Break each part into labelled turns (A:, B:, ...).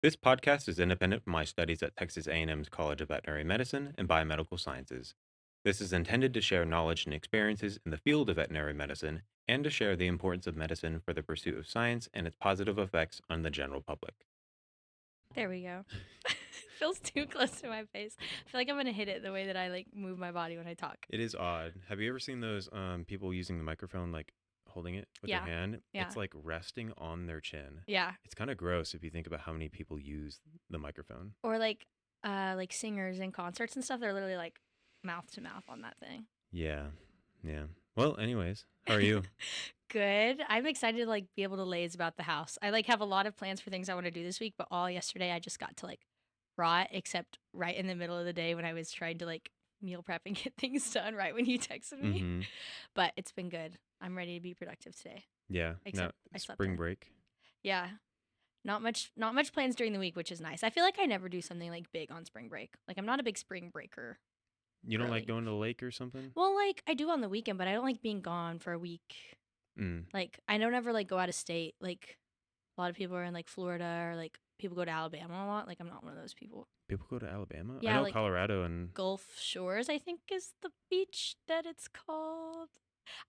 A: This podcast is independent from my studies at Texas A&M's College of Veterinary Medicine and Biomedical Sciences. This is intended to share knowledge and experiences in the field of veterinary medicine and to share the importance of medicine for the pursuit of science and its positive effects on the general public.
B: There we go. Feels too close to my face. I feel like I'm gonna hit it the way that I like move my body when I talk.
A: It is odd. Have you ever seen those people using the microphone, like holding it with their
B: Yeah,
A: hand?
B: yeah,
A: It's like resting on their chin.
B: yeah.
A: It's kind of gross if you think about how many people use the microphone.
B: Or like singers in concerts and stuff. They're literally like mouth to mouth on that thing.
A: Yeah, yeah. Well, anyways, how are you?
B: Good. I'm excited to like be able to laze about the house. I like have a lot of plans for things I want to do this week, but all yesterday I just got to like rot, except right in the middle of the day when I was trying to like meal prep and get things done right when you texted me.
A: Mm-hmm.
B: But it's been good. I'm ready to be productive today.
A: Yeah. Now,
B: Except I slept
A: spring
B: in.
A: break.
B: Yeah. Not much plans during the week, which is nice. I feel like I never do something like big on spring break. Like I'm not a big spring breaker
A: You don't like
B: girly.
A: going to the lake or something?
B: Well, like I do on the weekend, but I don't like being gone for a week.
A: Mm.
B: Like I don't ever like go out of state. Like a lot of people are in like Florida or like people go to Alabama a lot. Like I'm not one of those people.
A: People go to Alabama? I
B: Yeah,
A: know
B: like
A: Colorado and
B: Gulf Shores, I think is the beach that it's called.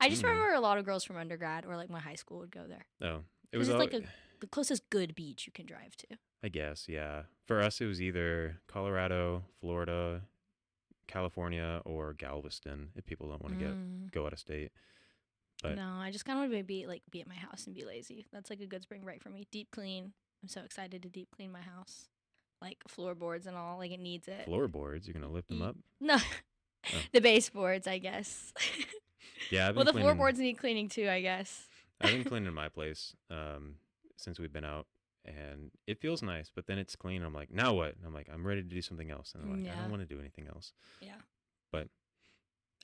B: I just
A: mm.
B: remember a lot of girls from undergrad or like my high school would go there
A: Oh, it
B: because
A: was
B: it's
A: all
B: like the closest good beach you can drive to.
A: I guess, yeah. For us it was either Colorado, Florida, California, or Galveston if people don't want to get
B: Mm.
A: go out of state. But
B: No, I just kind of want to be at my house and be lazy. That's like a good spring break for me. Deep clean. I'm so excited to deep clean my house, like floorboards and all. Like it needs it.
A: floorboards, you're going to lift them up?
B: No,
A: Oh.
B: the baseboards, I guess.
A: Yeah,
B: Well, the floorboards need cleaning too, I guess.
A: I've been cleaning my place since we've been out, and it feels nice. But then it's clean. I'm like, now what? And I'm like, I'm ready to do something else. And I'm like, I don't
B: Yeah,
A: want to do anything else.
B: yeah.
A: But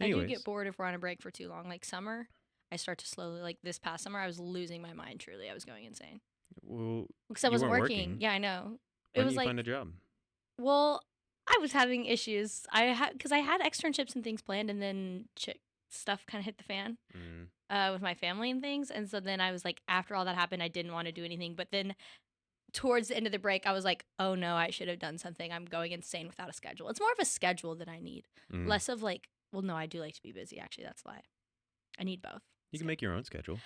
B: I do get
A: anyways,
B: bored if we're on a break for too long. Like summer, I start to slowly like this past summer, I was losing my mind. Truly, I was going insane
A: well,
B: because I
A: you
B: wasn't
A: weren't
B: working.
A: working.
B: Yeah, I know. It
A: Why didn't
B: was
A: you find
B: like
A: a job?
B: Well, I was having issues. I had because I had externships and things planned, and then stuff kind of hit the fan
A: Mm,
B: with my family and things. And so then I was like, after all that happened, I didn't want to do anything. But then towards the end of the break, I was like, oh no, I should have done something. I'm going insane without a schedule. It's more of a schedule that I need,
A: mm.
B: less of like, well, no, I do like to be busy. Actually, that's why I need both.
A: You can make your own schedule.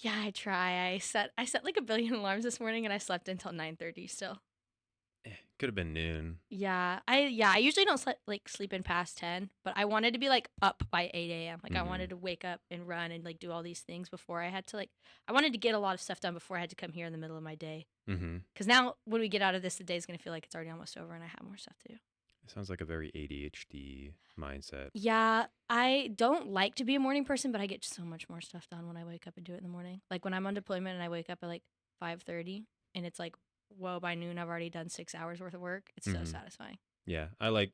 B: Yeah, I try. I set like a billion alarms this morning, and I slept until 9:30 still.
A: Could have been noon.
B: Yeah, I usually don't sleep in past 10, but I wanted to be like up by 8 a.m. Like I
A: Mm-hmm.
B: wanted to wake up and run and like do all these things before I had to like I wanted to get a lot of stuff done before I had to come here in the middle of my day.
A: Mm-hmm.
B: Cuz now when we get out of this, the day's going to feel like it's already almost over and I have more stuff to do.
A: It sounds like a very ADHD mindset.
B: Yeah, I don't like to be a morning person, but I get so much more stuff done when I wake up and do it in the morning. Like when I'm on deployment and I wake up at like 5:30 and it's like whoa, by noon I've already done 6 hours worth of work. It's so
A: Mm-hmm.
B: satisfying.
A: Yeah, I like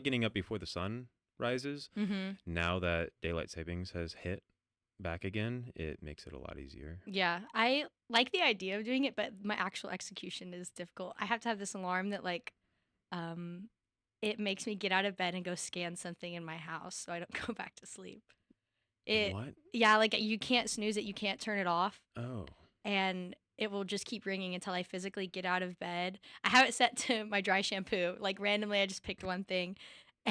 A: getting up before the sun rises.
B: Mhm.
A: Now that daylight savings has hit back again, it makes it a lot easier.
B: Yeah, I like the idea of doing it, but my actual execution is difficult. I have to have this alarm that like um it makes me get out of bed and go scan something in my house so I don't go back to sleep. It
A: What?
B: Yeah, like you can't snooze it, you can't turn it off,
A: Oh.
B: and it will just keep ringing until I physically get out of bed. I have it set to my dry shampoo. Like randomly I just picked one thing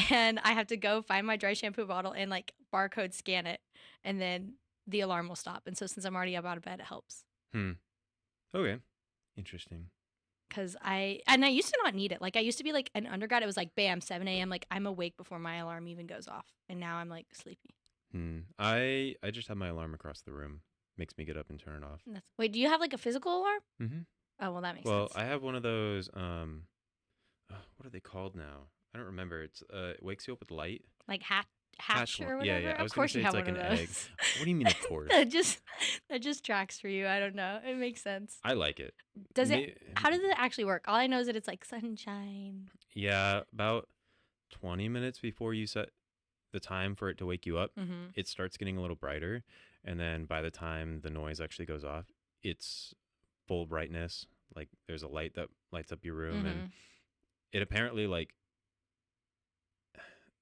B: and I have to go find my dry shampoo bottle and like barcode scan it and then the alarm will stop. And so since I'm already up out of bed, it helps.
A: Hmm. Okay. Interesting.
B: Cause I used to not need it. Like I used to be like an undergrad. It was like bam, 7 a.m. Like I'm awake before my alarm even goes off. And now I'm like sleepy.
A: Hmm. I just have my alarm across the room. Makes me get up and turn it off.
B: Wait, do you have like a physical alarm?
A: Mm-hmm.
B: Oh well, that makes
A: Well,
B: sense.
A: I have one of those. What are they called now? I don't remember. It wakes you up with light.
B: Like hatch or
A: Yeah,
B: whatever.
A: yeah. I
B: Of
A: was gonna
B: course
A: say
B: you
A: it's
B: have
A: like
B: one
A: an
B: of
A: egg.
B: those.
A: What do you mean, of course?
B: that just tracks for you. I don't know. It makes sense.
A: I like it.
B: Does it?
A: Me,
B: How does it actually work? All I know is that it's like sunshine.
A: yeah, about 20 minutes before you set the time for it to wake you up,
B: Mm-hmm.
A: it starts getting a little brighter, and then by the time the noise actually goes off, it's full brightness. Like there's a light that lights up your room, and
B: Mm-hmm.
A: it apparently like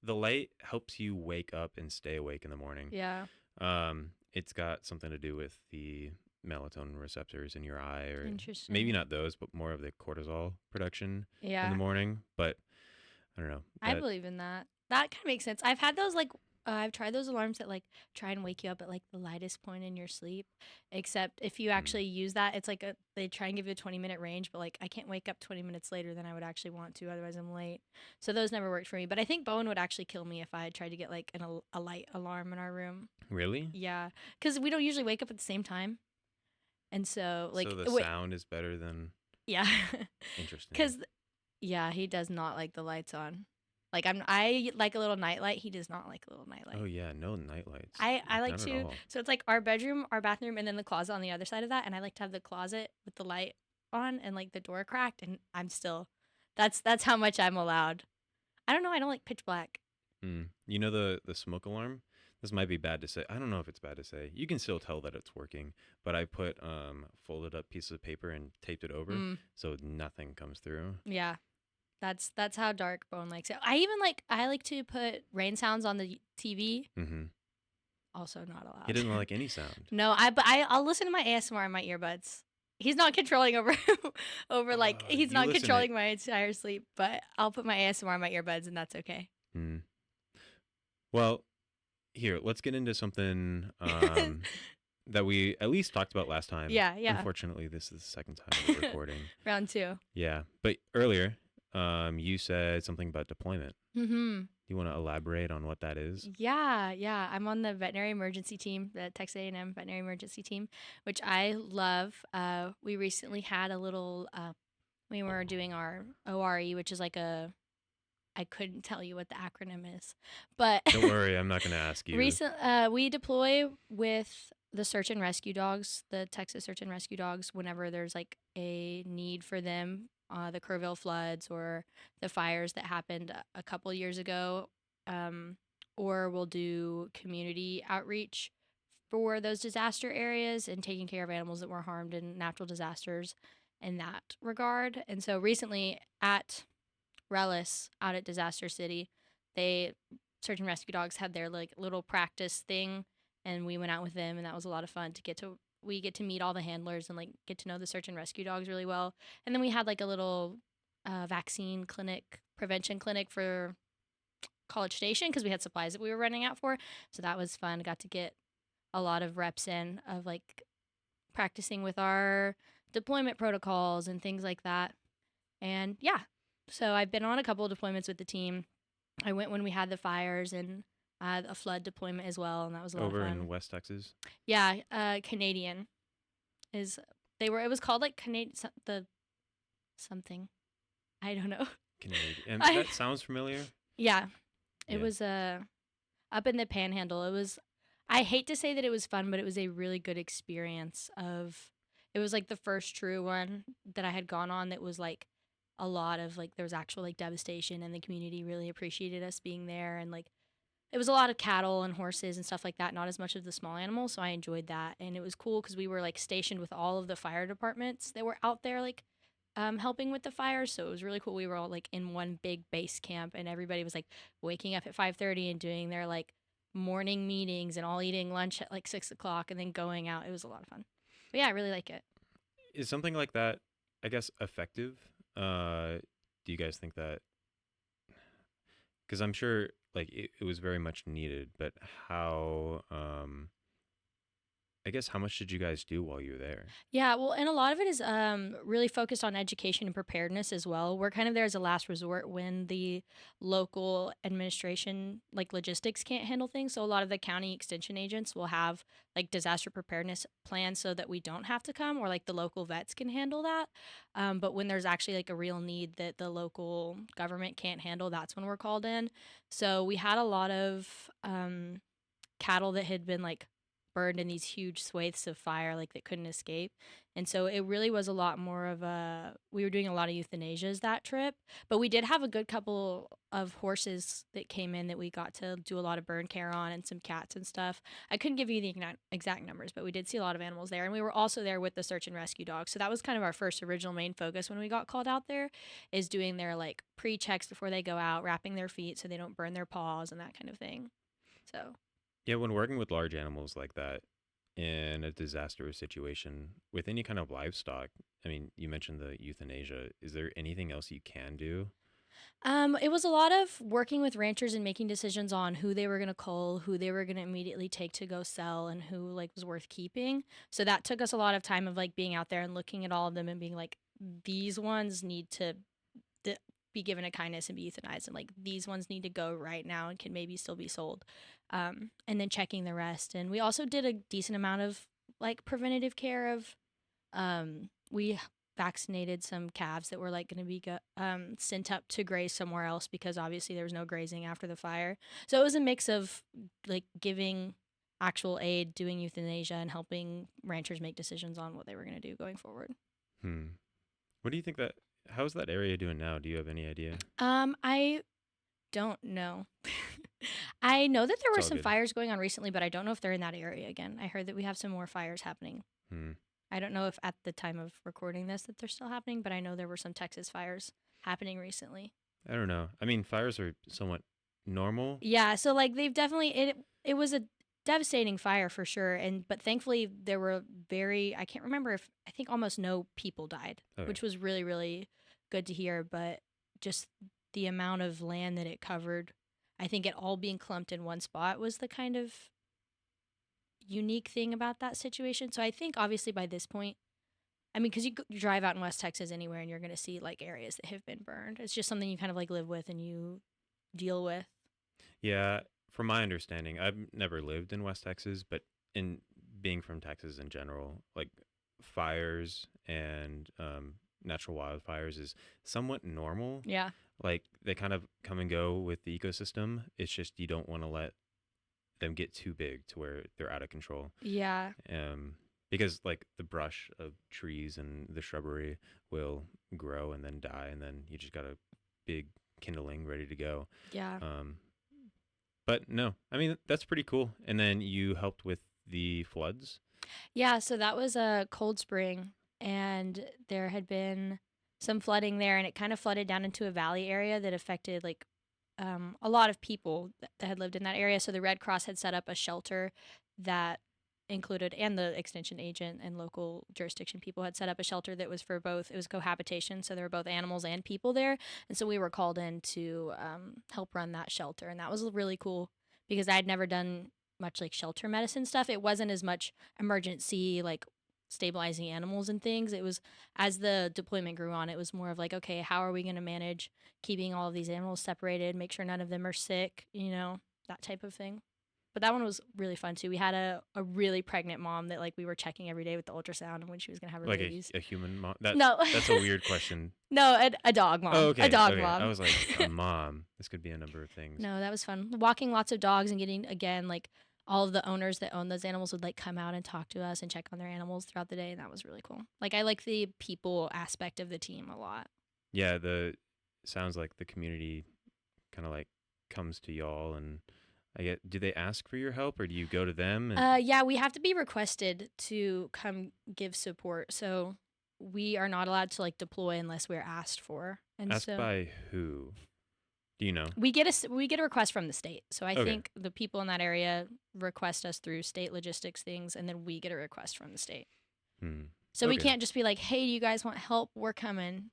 A: the light helps you wake up and stay awake in the morning.
B: Yeah.
A: It's got something to do with the melatonin receptors in your eye, or maybe
B: Interesting.
A: not those, but more of the cortisol production in the
B: Yeah,
A: morning. But I don't know
B: I
A: that.
B: believe in that. That kind of makes sense. I've had those like I've tried those alarms that like try and wake you up at like the lightest point in your sleep. Except if you
A: Mm,
B: actually use that, it's like they try and give you a 20-minute range, but like I can't wake up 20 minutes later than I would actually want to, otherwise I'm late. So those never worked for me. But I think Bowen would actually kill me if I had tried to get like a light alarm in our room.
A: really?
B: Yeah, because we don't usually wake up at the same time, and so
A: So
B: like
A: the
B: wait,
A: sound is better than
B: yeah,
A: interesting.
B: because yeah, he does not like the lights on. Like I like a little nightlight. He does not like a little
A: Oh
B: nightlight.
A: yeah, no night lights.
B: I like
A: Not at
B: to,
A: all.
B: so it's like our bedroom, our bathroom, and then the closet on the other side of that. And I like to have the closet with the light on and like the door cracked. And I'm still, that's how much I'm allowed. I don't know. I don't like pitch black.
A: You know the smoke alarm? This might be bad to say. I don't know if it's bad to say. You can still tell that it's working, but I put folded up pieces of paper and taped it over
B: Mm,
A: so nothing comes through.
B: yeah, that's how dark Bone likes it. I like to put rain sounds on the TV.
A: Hmm.
B: Also not
A: He
B: allowed.
A: doesn't like any sound.
B: No, I'll listen to my ASMR in my earbuds. He's not controlling over over like he's
A: You
B: not
A: listen to.
B: controlling my entire sleep, but I'll put my ASMR in my earbuds and that's okay.
A: Hmm. Well, here, let's get into something that we at least talked about last time.
B: Yeah, yeah.
A: Unfortunately, this is the second time that we're recording.
B: Round 2.
A: Yeah, but earlier, you said something about deployment.
B: Mhm.
A: Do you want to elaborate on what that is?
B: Yeah, yeah. I'm on the veterinary emergency team, the Texas A&M veterinary emergency team, which I love. We recently had a little we were doing our ORE, which is like a I couldn't tell you what the acronym is, but
A: Don't worry, I'm not going to ask you.
B: we deploy with the search and rescue dogs, the Texas search and rescue dogs, whenever there's like a need for them, the Kerrville floods or the fires that happened a couple years ago, um, or we'll do community outreach for those disaster areas and taking care of animals that were harmed in natural disasters in that regard. And so recently at Relish out at Disaster City, they search and rescue dogs had their like little practice thing, and we went out with them, and that was a lot of fun to get to. We get to meet all the handlers and like get to know the search and rescue dogs really well. And then we had like a little vaccine clinic, prevention clinic for College Station because we had supplies that we were running out for. So that was fun. Got to get a lot of reps in of like practicing with our deployment protocols and things like that. And yeah, so I've been on a couple of deployments with the team. I went when we had the fires and a flood deployment as well, and that was a lot of
A: Over in
B: fun.
A: West Texas?
B: Yeah, Canadian is they were. It was called like Canadian the something. I don't know.
A: Canadian. And
B: I
A: that sounds familiar.
B: yeah, it
A: Yeah.
B: was up in the Panhandle. It was. I hate to say that it was fun, but it was a really good experience. Of it was like the first true one that I had gone on that was like a lot of like there was actual like devastation and the community really appreciated us being there and like it was a lot of cattle and horses and stuff like that, not as much of the small animals. So I enjoyed that. And it was cool because we were like stationed with all of the fire departments that were out there, like helping with the fires. So it was really cool. We were all like in one big base camp and everybody was like waking up at 5:30 and doing their like morning meetings and all eating lunch at like 6 o'clock and then going out. It was a lot of fun. But yeah, I really like it.
A: Is something like that, I guess, effective? Do you guys think that? Because I'm sure, like, it was very much needed, but how, I guess, how much did you guys do while you were there?
B: Yeah, well, and a lot of it is really focused on education and preparedness as well. We're kind of there as a last resort when the local administration, like logistics, can't handle things. So a lot of the county extension agents will have like disaster preparedness plans so that we don't have to come, or like the local vets can handle that. But when there's actually like a real need that the local government can't handle, that's when we're called in. So we had a lot of cattle that had been like burned in these huge swathes of fire like that couldn't escape. And so it really was a lot more of a we were doing a lot of euthanasias that trip, but we did have a good couple of horses that came in that we got to do a lot of burn care on and some cats and stuff. I couldn't give you the exact numbers, but we did see a lot of animals there and we were also there with the search and rescue dogs. So that was kind of our first original main focus when we got called out there is doing their like pre-checks before they go out, wrapping their feet so they don't burn their paws and that kind of thing. So
A: Yeah, when working with large animals like that, in a disastrous situation with any kind of livestock? I mean, you mentioned the euthanasia. Is there anything else you can do?
B: It was a lot of working with ranchers and making decisions on who they were gonna cull, who they were gonna immediately take to go sell, and who like was worth keeping. So that took us a lot of time of like being out there and looking at all of them and being like, these ones need to th- be given a kindness and be euthanized, and like these ones need to go right now and can maybe still be sold. And then checking the rest. And we also did a decent amount of like preventative care of we vaccinated some calves that were like going to be sent up to graze somewhere else because obviously there was no grazing after the fire. So it was a mix of like giving actual aid, doing euthanasia, and helping ranchers make decisions on what they were going to do going forward.
A: Hmm. What do you think that? How's that area doing now? Do you have any idea?
B: I don't know. I know that there
A: It's
B: were
A: all
B: some
A: good.
B: fires going on recently, but I don't know if they're in that area again. I heard that we have some more fires happening.
A: Hmm.
B: I don't know if at the time of recording this that they're still happening, but I know there were some Texas fires happening recently.
A: I don't know. I mean, fires are somewhat normal.
B: Yeah, so like they've definitely it was a devastating fire for sure, and but thankfully there were very I can't remember if I think almost no people died,
A: Okay.
B: which was really good to hear, but just the amount of land that it covered, I think it all being clumped in one spot was the kind of unique thing about that situation. So I think obviously by this point, I mean, because you drive out in West Texas anywhere and you're going to see like areas that have been burned. It's just something you kind of like live with and you deal with.
A: Yeah, from my understanding, I've never lived in West Texas, but in being from Texas in general, like fires and natural wildfires is somewhat normal.
B: Yeah.
A: Like they kind of come and go with the ecosystem. It's just you don't want to let them get too big to where they're out of control.
B: Yeah.
A: Um, because like the brush of trees and the shrubbery will grow and then die, and then you just got a big kindling ready to go.
B: Yeah.
A: Um, but no, I mean that's pretty cool. And then you helped with the floods.
B: Yeah. So that was a Cold Spring, and there had been some flooding there, and it kind of flooded down into a valley area that affected like a lot of people that had lived in that area. So the Red Cross had set up a shelter that included, and the extension agent and local jurisdiction people had set up a shelter that was for both. It was cohabitation, so there were both animals and people there, and so we were called in to help run that shelter, and that was really cool because I had never done much like shelter medicine stuff. It wasn't as much emergency like stabilizing animals and things. It was as the deployment grew on, it was more of like, okay, how are we going to manage keeping all of these animals separated, make sure none of them are sick, that type of thing. But that one was really fun too. We had a really pregnant mom that like we were checking every day with the ultrasound and when she was gonna have her
A: Like
B: babies.
A: a human mom. That
B: No,
A: that's a weird question.
B: no, a dog
A: Oh,
B: mom, a
A: okay,
B: dog
A: okay. I
B: mom.
A: was like a mom. This could be a number of things.
B: No, that was fun. Walking lots of dogs and getting again like all of the owners that own those animals would like come out and talk to us and check on their animals throughout the day, and that was really cool. Like I like the people aspect of the team a lot.
A: Yeah, the sounds like the community kind of like comes to y'all, and I get. Do they ask for your help or do you go to them and
B: Yeah, we have to be requested to come give support. So we are not allowed to like deploy unless we're asked for. And
A: ask
B: so
A: by who? Do you know?
B: we get a request from the state. So I
A: Okay.
B: think the people in that area request us through state logistics things, and then we get a request from the state.
A: Hmm.
B: So we
A: Okay.
B: can't just be like, "Hey, do you guys want help? We're coming."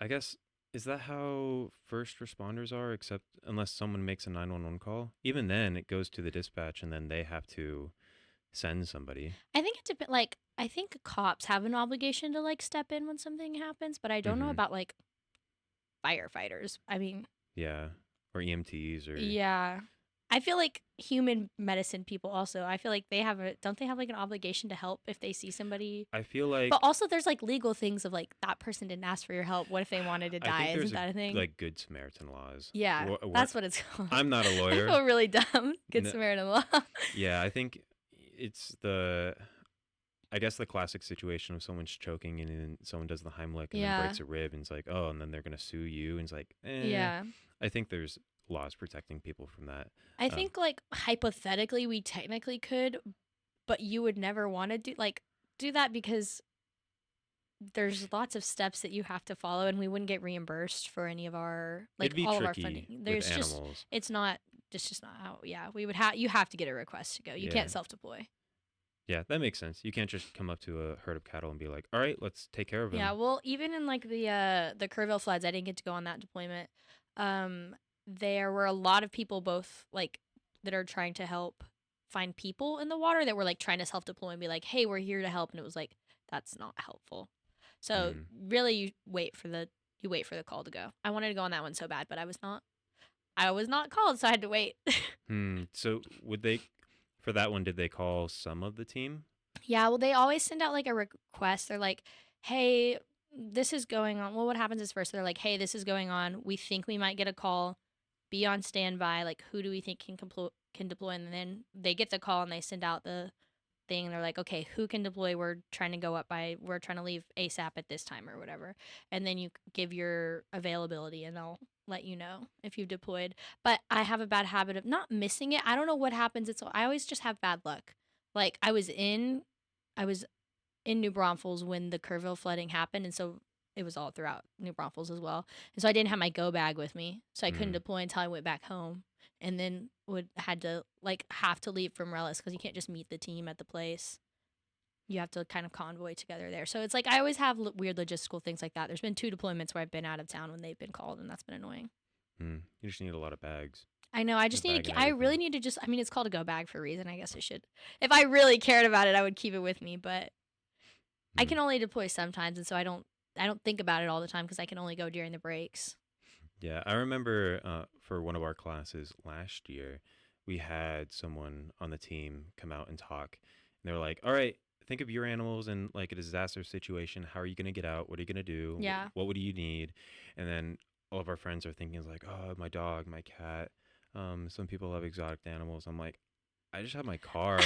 A: I guess is that how first responders are, except unless someone makes a 911 call? Even then, it goes to the dispatch and then they have to send somebody.
B: I think it depends. Like I think cops have an obligation to like step in when something happens, but I don't know
A: Mm-hmm.
B: about like firefighters. I mean,
A: Yeah. Or EMTs or
B: yeah. I feel like human medicine people also, I feel like they have a don't they have like an obligation to help if they see somebody?
A: I feel
B: But
A: like
B: also there's like legal things of like that person didn't ask for your help. What if they wanted to
A: I
B: die?
A: think
B: Isn't
A: there's a
B: that a thing?
A: like good Samaritan laws.
B: Yeah, that's what it's called.
A: I'm not a
B: I
A: lawyer.
B: feel really dumb. Good
A: No,
B: Samaritan law.
A: yeah, I think it's the I guess the classic situation of someone's choking and then someone does the Heimlich and then
B: Yeah.
A: breaks a rib and it's like, oh, and then they're gonna sue you and it's like,
B: Yeah.
A: I think there's laws protecting people from that.
B: I
A: Um,
B: think like hypothetically we technically could, but you would never want to do that because there's lots of steps that you have to follow and we wouldn't get reimbursed for any of our
A: it'd
B: like
A: be
B: all of our
A: tricky
B: funding.
A: with
B: There's just
A: animals.
B: it's not just not how we would have you have to get a request to go. You
A: Yeah.
B: can't self deploy.
A: Yeah, that makes sense. You can't just come up to a herd of cattle and be like, "All right, let's take care of
B: Yeah,
A: them."
B: well, even in like the Kerrville floods, I didn't get to go on that deployment. Um, there were a lot of people both like that are trying to help find people in the water that were like trying to self deploy and be like, "Hey, we're here to help," and it was like that's not helpful. So
A: Mm.
B: really, you wait for the call to go. I wanted to go on that one so bad, but I was not called, so I had to wait.
A: Hmm. So would they, for that one, did they call some of the team?
B: Yeah, well, they always send out like a request. They're like, "Hey, this is going on." Well, what happens is first they're like, "Hey, this is going on. We think we might get a call. Be on standby. Like, who do we think can deploy?" And then they get the call and they send out the thing. And they're like, "Okay, who can deploy? We're trying to go up by. We're trying to leave ASAP at this time or whatever." And then you give your availability, and they'll let you know if you've deployed. But I have a bad habit of not missing it. I don't know what happens. I always just have bad luck. Like I was in New Braunfels when the Kerrville flooding happened, and so it was all throughout New Braunfels as well. And so I didn't have my go bag with me, so I couldn't
A: Mm.
B: deploy until I went back home, and then would had to like have to leave from Rellis because you can't just meet the team at the place. You have to kind of convoy together there. So it's like I always have weird logistical things like that. There's been 2 deployments where I've been out of town when they've been called, and that's been annoying.
A: Mm. You just need a lot of bags,
B: I know. I
A: a
B: just need
A: bag
B: to.
A: and
B: I really
A: everything.
B: need to just. I mean, it's called a go bag for a reason. I guess I should. If I really cared about it, I would keep it with me. But I
A: Mm.
B: can only deploy sometimes, and so I don't think about it all the time because I can only go during the breaks.
A: Yeah, I remember for one of our classes last year, we had someone on the team come out and talk. And they were like, "All right, think of your animals in like a disaster situation. How are you going to get out? What are you going to do?
B: Yeah.
A: What would you need?" And then all of our friends are thinking is like, "Oh, my dog, my cat. Some people have exotic animals." I'm like, "I just have my car.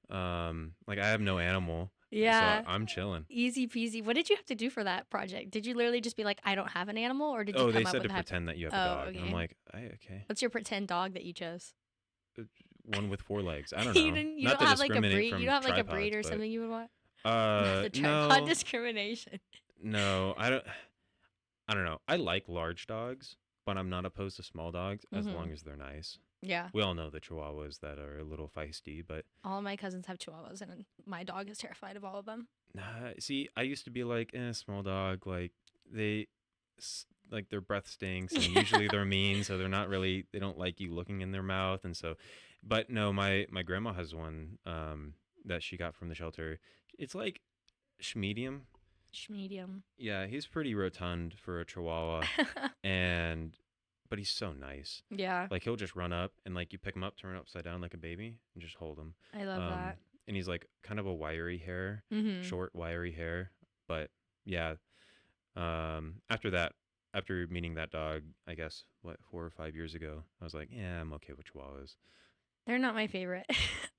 A: Like I have no animal, so
B: Yeah.
A: I'm chilling."
B: Easy peasy. What did you have to do for that project? Did you literally just be like, I don't have an animal, or did you
A: Oh, they
B: come up
A: said
B: with
A: to
B: a hypo?
A: pretend that you have a
B: Oh,
A: dog. And I'm
B: okay.
A: like, okay.
B: What's your pretend dog that you chose?
A: uh, One with four legs. I don't know.
B: You
A: Not
B: don't
A: to
B: have like a
A: discriminate
B: breed. You
A: from
B: don't have like a breed
A: tripods,
B: or
A: but
B: something you would want. Not the tripod
A: no,
B: discrimination.
A: no, I don't know. I like large dogs, but I'm not opposed to small dogs as
B: Hmm.
A: long as they're nice.
B: Yeah.
A: We all know the chihuahuas that are a little feisty, but
B: All of my cousins have chihuahuas, and my dog is terrified of all of them.
A: nah, see, I used to be like, small dog, like they like their breath stinks and usually they're mean, so they don't like you looking in their mouth and so but no, my grandma has one that she got from the shelter. It's like medium.
B: Medium.
A: Yeah, he's pretty rotund for a chihuahua and but he's so nice.
B: Yeah,
A: Like he'll just run up and like you pick him up, turn him upside down like a baby and just hold him.
B: I love
A: Um
B: that.
A: and he's like kind of a wiry hair,
B: Hmm.
A: short wiry hair, but yeah, after that, after meeting that dog, I guess what 4 or 5 years ago, I was like, yeah, I'm okay with chihuahuas.
B: They're not my favorite.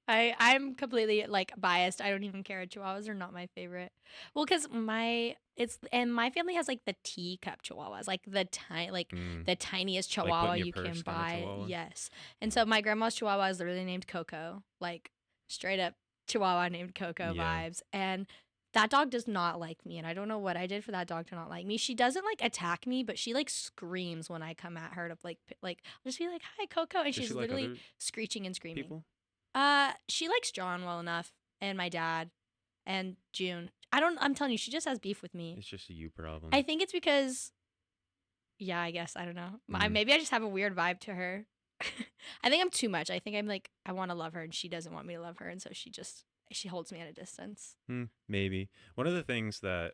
B: I'm completely like biased. I don't even care. Chihuahuas are not my favorite. Well, because my family has like the teacup chihuahuas, like
A: Mm,
B: the tiniest
A: like put
B: chihuahua
A: in your
B: you can
A: purse kind of
B: buy.
A: chihuahua.
B: Yes, and
A: Mm,
B: so my grandma's chihuahua is literally named Coco, like straight up chihuahua named Coco
A: yeah,
B: vibes, and that dog does not like me, and I don't know what I did for that dog to not like me. She doesn't like attack me, but she like screams when I come at her to like I'll just be like, "Hi, Coco," and
A: does
B: she's
A: she like
B: literally
A: other
B: screeching and screaming.
A: people?
B: She likes John well enough, and my dad, and June. I don't. I'm telling you, she just has beef with me.
A: It's just a you
B: I
A: problem.
B: think it's because, yeah, I guess I don't know.
A: Mm,
B: Maybe I just have a weird vibe to her. I think I'm too much. I think I'm like I want to love her, and she doesn't want me to love her, and so she holds me at a distance.
A: maybe one of the things that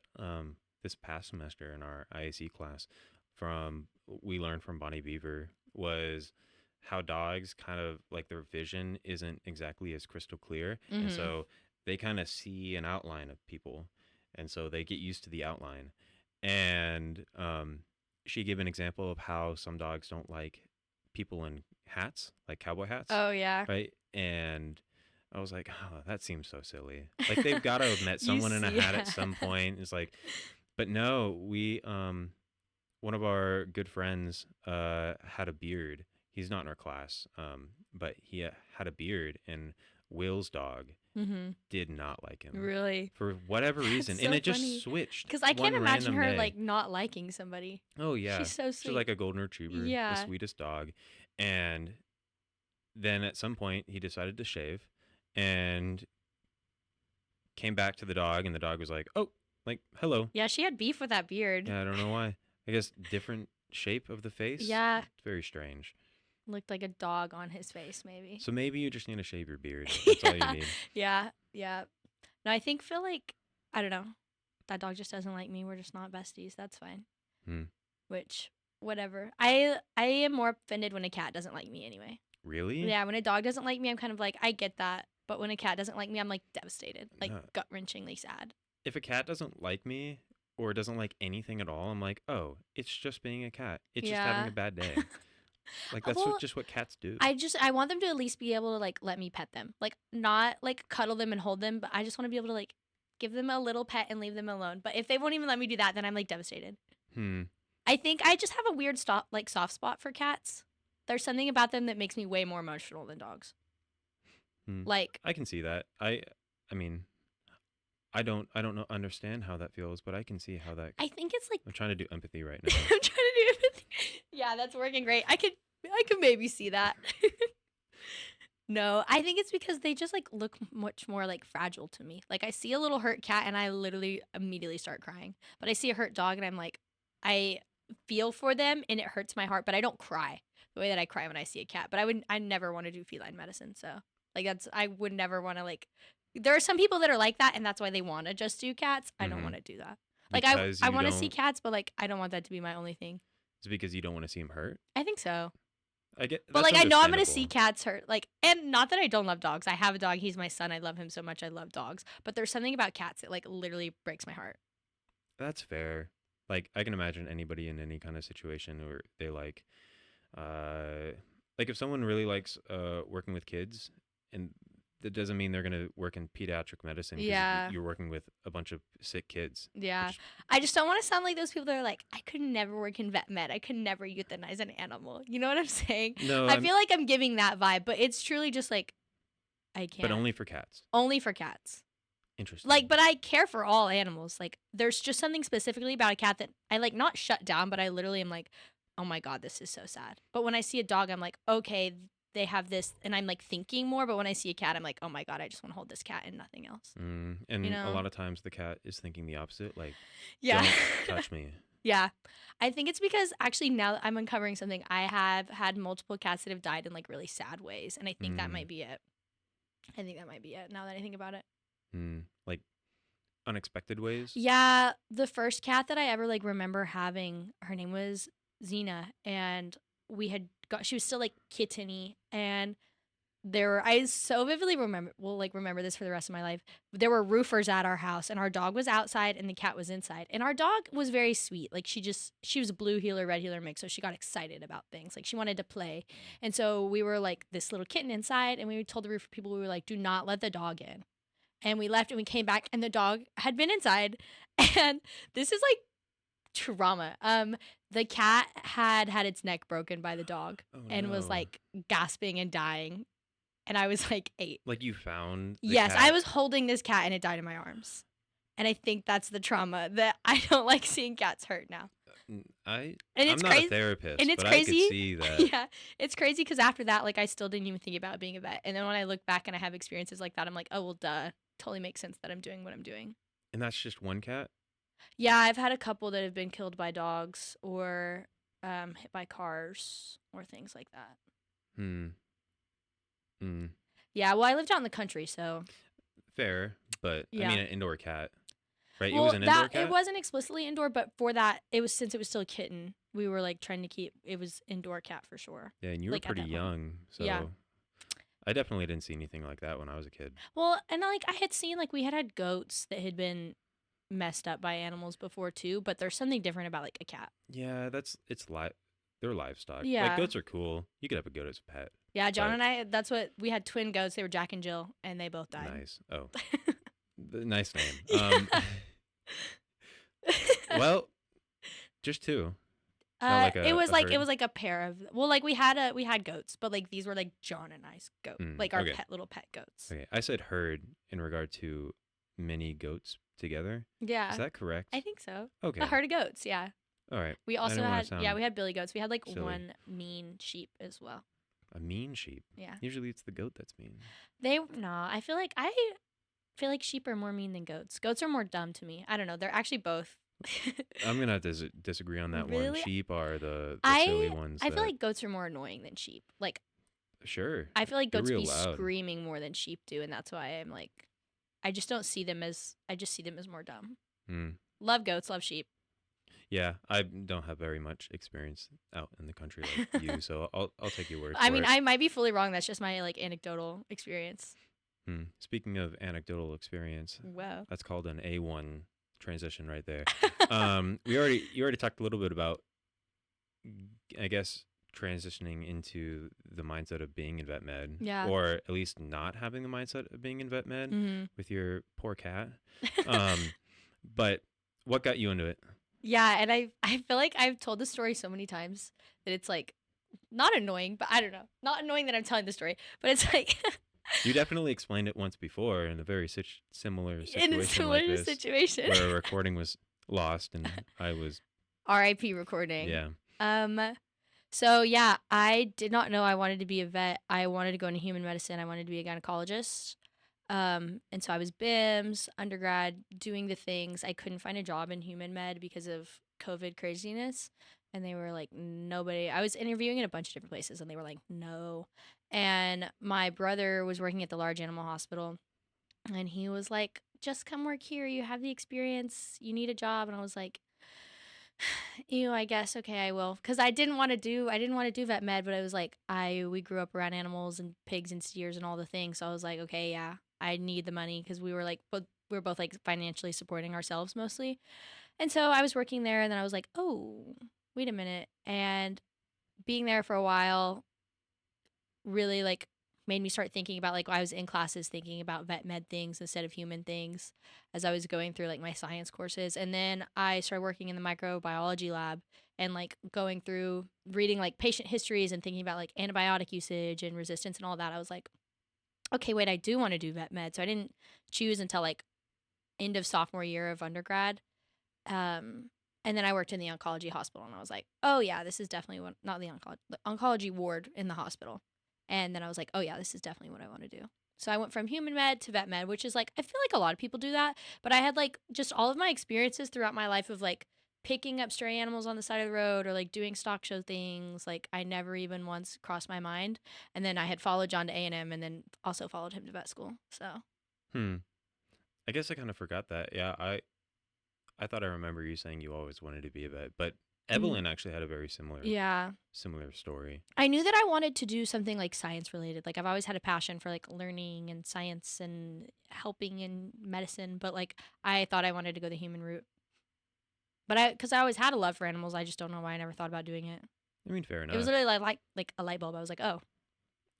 A: this past semester in our IAC class from we learned from Bonnie Beaver was how dogs kind of like their vision isn't exactly as crystal clear, and
B: Mm-hmm.
A: so they kind of see an outline of people, and so they get used to the outline. And she gave an example of how some dogs don't like people in hats, like cowboy hats,
B: Oh yeah.
A: right? And I was like, oh, that seems so silly. Like they've got to have met
B: You
A: someone in a
B: see,
A: hat at
B: yeah.
A: some point. It's like, but no, we one of our good friends had a beard. He's not in our class, but he had a beard, and Will's dog
B: Mm-hmm.
A: did not like him
B: Really,
A: for whatever
B: that's
A: reason, and
B: so
A: it just
B: funny.
A: switched
B: Because I can't
A: one
B: imagine
A: random
B: her
A: day.
B: like not liking somebody.
A: Oh yeah,
B: She's so
A: she's
B: sweet.
A: like a golden retriever, the
B: Yeah.
A: sweetest dog, and then at some point he decided to shave, and came back to the dog, and the dog was like, "Oh, like hello."
B: Yeah, she had beef with that beard.
A: Yeah, I don't know why. I guess different shape of the face.
B: Yeah,
A: It's very strange.
B: looked like a dog on his face, maybe.
A: So maybe you just need to shave your beard. That's all you
B: Yeah,
A: need.
B: yeah, yeah. No, feel like I don't know. That dog just doesn't like me. We're just not besties. That's fine.
A: Hmm.
B: Which, whatever. I am more offended when a cat doesn't like me anyway.
A: Really?
B: Yeah, when a dog doesn't like me, I'm kind of like, I get that. But when a cat doesn't like me, I'm like devastated, like
A: No.
B: gut wrenchingly sad.
A: If a cat doesn't like me or doesn't like anything at all, I'm like, oh, it's just being a cat. It's just having
B: Yeah.
A: a bad day. Like that's
B: Well,
A: just what cats do.
B: I want them to at least be able to like let me pet them. Like not like cuddle them and hold them, but I just want to be able to like give them a little pet and leave them alone. But if they won't even let me do that, then I'm like devastated.
A: Hmm.
B: I think I just have a weird soft spot for cats. There's something about them that makes me way more emotional than dogs.
A: Hmm.
B: Like
A: I can see that. I mean, I don't know understand how that feels, but I can see how that.
B: I think it's like
A: I'm trying to do empathy right
B: I'm
A: now.
B: trying to do everything. Yeah, that's working great. I could maybe see that. No, I think it's because they just like look much more like fragile to me. Like I see a little hurt cat and I literally immediately start crying. But I see a hurt dog and I'm like I feel for them and it hurts my heart, but I don't cry the way that I cry when I see a cat. But I never want to do feline medicine, so like that's I would never want to like there are some people that are like that and that's why they want to just do cats. I don't
A: Hmm.
B: want to do that. Like
A: Because
B: I
A: you
B: want to see
A: don't.
B: cats, but like I don't want that to be my only thing.
A: It's because you don't want to see him hurt.
B: I think so.
A: I get
B: But
A: that's
B: like I know I'm gonna see
A: understandable.
B: cats hurt. Like and not that I don't love dogs. I have a dog. He's my son. I love him so much. I love dogs. But there's something about cats that like literally breaks my heart.
A: That's fair. Like I can imagine anybody in any kind of situation where they uh like if someone really likes working with kids, and that doesn't mean they're going to work in pediatric medicine because
B: Yeah.
A: you're working with a bunch of sick kids,
B: Yeah.
A: which
B: I just don't want to sound like those people that are like, I could never work in vet med. I could never euthanize an animal. You know what I'm saying?
A: no,
B: I
A: I'm
B: feel like I'm giving that vibe, but it's truly just like I
A: but
B: can't.
A: only for cats.
B: Only for cats. Like,
A: Interesting.
B: but I care for all animals. Like, there's just something specifically about a cat that I like not shut down, but I literally am like, oh my God, this is so sad. But when I see a dog, I'm like, okay, they have this, and I'm like thinking more. But when I see a cat, I'm like, oh my God, I just want to hold this cat and nothing else. You
A: And a
B: know?
A: lot of times the cat is thinking the opposite, like
B: Yeah.
A: don't touch me.
B: Yeah. I think it's because actually now that I'm uncovering something, I have had multiple cats that have died in like really sad ways. And I think that
A: Mm,
B: might be it. I think that might be it now that I think about it.
A: like unexpected ways.
B: Yeah, the first cat that I ever like remember having, her name was Xena, and we had got she was still like kitteny, and there were I so vividly remember this for the rest of my life. There were roofers at our house, and our dog was outside and the cat was inside. And our dog was very sweet. Like she was a blue heeler, red heeler mix, so she got excited about things. Like she wanted to play. And so we were like this little kitten inside, and we told the roofer people, we were like, do not let the dog in. And we left and we came back and the dog had been inside. And this is like trauma. The cat had its neck broken by the dog
A: Oh
B: and was
A: no.
B: like gasping and dying. And I was like 8.
A: Like you found the
B: Yes, I
A: cat.
B: was holding this cat and it died in my arms. And I think that's the trauma that I don't like seeing cats hurt now. And
A: I'm
B: it's
A: not a
B: crazy. And
A: therapist,
B: it's
A: but I could
B: crazy.
A: see that.
B: Yeah, it's crazy because after that, like, I still didn't even think about being a vet. And then when I look back and I have experiences like that, I'm like, oh, well, duh. Totally makes sense that I'm doing what I'm doing.
A: And that's just one cat?
B: Yeah, I've had a couple that have been killed by dogs or hit by cars or things like that.
A: Hmm. Hmm.
B: Yeah, well, I lived out in the country, so
A: Fair, but I
B: yeah.
A: mean an indoor cat. Right? It was
B: Well,
A: an indoor
B: that it
A: cat?
B: wasn't explicitly indoor, but for that, it was since it was still a kitten. We were like trying to keep it was indoor cat for sure.
A: Yeah, and you were
B: Like at
A: pretty
B: that point.
A: young,
B: Yeah.
A: so I definitely didn't see anything like that when I was a kid.
B: Well, and like I had seen like we had goats that had been messed up by animals before too, but there's something different about like a cat.
A: Yeah, they're livestock. Like
B: Yeah.
A: goats are cool. You could have a goat as a pet.
B: Yeah, John
A: But
B: and I that's what we had twin goats. They were Jack and Jill and they both died.
A: nice. Oh, nice name.
B: Yeah.
A: Well, just two. Not like
B: It was
A: a
B: like
A: herd.
B: a pair of well, like we had goats, but like these were like John and I's goat, like our
A: Okay.
B: little pet goats.
A: Okay. I said herd in regard to many goats together. Is
B: Yeah,
A: that correct?
B: I think so.
A: Okay.
B: A herd of goats, yeah.
A: All right.
B: We
A: I
B: also
A: didn't want
B: had
A: to sound
B: we had billy goats. We had like
A: silly.
B: one mean sheep as well.
A: A mean sheep.
B: Yeah.
A: Usually it's the goat that's mean.
B: They no, I feel like feel like sheep are more mean than goats. Goats are more dumb to me. I don't know. They're actually both.
A: I'm gonna have to disagree on that one.
B: Really?
A: Sheep are the silly
B: I
A: ones
B: I feel
A: that
B: like goats are more annoying than sheep. Like
A: sure
B: I feel like
A: they're
B: goats
A: real
B: be
A: loud.
B: screaming more than sheep do, and that's why I'm like I just see them as more dumb.
A: Hmm.
B: Love goats, love sheep.
A: Yeah, I don't have very much experience out in the country like you, so I'll take your word
B: I
A: for
B: mean,
A: it.
B: I might be fully wrong. That's just my like anecdotal experience.
A: Hmm. Speaking of anecdotal experience,
B: Wow.
A: that's called an A1 transition right there. You already talked a little bit about, I guess, transitioning into the mindset of being in vet med,
B: Yeah.
A: or at least not having the mindset of being in vet med
B: Mhm.
A: with your poor cat. Um, but what got you into it?
B: Yeah, and I feel like I've told the story so many times that it's like not annoying, but I don't know. Not annoying that I'm telling the story, but it's like
A: You definitely explained it once before in a very similar
B: in a
A: situation like
B: similar
A: this,
B: situation.
A: where a recording was lost and I was,
B: RIP recording.
A: yeah.
B: Um so yeah, I did not know I wanted to be a vet. I wanted to go into human medicine. I wanted to be a gynecologist. And so I was BIMS, undergrad, doing the things. I couldn't find a job in human med because of COVID craziness. And they were like, nobody. I was interviewing in a bunch of different places and they were like, no. And my brother was working at the large animal hospital and he was like, just come work here. You have the experience. You need a job. And I was like, ew, I guess okay, I will. Cause I didn't want to do vet med, but I was like, we grew up around animals and pigs and steers and all the things. So I was like, okay, yeah, I need the money because we were both like financially supporting ourselves mostly. And so I was working there, and then I was like, oh, wait a minute, and being there for a while really like made me start thinking about like I was in classes thinking about vet med things instead of human things as I was going through like my science courses. And then I started working in the microbiology lab and like going through reading like patient histories and thinking about like antibiotic usage and resistance and all that. I was like, okay, wait, I do want to do vet med. So I didn't choose until like end of sophomore year of undergrad. Um, and then I worked in the oncology hospital, and I was like, oh yeah, this is definitely what, not the oncology ward in the hospital. And then I was like, oh yeah, this is definitely what I want to do. So I went from human med to vet med, which is like, I feel like a lot of people do that, but I had like just all of my experiences throughout my life of like picking up stray animals on the side of the road or like doing stock show things. Like I never even once crossed my mind. And then I had followed John to A&M and then also followed him to vet school. So
A: Hmm. I guess I kind of forgot that. Yeah, I thought I remember you saying you always wanted to be a vet, but
B: mm,
A: Evelyn actually had a very
B: yeah,
A: similar story.
B: I knew that I wanted to do something like science related. Like I've always had a passion for like learning and science and helping in medicine, but like I thought I wanted to go the human route. But cuz I always had a love for animals, I just don't know why I never thought about doing it.
A: I mean, fair
B: It was
A: enough.
B: literally like a light bulb. I was like, "Oh,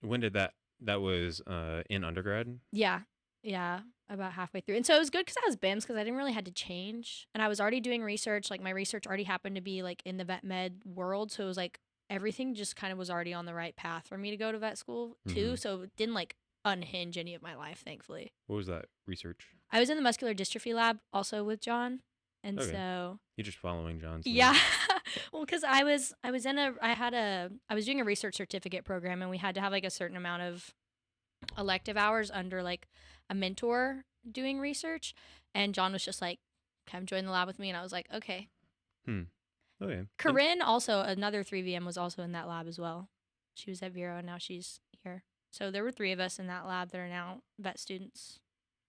A: When did that was in undergrad?
B: yeah. Yeah, about halfway through." And so it was good cuz I was BIMS cuz I didn't really had to change. And I was already doing research, like my research already happened to be like in the vet med world, so it was like everything just kind of was already on the right path for me to go to vet school too,
A: Mm-hmm.
B: so it didn't like unhinge any of my life, thankfully.
A: What was that research?
B: I was in the muscular dystrophy lab also with John. And
A: Okay,
B: so
A: you're just following John's lead.
B: yeah. Well, cuz I was in a I was doing a research certificate program and we had to have like a certain amount of elective hours under like a mentor doing research and John was just like come join the lab with me and I was like, "Okay."
A: Hmm. Okay. And
B: Corinne also another 3VM was also in that lab as well. She was at Vero and now she's here. So there were 3 of us in that lab that are now vet students.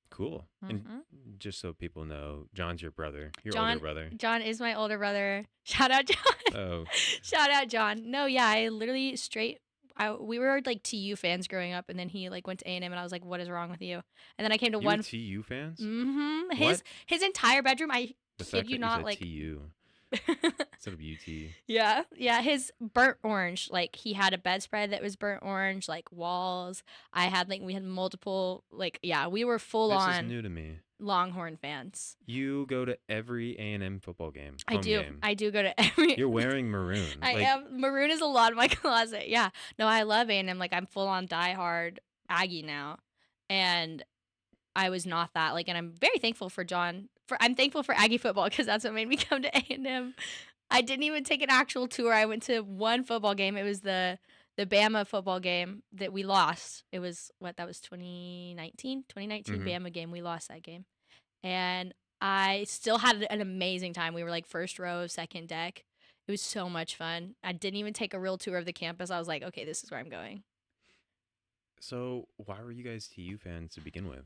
A: cool. And
B: Mhm.
A: just so people know, John's your brother, your older
B: John
A: brother.
B: John is my older brother. Shout out John.
A: Oh,
B: Shout out John. No, yeah, I literally we were like TU fans growing up, and then he like went to A&M, and I was like, "What is wrong with you?" And then I came to
A: you were
B: one.
A: TU fans?
B: Mm-hmm.
A: What?
B: His entire bedroom. I
A: The
B: kid
A: fact
B: you
A: that you
B: not.
A: said
B: Like,
A: TU instead of UT.
B: yeah, yeah. His burnt orange. Like he had a bedspread that was burnt orange. Like walls. We had multiple. Like yeah, we were full
A: This is
B: on
A: new to me.
B: Longhorn fans.
A: You go to every A&M football game,
B: I
A: home
B: do.
A: game.
B: I do go to every.
A: You're wearing maroon.
B: I
A: Like,
B: am. Maroon is a lot in my closet. Yeah. No, I love A&M. Like I'm full on diehard Aggie now, and I was not that. Like, and I'm very thankful for John. I'm thankful for Aggie football because that's what made me come to A&M. I didn't even take an actual tour. I went to one football game. It was the Bama football game that we lost. It was that was 2019
A: Mm-hmm.
B: Bama game. We lost that game. And I still had an amazing time. We were like first row, second deck. It was so much fun. I didn't even take a real tour of the campus. I was like, okay, this is where I'm going.
A: So why were you guys TU fans to begin with?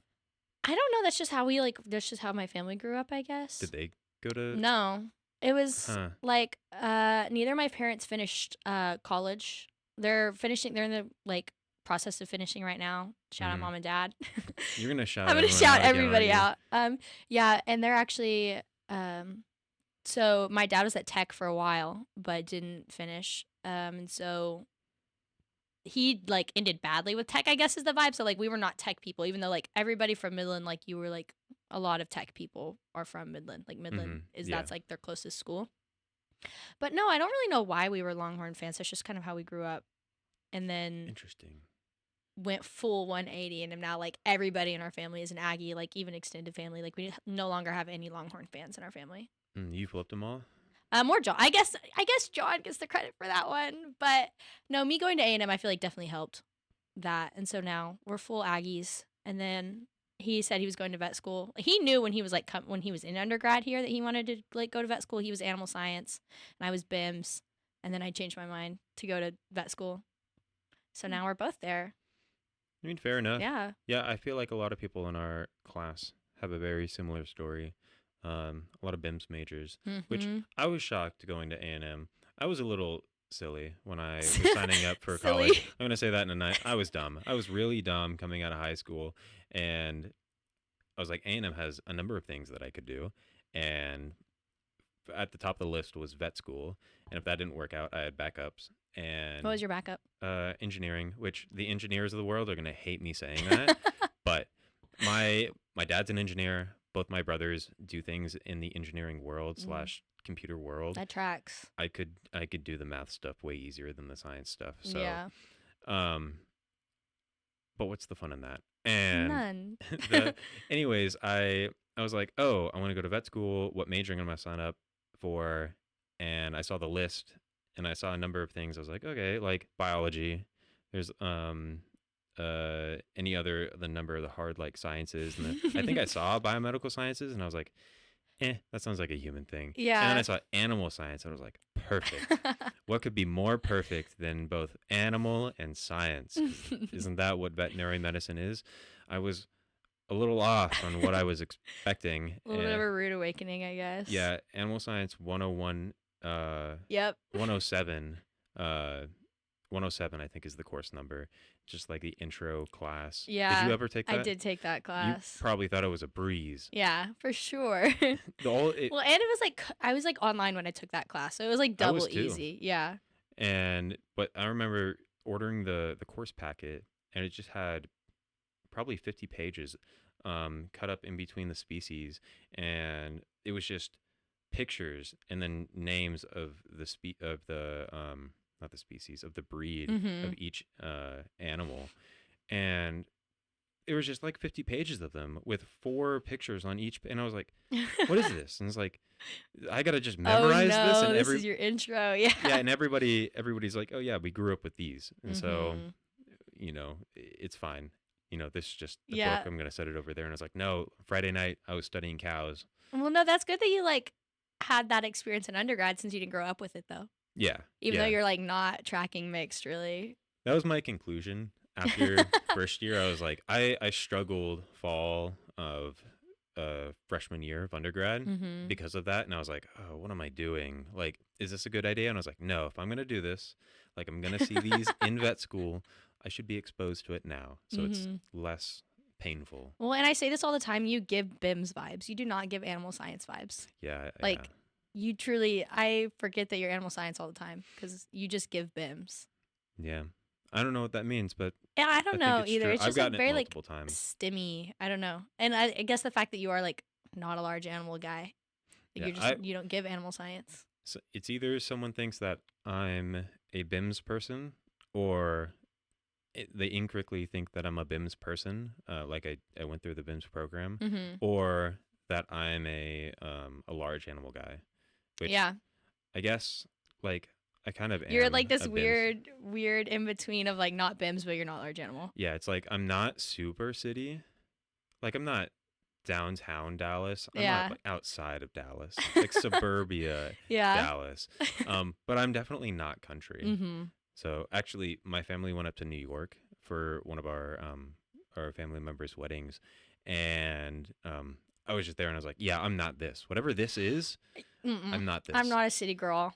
B: I don't know. That's just how we like. That's just how my family grew up, I guess.
A: Did they go to?
B: No, it was
A: Huh.
B: like neither of my parents finished college. They're finishing. They're in the like process of finishing right now. Shout out
A: Mm-hmm.
B: mom and dad.
A: You're gonna shout
B: I'm gonna
A: everyone
B: shout
A: out again, aren't
B: everybody
A: you?
B: out. Yeah, and they're actually so my dad was at Tech for a while, but didn't finish. And so he like ended badly with Tech, I guess is the vibe. So like we were not Tech people, even though like everybody from Midland, like you were like a lot of Tech people are from Midland. Like
A: Mm-hmm.
B: Midland is
A: Yeah.
B: that's like their closest school. But no, I don't really know why we were Longhorn fans. That's just kind of how we grew up. And then
A: Interesting.
B: went full 180 and am now like everybody in our family is an Aggie, like even extended family. Like we no longer have any Longhorn fans in our family.
A: You flipped them all.
B: More John. I guess John gets the credit for that one, but no, me going to A&M I feel like definitely helped that, and so now we're full Aggies. And then he said he was going to vet school. He knew when he was like when he was in undergrad here that he wanted to like go to vet school. He was animal science, and I was BIMS, and then I changed my mind to go to vet school. So now we're both there.
A: I mean, fair enough.
B: Yeah.
A: Yeah, I feel like a lot of people in our class have a very similar story. A lot of BIMS majors, which
B: Mm-hmm.
A: I was shocked going to A&M. I was a little silly when I was signing up for
B: Silly.
A: college. I'm gonna say that in a night. I was dumb. I was really dumb coming out of high school, and I was like, A&M has a number of things that I could do, and at the top of the list was vet school. And if that didn't work out, I had backups and
B: What was your backup?
A: engineering, which the engineers of the world are gonna hate me saying that, but my dad's an engineer. Both my brothers do things in the engineering world
B: Mm,
A: slash computer world.
B: that tracks.
A: I could do the math stuff way easier than the science stuff. So,
B: Yeah.
A: um, but what's the fun in that? And
B: None.
A: the anyways, I was like, oh, I want to go to vet school. What major am I gonna sign up for? And I saw the list, and I saw a number of things. I was like, okay, like biology. There's any other the number of the hard like sciences, and then I think I saw biomedical sciences, and I was like, that sounds like a human thing. And then I
B: Yeah.
A: saw animal science, and I was like, perfect. What could be more perfect than both animal and science? 'Cause isn't that what veterinary medicine is? I was a little off on what I was expecting.
B: A little bit of a rude awakening, I guess.
A: Yeah, animal science 101,
B: Yep.
A: 107, 107, I think is the course number. Just like the intro class. Did you
B: Yeah.
A: ever take
B: I
A: that?
B: did take that
A: You
B: class.
A: probably thought it was a breeze.
B: Yeah, for sure.
A: The whole it,
B: Well, and it was like I was like online when I took that class, so it was like
A: I was
B: double
A: too.
B: easy. Yeah.
A: But I remember ordering the course packet, and it just had probably 50 pages cut up in between the species, and it was just pictures and then names of the not the species of the breed
B: Mm-hmm.
A: of each animal, and it was just like 50 pages of them with 4 pictures on each, and I was like, what is this? And it's like, I gotta just
B: Oh
A: memorize this,
B: no,
A: and
B: this is your intro. Yeah.
A: yeah, and everybody's like, oh yeah, we grew up with these, and so
B: Mm-hmm.
A: it's fine. This is just the book.
B: Yeah.
A: I'm gonna set it over there. And I was like, no, Friday night I was studying cows.
B: Well, no, that's good that you like had that experience in undergrad since you didn't grow up with it though.
A: Yeah,
B: Even though
A: yeah.
B: you're like not tracking mixed really.
A: That was my conclusion after first year. I was like, I struggled fall of freshman year of undergrad
B: Mm-hmm.
A: because of that, and I was like, oh, what am I doing? Like, is this a good idea? And I was like, no, if I'm gonna do this, like I'm gonna see these in vet school, I should be exposed to it now, so it's
B: Mm-hmm.
A: less painful.
B: Well, and I say this all the time, you give BIMS vibes. You do not give animal science vibes.
A: Yeah, yeah.
B: Like you truly I forget that you're animal science all the time because you just give BIMS.
A: Yeah. I don't know what that means, but
B: Yeah, I
A: I
B: don't
A: think
B: know
A: it's
B: either.
A: true.
B: It's
A: I've
B: just like
A: gotten it
B: very like
A: multiple times.
B: stimmy. I don't know. And I guess the fact that you are like not a large animal guy, like
A: Yeah,
B: you're just you don't give animal science.
A: it's either someone thinks that I'm a BIMS person, or they incorrectly think that I'm a BIMS person, like I went through the BIMS program,
B: Mm-hmm.
A: or that I'm a large animal guy, which
B: Yeah.
A: I guess like I kind of
B: You're
A: am
B: like this
A: a BIMS.
B: weird in between of like not BIMS, but you're not large animal.
A: Yeah, it's like I'm not super city. Like I'm not downtown Dallas. I'm not
B: Yeah.
A: like outside of Dallas, like suburbia
B: Yeah.
A: Dallas. But I'm definitely not country.
B: Mhm.
A: So actually, my family went up to New York for one of our family members' weddings, and I was just there, and I was like, yeah, I'm not this. Whatever this is,
B: Mm-mm.
A: I'm not
B: I'm
A: this.
B: not a city girl.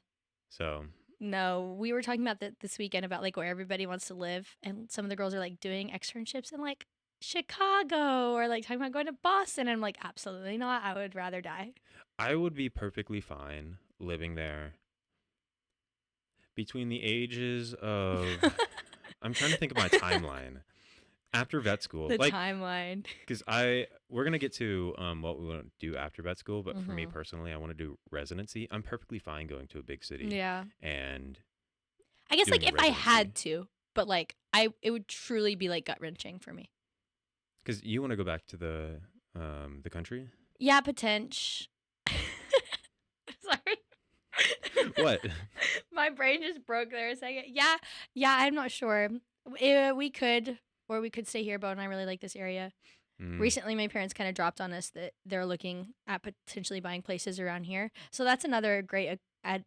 A: So
B: No, we were talking about that this weekend about like where everybody wants to live, and some of the girls are like doing externships in like Chicago or like talking about going to Boston. And I'm like, absolutely not. I would rather die.
A: I would be perfectly fine living there between the ages of. I'm trying to think of my timeline after vet school,
B: The
A: like
B: timeline.
A: because we're gonna get to what we want to do after vet school, but for me
B: Hmm.
A: personally, I want to do residency. I'm perfectly fine going to a big city
B: Yeah.
A: and
B: I guess like
A: doing
B: if I
A: residency
B: had to, but like it would truly be like gut wrenching for me.
A: because you want to go back to the country.
B: Yeah, potential. Sorry.
A: What?
B: My brain just broke there a second. Yeah, yeah, I'm not sure. We could, or we could stay here, but I really like this area.
A: Mm,
B: Recently, my parents kind of dropped on us that they're looking at potentially buying places around here. So that's another great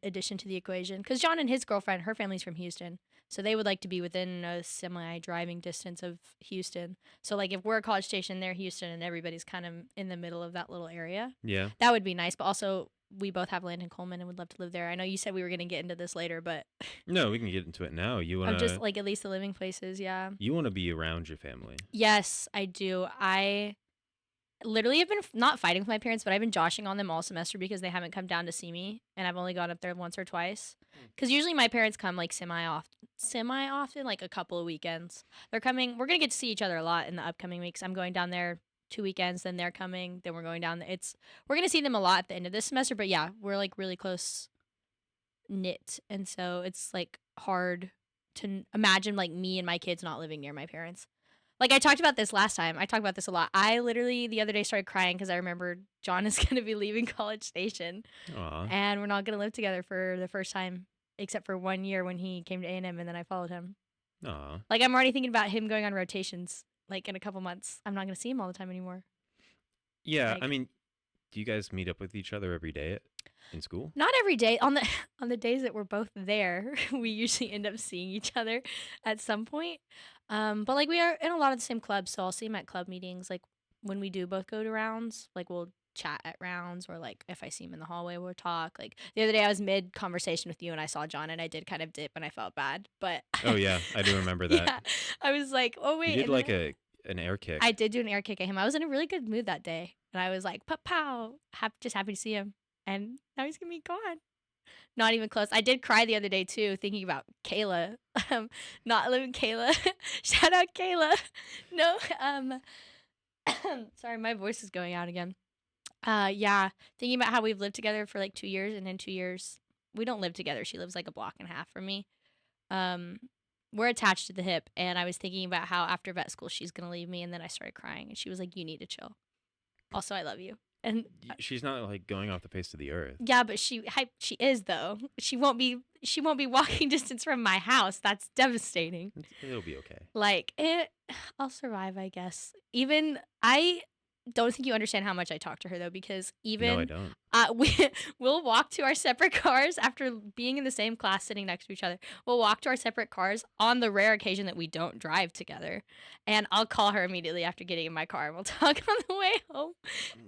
B: addition to the equation. Because John and his girlfriend, her family's from Houston. So they would like to be within a semi driving distance of Houston. So, like, if we're a College Station, they're Houston, and everybody's kind of in the middle of that little area,
A: yeah.
B: that would be nice. But also, we both have land in Coleman and would love to live there. I know you said we were going to get into this later, but
A: No, we can get into it now.
B: I'm just like, at least the living places. Yeah.
A: You wanna be around your family.
B: Yes, I do. I literally have been not fighting with my parents, but I've been joshing on them all semester because they haven't come down to see me, and I've only gone up there once or twice. Because usually my parents come like semi often, like a couple of weekends. They're coming. We're gonna get to see each other a lot in the upcoming weeks. I'm going down there 2 weekends, then they're coming, then we're going down. We're gonna see them a lot at the end of this semester, but yeah, we're like really close knit, and so it's like hard to imagine like me and my kids not living near my parents. Like I talked about this last time. I talk about this a lot. I literally the other day started crying because I remembered John is going to be leaving College Station,
A: Aw,
B: and we're not going to live together for the first time, except for 1 year when he came to A&M, and then I followed him.
A: aw.
B: Like I'm already thinking about him going on rotations. Like in a couple months, I'm not going to see him all the time anymore.
A: Yeah, I
B: Like
A: mean, do you guys meet up with each other every day in school?
B: not every day on the on the days that we're both there, we usually end up seeing each other at some point. But like we are in a lot of the same clubs, so I'll see him at club meetings. Like when we do both go to rounds, like we'll chat at rounds, or like if I see him in the hallway, we'll talk. Like the other day, I was mid conversation with you, and I saw John, and I did kind of dip, and I felt bad, but
A: Oh, yeah, I do remember that.
B: yeah, I was like, oh
A: You
B: wait,
A: did
B: and then
A: like an air
B: I
A: kick.
B: did do an air kick at him. I was in a really good mood that day, and I was like, pow pow, just happy to see him, and now he's gonna be gone. Not even close. I did cry the other day too, thinking about Kayla. Not living Kayla. Shout out Kayla. No, sorry, my voice is going out again. Yeah, thinking about how we've lived together for like 2 years, and in 2 years, we don't live together. She lives like a block and a half from me. Um, we're attached to the hip, and I was thinking about how after vet school she's gonna leave me, and then I started crying, and she was like, "You need to chill." Also, I love you, and
A: She's not like going off the face of the earth.
B: yeah, but she is though. She won't be walking distance from my house. That's devastating.
A: It'll be okay.
B: Like it I'll survive, I guess. Even I don't think you understand how much I talk to her though, because
A: No, I
B: even
A: don't.
B: we we'll walk to our separate cars after being in the same class sitting next to each other. We'll walk to our separate cars on the rare occasion that we don't drive together. And I'll call her immediately after getting in my car and we'll talk on the way home.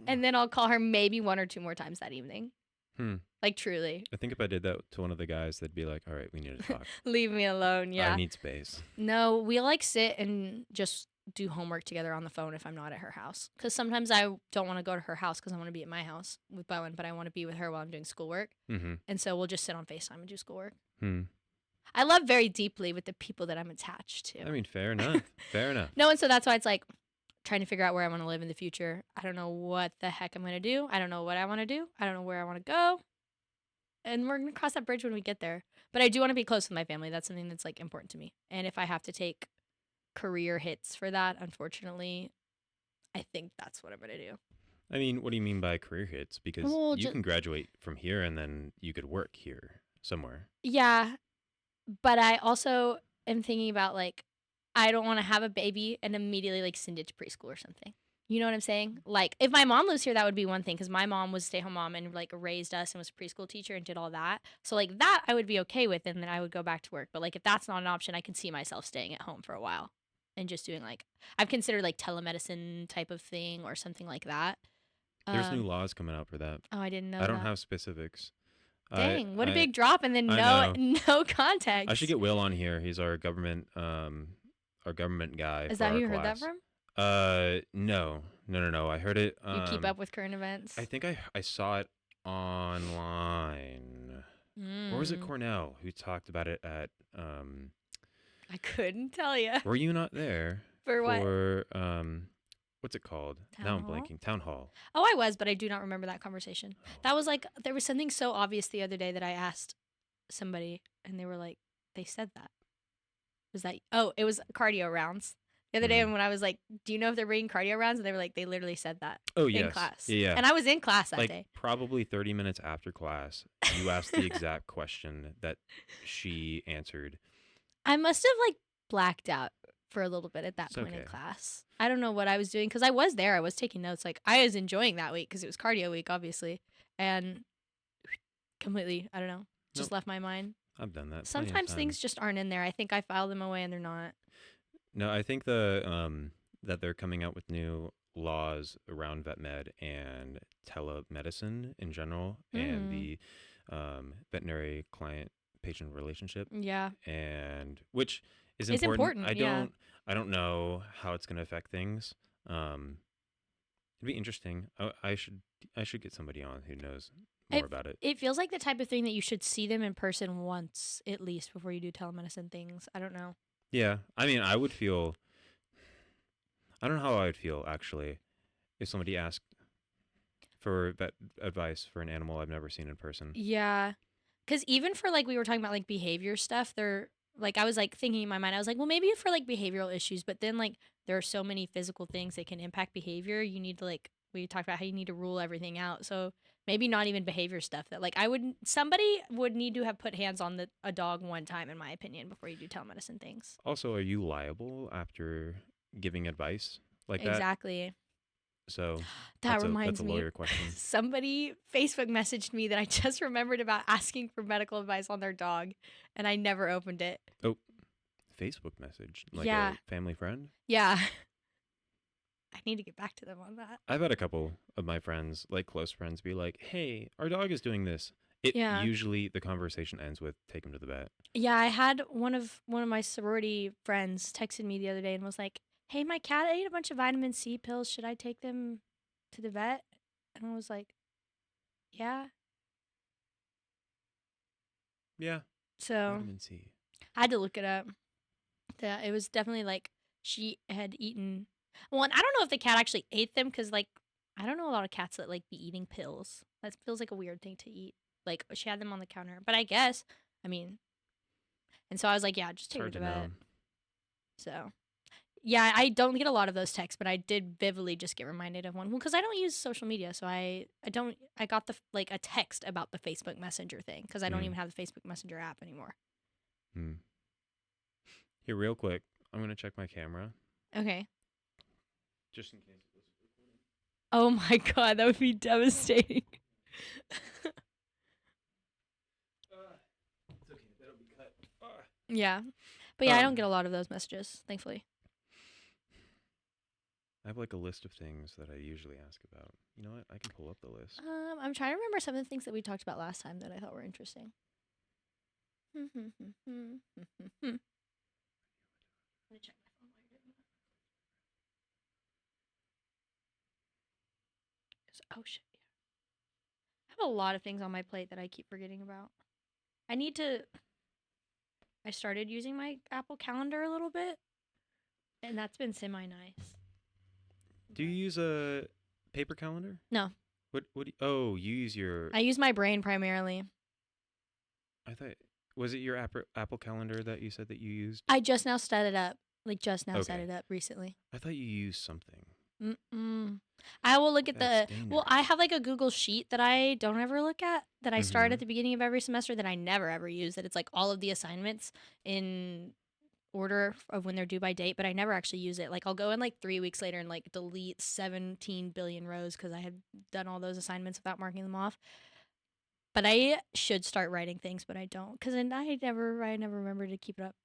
B: And then I'll call her maybe one or two more times that evening.
A: Hmm.
B: Like truly.
A: I think if I did that to one of the guys, they'd be like, "All right, we need to talk.
B: Leave me alone.
A: I
B: Yeah.
A: need space."
B: No, we like sit and just do homework together on the phone if I'm not at her house. Because sometimes I don't want to go to her house because I want to be at my house with Bowen, but I want to be with her while I'm doing schoolwork.
A: Mm-hmm.
B: And so we'll just sit on FaceTime and do schoolwork.
A: Hmm.
B: I love very deeply with the people that I'm attached to.
A: I mean, fair enough. Fair enough.
B: No, and so that's why it's like trying to figure out where I want to live in the future. I don't know what the heck I'm going to do. I don't know what I want to do. I don't know where I want to go. And we're going to cross that bridge when we get there. But I do want to be close with my family. That's something that's like important to me. And if I have to take career hits for that, unfortunately, I think that's what I'm going to do.
A: I mean, what do you mean by career hits? Because
B: Well,
A: you
B: just
A: can graduate from here and then you could work here. somewhere.
B: Yeah, but I also am thinking about, like, I don't wanna have a baby and immediately, like, send it to preschool or something. You know what I'm saying? Like, if my mom lives here, that would be one thing because my mom was a stay-home mom and, like, raised us and was a preschool teacher and did all that. So, like, that I would be okay with, and then I would go back to work. But, like, if that's not an option, I can see myself staying at home for a while and just doing, like I've considered, like, telemedicine type of thing or something like that.
A: There's new
B: Um
A: laws coming out for that.
B: oh, I didn't
A: I
B: know
A: don't
B: that.
A: have specifics. I
B: Dang, what a
A: I
B: big drop and then
A: I
B: no
A: know.
B: no
A: I should
B: context.
A: get Will on here. He's our government guy
B: Is
A: for
B: that who
A: our
B: you heard that
A: class.
B: from?
A: No, no, no, no. I heard it.
B: You keep up with current events?
A: I think I saw it online. Or was it
B: Mm,
A: Cornell who talked about it at
B: I couldn't tell you.
A: were you not there
B: For what?
A: for what's it called? Now
B: Town
A: I'm
B: hall?
A: blanking. Town hall.
B: Oh, I was, but I do not remember that conversation.
A: Oh.
B: That was like there was something so obvious the other day that I asked somebody and they were like, they said that. Was that oh, it was cardio rounds. The other day
A: Mhm.
B: when I was like, "Do you know if they're bringing cardio rounds?" And they were like, "They literally said that
A: Oh,
B: in
A: yes.
B: class."
A: Yeah, yeah.
B: And I was in class that
A: Like
B: day.
A: probably 30 minutes after class, you asked the exact question that she answered.
B: I must have like blacked out for a little bit at that
A: It's
B: point in
A: okay.
B: class. I don't know what I was doing because I was there. I was taking notes. Like I was enjoying that week because it was cardio week, obviously, and completely, I don't know, just
A: Nope.
B: left my mind.
A: I've done that plenty of
B: Sometimes things
A: times.
B: just aren't in there. I think I filed them away and they're not.
A: No, I think that they're coming out with new laws around vet med and telemedicine in general and
B: Mm,
A: the veterinary client patient relationship
B: yeah,
A: and which is
B: it's
A: important.
B: important. Yeah.
A: I don't know how it's going to affect things. Um, it'd be interesting. I should get somebody on who knows more
B: It
A: about it.
B: it feels like the type of thing that you should see them in person once at least before you do telemedicine things. I don't know.
A: Yeah, I mean, I don't know how I would feel actually if somebody asked for vet advice for an animal I've never seen in person.
B: Yeah. Cause even for like we were talking about like behavior stuff, they're like I was like thinking in my mind, I was like, well, maybe for like behavioral issues, but then like there are so many physical things that can impact behavior. You need to like we talked about how you need to rule everything out. So maybe not even behavior stuff that like I would somebody would need to have put hands on a dog one time in my opinion before you do telemedicine things.
A: Also, are you liable after giving advice like that?
B: Exactly.
A: So
B: That
A: that's
B: reminds
A: a
B: me,
A: lawyer question.
B: somebody Facebook messaged me that I just remembered about asking for medical advice on their dog, and I never opened it.
A: Oh, Facebook message, like a
B: Yeah,
A: family friend.
B: yeah. I need to get back to them on that.
A: I've had a couple of my friends, like close friends, be like, "Hey, our dog is doing this." It
B: Yeah.
A: usually the conversation ends with "Take him to the vet."
B: Yeah, I had one of my sorority friends texted me the other day and was like, "Hey, my cat ate a bunch of vitamin C pills. Should I take them to the vet?" And I was like, "Yeah."
A: Yeah,
B: So,
A: vitamin C.
B: I had to look it up. Yeah, it was definitely like she had eaten. Well, and I don't know if the cat actually ate them because, like, I don't know a lot of cats that like be eating pills. That feels like a weird thing to eat. Like, she had them on the counter, but I guess, I mean, and so I was like, yeah, just
A: It's
B: take her
A: hard
B: to
A: to
B: vet.
A: know.
B: So, yeah, I don't get a lot of those texts, but I did vividly just get reminded of one. Well, because I don't use social media, so I don't. I got like a text about the Facebook Messenger thing because I don't
A: Hmm.
B: even have the Facebook Messenger app anymore.
A: Hmm. Here, real quick, I'm gonna check my camera
B: Okay.
A: just in case.
B: Oh my god, that would be devastating.
A: It's okay. That'll be cut.
B: Yeah. But yeah, I don't
A: Um,
B: get a lot of those messages, thankfully.
A: I have like a list of things that I usually ask about. You know what? I can pull up the list.
B: I'm trying to remember some of the things that we talked about last time that I thought were interesting. Let me check my phone while you're doing that. Oh shit. Yeah. I have a lot of things on my plate that I keep forgetting about. I need to I started using my Apple Calendar a little bit, and that's been semi nice.
A: Do you use a paper calendar?
B: No,
A: What do you, oh, you use your
B: I use my brain primarily.
A: I thought was it your Apple calendar that you said that you used?
B: I just now set it up. Like just now set
A: Okay.
B: it up recently.
A: I thought you used something.
B: Mm-mm. I will look at
A: That's
B: well, I
A: dangerous.
B: have like a Google sheet that I don't ever look at, that I start at
A: Mm-hmm.
B: the beginning of every semester, that I never ever use, that it's like all of the assignments in order of when they're due by date, but I never actually use it. Like I'll go in like 3 weeks later and like delete 17 billion rows because I had done all those assignments without marking them off. But I should start writing things, but I don't because I never remember to keep it up.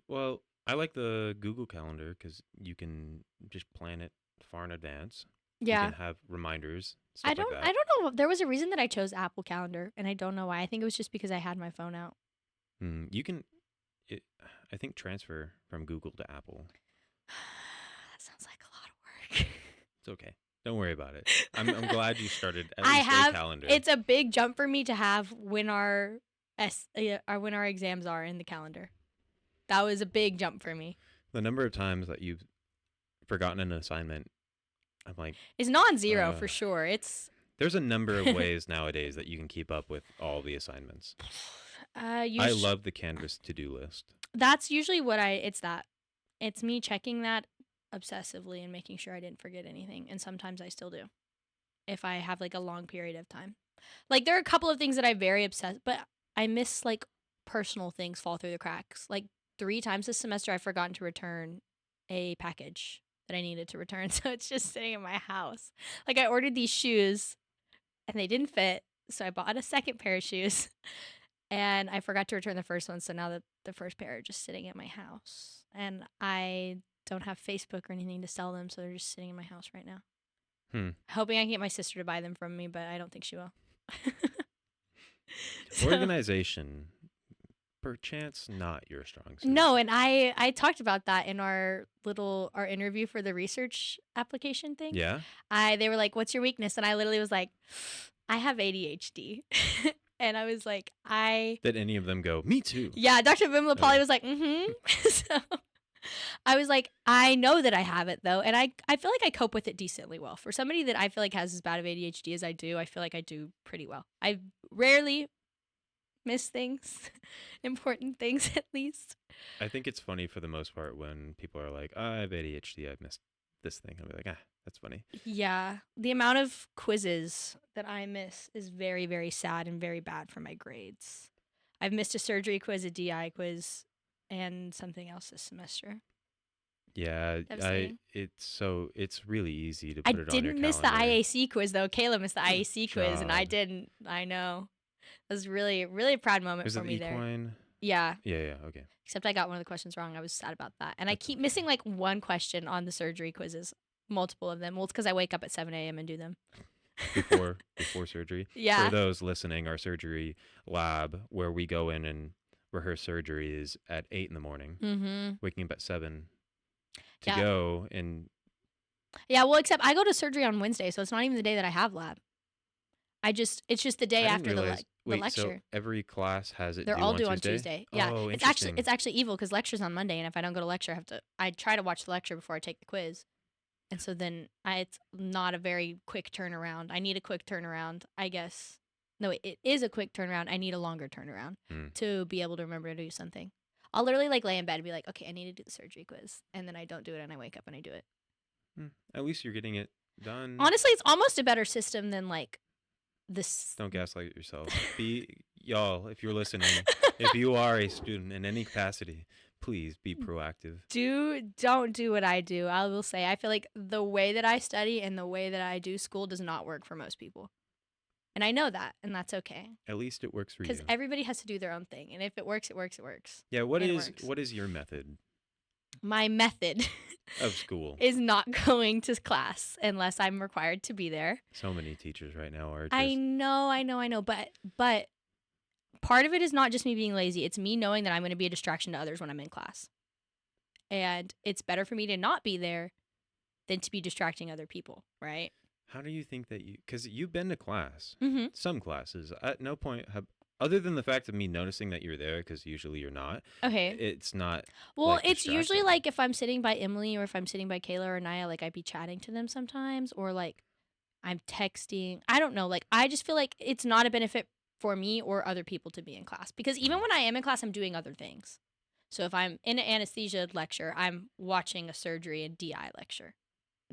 A: Well, I like the Google Calendar because you can just plan it far in advance. You can
B: Yeah.
A: have reminders,
B: I
A: stuff like
B: don't
A: that.
B: I don't know. There was a reason that I chose Apple Calendar, and I don't know why. I think it was just because I had my phone out.
A: You can, it, I think, transfer from Google to Apple.
B: That sounds like a lot of work.
A: It's okay. Don't worry about it. I'm glad you started at
B: I
A: least a
B: have
A: calendar.
B: it's a big jump for me to have when when our exams are in the calendar. That was a big jump for me.
A: The number of times that you've forgotten an assignment, I'm like,
B: It's non-zero
A: uh,
B: for sure. It's
A: there's a number of ways nowadays that you can keep up with all the assignments.
B: you
A: I love the Canvas to-do list.
B: that's usually what I it's that. It's me checking that obsessively and making sure I didn't forget anything, and sometimes I still do if I have like a long period of time. Like there are a couple of things that I very obsessed, but I miss like personal things fall through the cracks. Like 3 times this semester I've forgotten to return a package that I needed to return, so it's just sitting in my house. Like I ordered these shoes and they didn't fit, so I bought a second pair of shoes and I forgot to return the first one, so now the first pair are just sitting at my house. And I don't have Facebook or anything to sell them, so they're just sitting in my house right now.
A: Hmm.
B: Hoping I can get my sister to buy them from me, but I don't think she will. So
A: Organization, perchance not your strong suit.
B: no, and I talked about that in our interview for the research application thing.
A: Yeah?
B: I They were like, "What's your weakness?" And I literally was like, "I have ADHD." And I was like, "I
A: Did any of them go, me too?
B: yeah." Dr. Bimla Polly
A: Okay.
B: was like, "Mm-hmm." So I was like, "I know that I have it though, and I feel like I cope with it decently well. For somebody that I feel like has as bad of ADHD as I do, I feel like I do pretty well. I rarely miss things, important things at least."
A: I think it's funny for the most part when people are like, I have ADHD, I've missed this thing. I'll be like, that's funny.
B: Yeah, the amount of quizzes that I miss is very, very sad and very bad for my grades. I've missed a surgery quiz, a DI quiz, and something else this semester.
A: Yeah,
B: Devastating.
A: it's really easy to
B: I
A: put it on your
B: didn't miss the
A: calendar.
B: IAC quiz though. Kayla missed the
A: Good
B: IAC quiz, and I
A: job.
B: didn't. I know. It was really, really a proud moment
A: Is
B: for
A: it the
B: me there.
A: equine?
B: Yeah,
A: Yeah, okay.
B: except I got one of the questions wrong. I was sad about that, and I
A: That's
B: keep
A: okay.
B: missing like one question on the surgery quizzes, multiple of them. Well, it's because I wake up at 7 a.m. and do them.
A: Before surgery. For
B: Yeah.
A: those listening, our surgery lab where we go in and rehearse surgery is at 8 in the morning.
B: Mm-hmm.
A: Waking up at 7 to
B: Yeah.
A: go and
B: Yeah, well, except I go to surgery on Wednesday, so it's not even the day that I have lab. It's just the day
A: I didn't
B: after
A: realize.
B: the
A: Wait, so
B: lecture.
A: every class has it
B: They're
A: due
B: all
A: on
B: due on
A: Tuesday?
B: Tuesday. Yeah,
A: Oh,
B: it's
A: interesting.
B: actually evil because lecture's on Monday, and if I don't go to lecture, I try to watch the lecture before I take the quiz, and so then it's not a very quick turnaround. I need a quick turnaround, I guess. No, it is a quick turnaround. I need a longer turnaround
A: Hmm.
B: to be able to remember to do something. I'll literally like lay in bed and be like, okay, I need to do the surgery quiz, and then I don't do it, and I wake up and I do it.
A: Hmm. At least you're getting it done.
B: Honestly, it's almost a better system than like this.
A: Don't gaslight yourself. Be y'all, if you're listening, if you are a student in any capacity, please be proactive.
B: Don't do what I do. I will say I feel like the way that I study and the way that I do school does not work for most people. And I know that, and that's okay.
A: At least it works for
B: Cuz
A: you.
B: everybody has to do their own thing, and if it works, it works, it works.
A: Yeah,
B: And it works.
A: what is your method
B: My method
A: of school?
B: is not going to class unless I'm required to be there.
A: So many teachers right now are
B: I
A: just
B: know, but part of it is not just me being lazy. It's me knowing that I'm going to be a distraction to others when I'm in class. And it's better for me to not be there than to be distracting other people, right?
A: how do you think that you cuz you've been to class.
B: Mhm.
A: Some classes. At no point have other than the fact of me noticing that you're there cuz usually you're not.
B: Okay.
A: It's not
B: Well,
A: like
B: it's usually
A: distracting.
B: like if I'm sitting by Emily or if I'm sitting by Kayla or Naya, like I'd be chatting to them sometimes, or like I'm texting. I don't know. Like I just feel like it's not a benefit for me or other people to be in class because even
A: Mm.
B: when I am in class, I'm doing other things. So if I'm in an anesthesia lecture, I'm watching a surgery and DI lecture.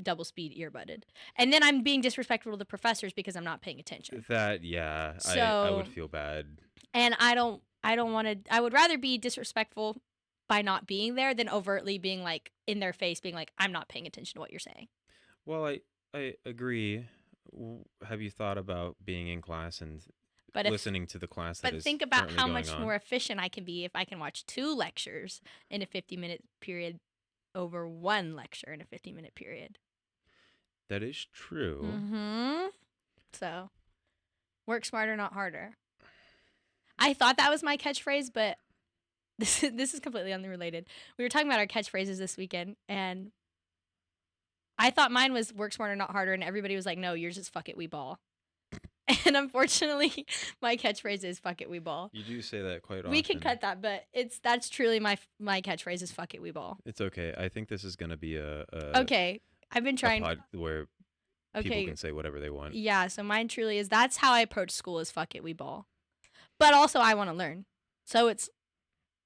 B: double speed earbudded. And then I'm being disrespectful to the professors because I'm not paying attention.
A: That, yeah, I would
B: So,
A: feel bad.
B: and I don't want to I would rather be disrespectful by not being there than overtly being like in their face being like I'm not paying attention to what you're saying.
A: Well, I agree. Have you thought about being in class and
B: But if
A: listening to the class that
B: but
A: is
B: think about
A: currently
B: how
A: going
B: much
A: on?
B: more efficient I can be if I can watch 2 lectures in a 50-minute period over 1 lecture in a 50-minute period.
A: That is true.
B: Mhm. So, work smarter, not harder. I thought that was my catchphrase, but this is completely unrelated. We were talking about our catchphrases this weekend, and I thought mine was work smarter, not harder, and everybody was like, "No, yours is fuck it, we ball." And unfortunately, my catchphrase is fuck it, we ball.
A: You do say that quite
B: We can
A: often.
B: cut that, but that's truly my catchphrase is fuck it, we ball.
A: It's okay. I think this is gonna be
B: Okay, I've been
A: a
B: trying.
A: pod where people
B: Okay,
A: can say whatever they want.
B: yeah. So mine truly is that's how I approach school is fuck it, we ball. But also I want to learn. So it's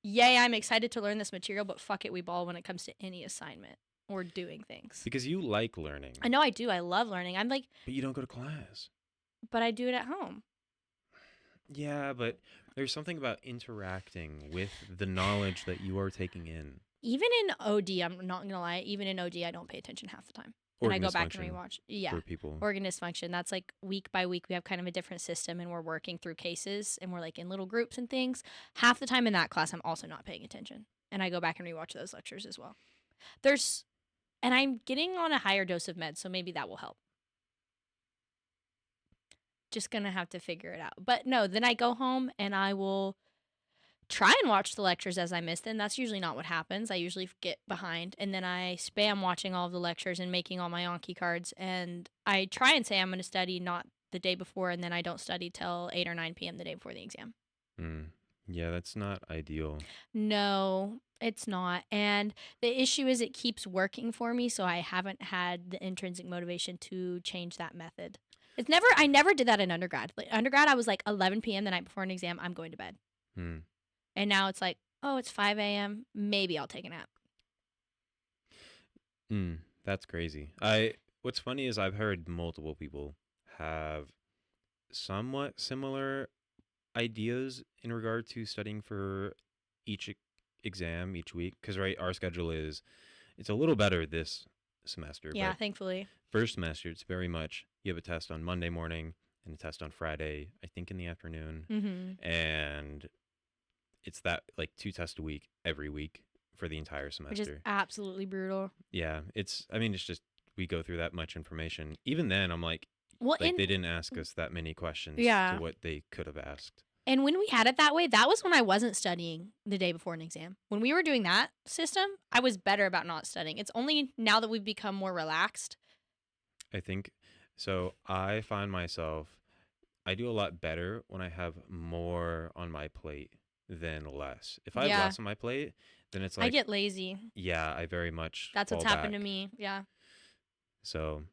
B: yay, I'm excited to learn this material, but fuck it, we ball when it comes to any assignment or doing things.
A: Because you like learning,
B: I know I do. I love learning. I'm like,
A: but you don't go to class.
B: but I do it at home.
A: Yeah, but there's something about interacting with the knowledge that you are taking in.
B: Even in OD, I'm not gonna lie. Even in OD, I don't pay attention half the time, and I
A: Organ
B: go back and
A: dysfunction
B: rewatch. Yeah,
A: for people.
B: organ dysfunction. That's like week by week. We have kind of a different system, and we're working through cases, and we're like in little groups and things. Half the time in that class, I'm also not paying attention, and I go back and rewatch those lectures as well. There's, and I'm getting on a higher dose of meds, so maybe that will help. Just gonna have to figure it out. But no, then I go home and I will try and watch the lectures as I miss them. That's usually not what happens. I usually get behind and then I spam watching all of the lectures and making all my Anki cards. And I try and say I'm going to study not the day before and then I don't study till 8 or 9 p.m. the day before the exam.
A: Mm. Yeah, that's not ideal.
B: No, it's not. And the issue is it keeps working for me. So I haven't had the intrinsic motivation to change that method. I never did that in undergrad. Like, undergrad, I was like 11 p.m. the night before an exam, I'm going to bed.
A: Hmm.
B: And now it's like, oh, it's 5 a.m. Maybe I'll take a nap.
A: That's crazy. What's funny is I've heard multiple people have somewhat similar ideas in regard to studying for each exam each week. Because right, our schedule it's a little better this semester,
B: Yeah,
A: but
B: thankfully.
A: first semester it's very much you have a test on Monday morning and a test on Friday, I think in the afternoon,
B: Mm-hmm.
A: and it's that like 2 tests a week every week for the entire
B: Which is
A: semester.
B: absolutely brutal.
A: Yeah, I mean, it's just we go through that much information. Even then, I'm like
B: Well,
A: they didn't ask us that many questions to
B: yeah.
A: what they could have asked.
B: And when we had it that way, that was when I wasn't studying the day before an exam. When we were doing that system, I was better about not studying. It's only now that we've become more relaxed.
A: I think so. I find myself I do a lot better when I have more on my plate than less. If I have
B: Yeah.
A: less on my plate, then it's
B: I
A: like,
B: get lazy.
A: yeah, I very much
B: That's
A: fall
B: what's happened to
A: back.
B: me. Yeah.
A: So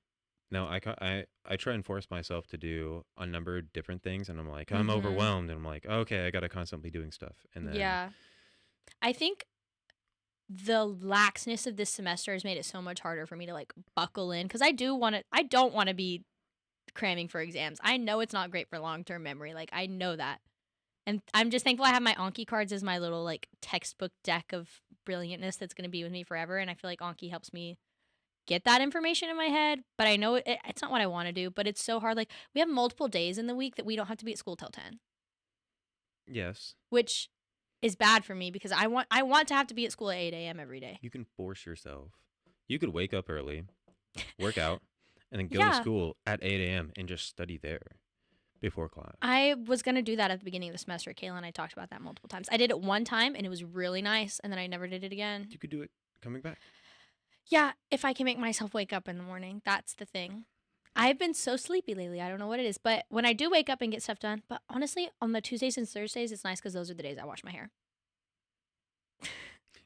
A: no, I try and force myself to do a number of different things, and I'm like I'm
B: Mm-hmm.
A: overwhelmed, and I'm like okay, I gotta constantly doing stuff, and then
B: Yeah. I think the laxness of this semester has made it so much harder for me to like buckle in because I don't want to be cramming for exams. I know it's not great for long-term memory. Like I know that. And I'm just thankful I have my Anki cards as my little like textbook deck of brilliantness that's going to be with me forever and I feel like Anki helps me get that information in my head, but I know it's not what I want to do, but it's so hard like we have multiple days in the week that we don't have to be at school till 10,
A: yes,
B: which is bad for me because I want to have to be at school at 8 a.m. every day.
A: you can force yourself. You could wake up early, work out, and then go to
B: Yeah.
A: school at 8 a.m. and just study there before class.
B: I was going to do that at the beginning of the semester. Kayla and I talked about that multiple times. I did it one time and it was really nice and then I never did it again.
A: You could do it coming back.
B: Yeah, if I can make myself wake up in the morning, that's the thing. I've been so sleepy lately. I don't know what it is, but when I do wake up and get stuff done, but honestly, on the Tuesdays and Thursdays, it's nice because those are the days I wash my hair.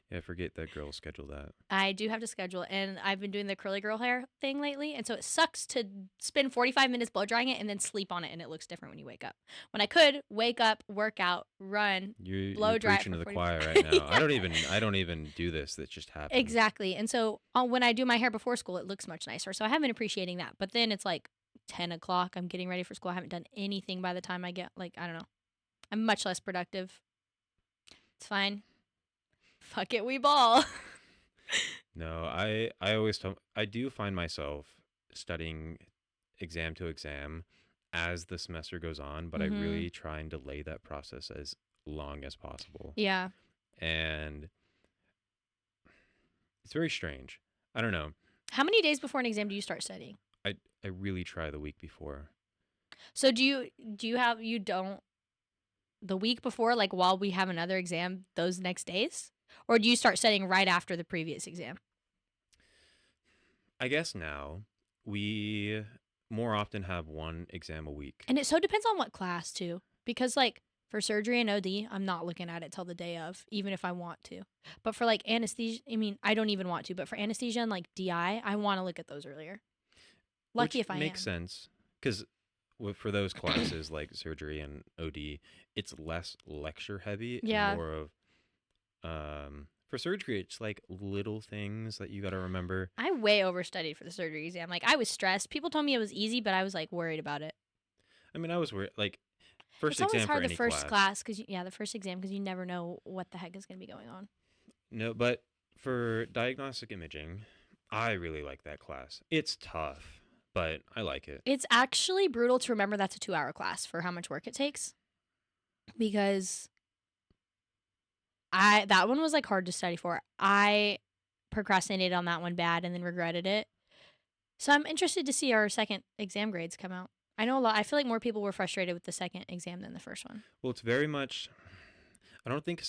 A: Yeah, I forget that girls schedule that.
B: I do have to schedule it, and I've been doing the curly girl hair thing lately, and so it sucks to spend 45 minutes blow drying it and then sleep on it, and it looks different when you wake up. When I could wake up, work out, run,
A: You're
B: blow dry it
A: preaching
B: for
A: to the
B: 45.
A: choir right now. I
B: Yeah.
A: don't even do this. That just happens.
B: Exactly. And so when I do my hair before school, it looks much nicer. So I have been appreciating that. But then it's like 10 o'clock. I'm getting ready for school. I haven't done anything by the time I get, like, I don't know. I'm much less productive. It's fine. Fuck it, we ball.
A: No, I always tell, I do find myself studying exam to exam as the semester goes on, but I
B: Mm-hmm.
A: really try and delay that process as long as possible.
B: Yeah.
A: And it's very strange. I don't know.
B: How many days before an exam do you start studying?
A: I I really try the week before.
B: So you don't the week before, like while we have another exam those next days? Or do you start studying right after the previous exam?
A: I guess now we more often have one exam a week.
B: And it so depends on what class too. Because like for surgery and OD, I'm not looking at it till the day of, even if I want to. But for like anesthesia, I mean, I don't even want to, but for anesthesia and like DI, I want to look at those earlier. Lucky
A: Which
B: if I
A: makes
B: am.
A: sense because for those classes like surgery and OD, it's less lecture heavy and
B: Yeah.
A: more of for surgery it's like little things that you got to remember.
B: I way overstudied for the surgery exam. Like I was stressed. People told me it was easy, but I was like worried about it.
A: I mean, I was worried like first
B: It's always
A: exam for
B: hard the
A: any
B: first
A: class.
B: class because yeah, the first exam because you never know what the heck is going to be going on.
A: No, but for diagnostic imaging, I really like that class. It's tough, but I like it.
B: It's actually brutal to remember that's a 2-hour class for how much work it takes because I that one was like hard to study for. I procrastinated on that one bad and then regretted it. So I'm interested to see our second exam grades come out. I know a lot. I feel like more people were frustrated with the second exam than the first one.
A: Well, it's very much I don't think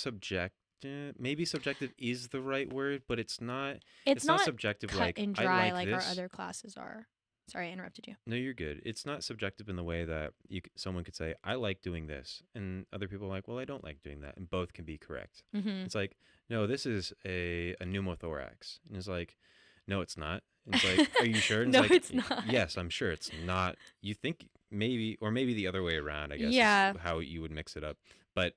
A: maybe subjective is the right word, but
B: It's
A: it's not
B: not
A: subjective
B: cut
A: like
B: and
A: I
B: dry
A: like
B: like our
A: this.
B: other classes are. Sorry, I interrupted you.
A: No, you're good. It's not subjective in the way that someone could say, I like doing this. And other people are like, well, I don't like doing that. And both can be correct.
B: Mm-hmm.
A: It's like, no, this is a pneumothorax. And it's like, no, it's not. And it's like, are you sure? And it's
B: No,
A: like,
B: it's not.
A: yes, I'm sure it's not. You think maybe, or maybe the other way around, I guess, is
B: Yeah.
A: how you would mix it up. But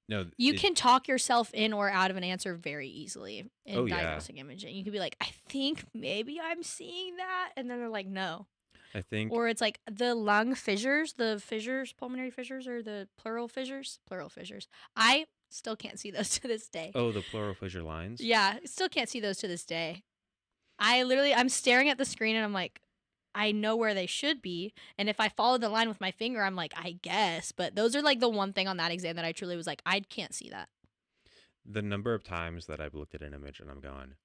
A: no,
B: You can talk yourself in or out of an answer very easily
A: oh,
B: in
A: yeah.
B: diagnostic imaging. You could be like, I think maybe I'm seeing that. And then they're like, no.
A: I think,
B: Or it's like the lung fissures, the fissures, pulmonary fissures, or the pleural fissures. Pleural fissures. I still can't see those to this day.
A: oh, the pleural fissure lines.
B: Yeah, still can't see those to this day. I'm staring at the screen and I'm like, I know where they should be. And if I follow the line with my finger, I'm like, I guess. But those are like the one thing on that exam that I truly was like, I can't see that.
A: The number of times that I've looked at an image and I'm gone,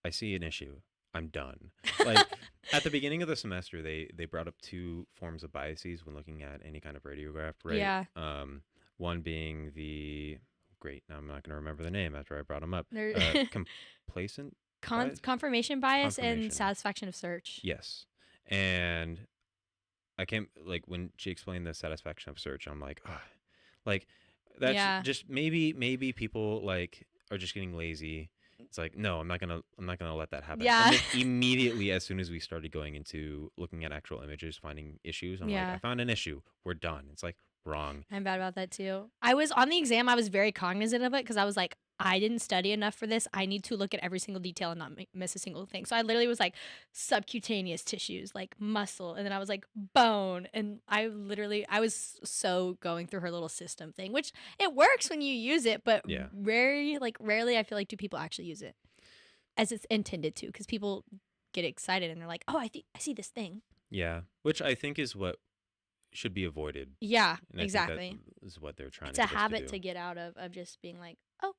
A: I see an issue. I'm done. Like at the beginning of the semester, they brought up two forms of biases when looking at any kind of radiograph, right?
B: Yeah.
A: One being the great. Now I'm not going to remember the name after I brought them up.
B: There
A: Complacent bias,
B: confirmation bias and
A: confirmation.
B: satisfaction of search.
A: Yes, and I can't like when she explained the satisfaction of search. I'm like, ah, like that's
B: Yeah.
A: just maybe people like are just getting lazy. It's like no, I'm not gonna let that happen.
B: Yeah.
A: And then immediately, as soon as we started going into looking at actual images, finding issues, I'm like, I
B: Yeah.
A: found an issue. We're done. It's like wrong.
B: I'm bad about that too. I was on the exam, I was very cognizant of it because I was like, I didn't study enough for this. I need to look at every single detail and not miss a single thing. So I literally was like subcutaneous tissues, like muscle, and then I was like bone, and I was so going through her little system thing, which it works when you use it, but
A: Yeah,
B: rarely I feel like do people actually use it as it's intended to because people get excited and they're like, oh, I see this thing.
A: yeah. Which I think is what should be avoided,
B: Yeah,
A: and I think that
B: exactly.
A: is what they're trying
B: It's
A: to
B: a
A: get us to
B: habit
A: do.
B: to get out of just being like, oh,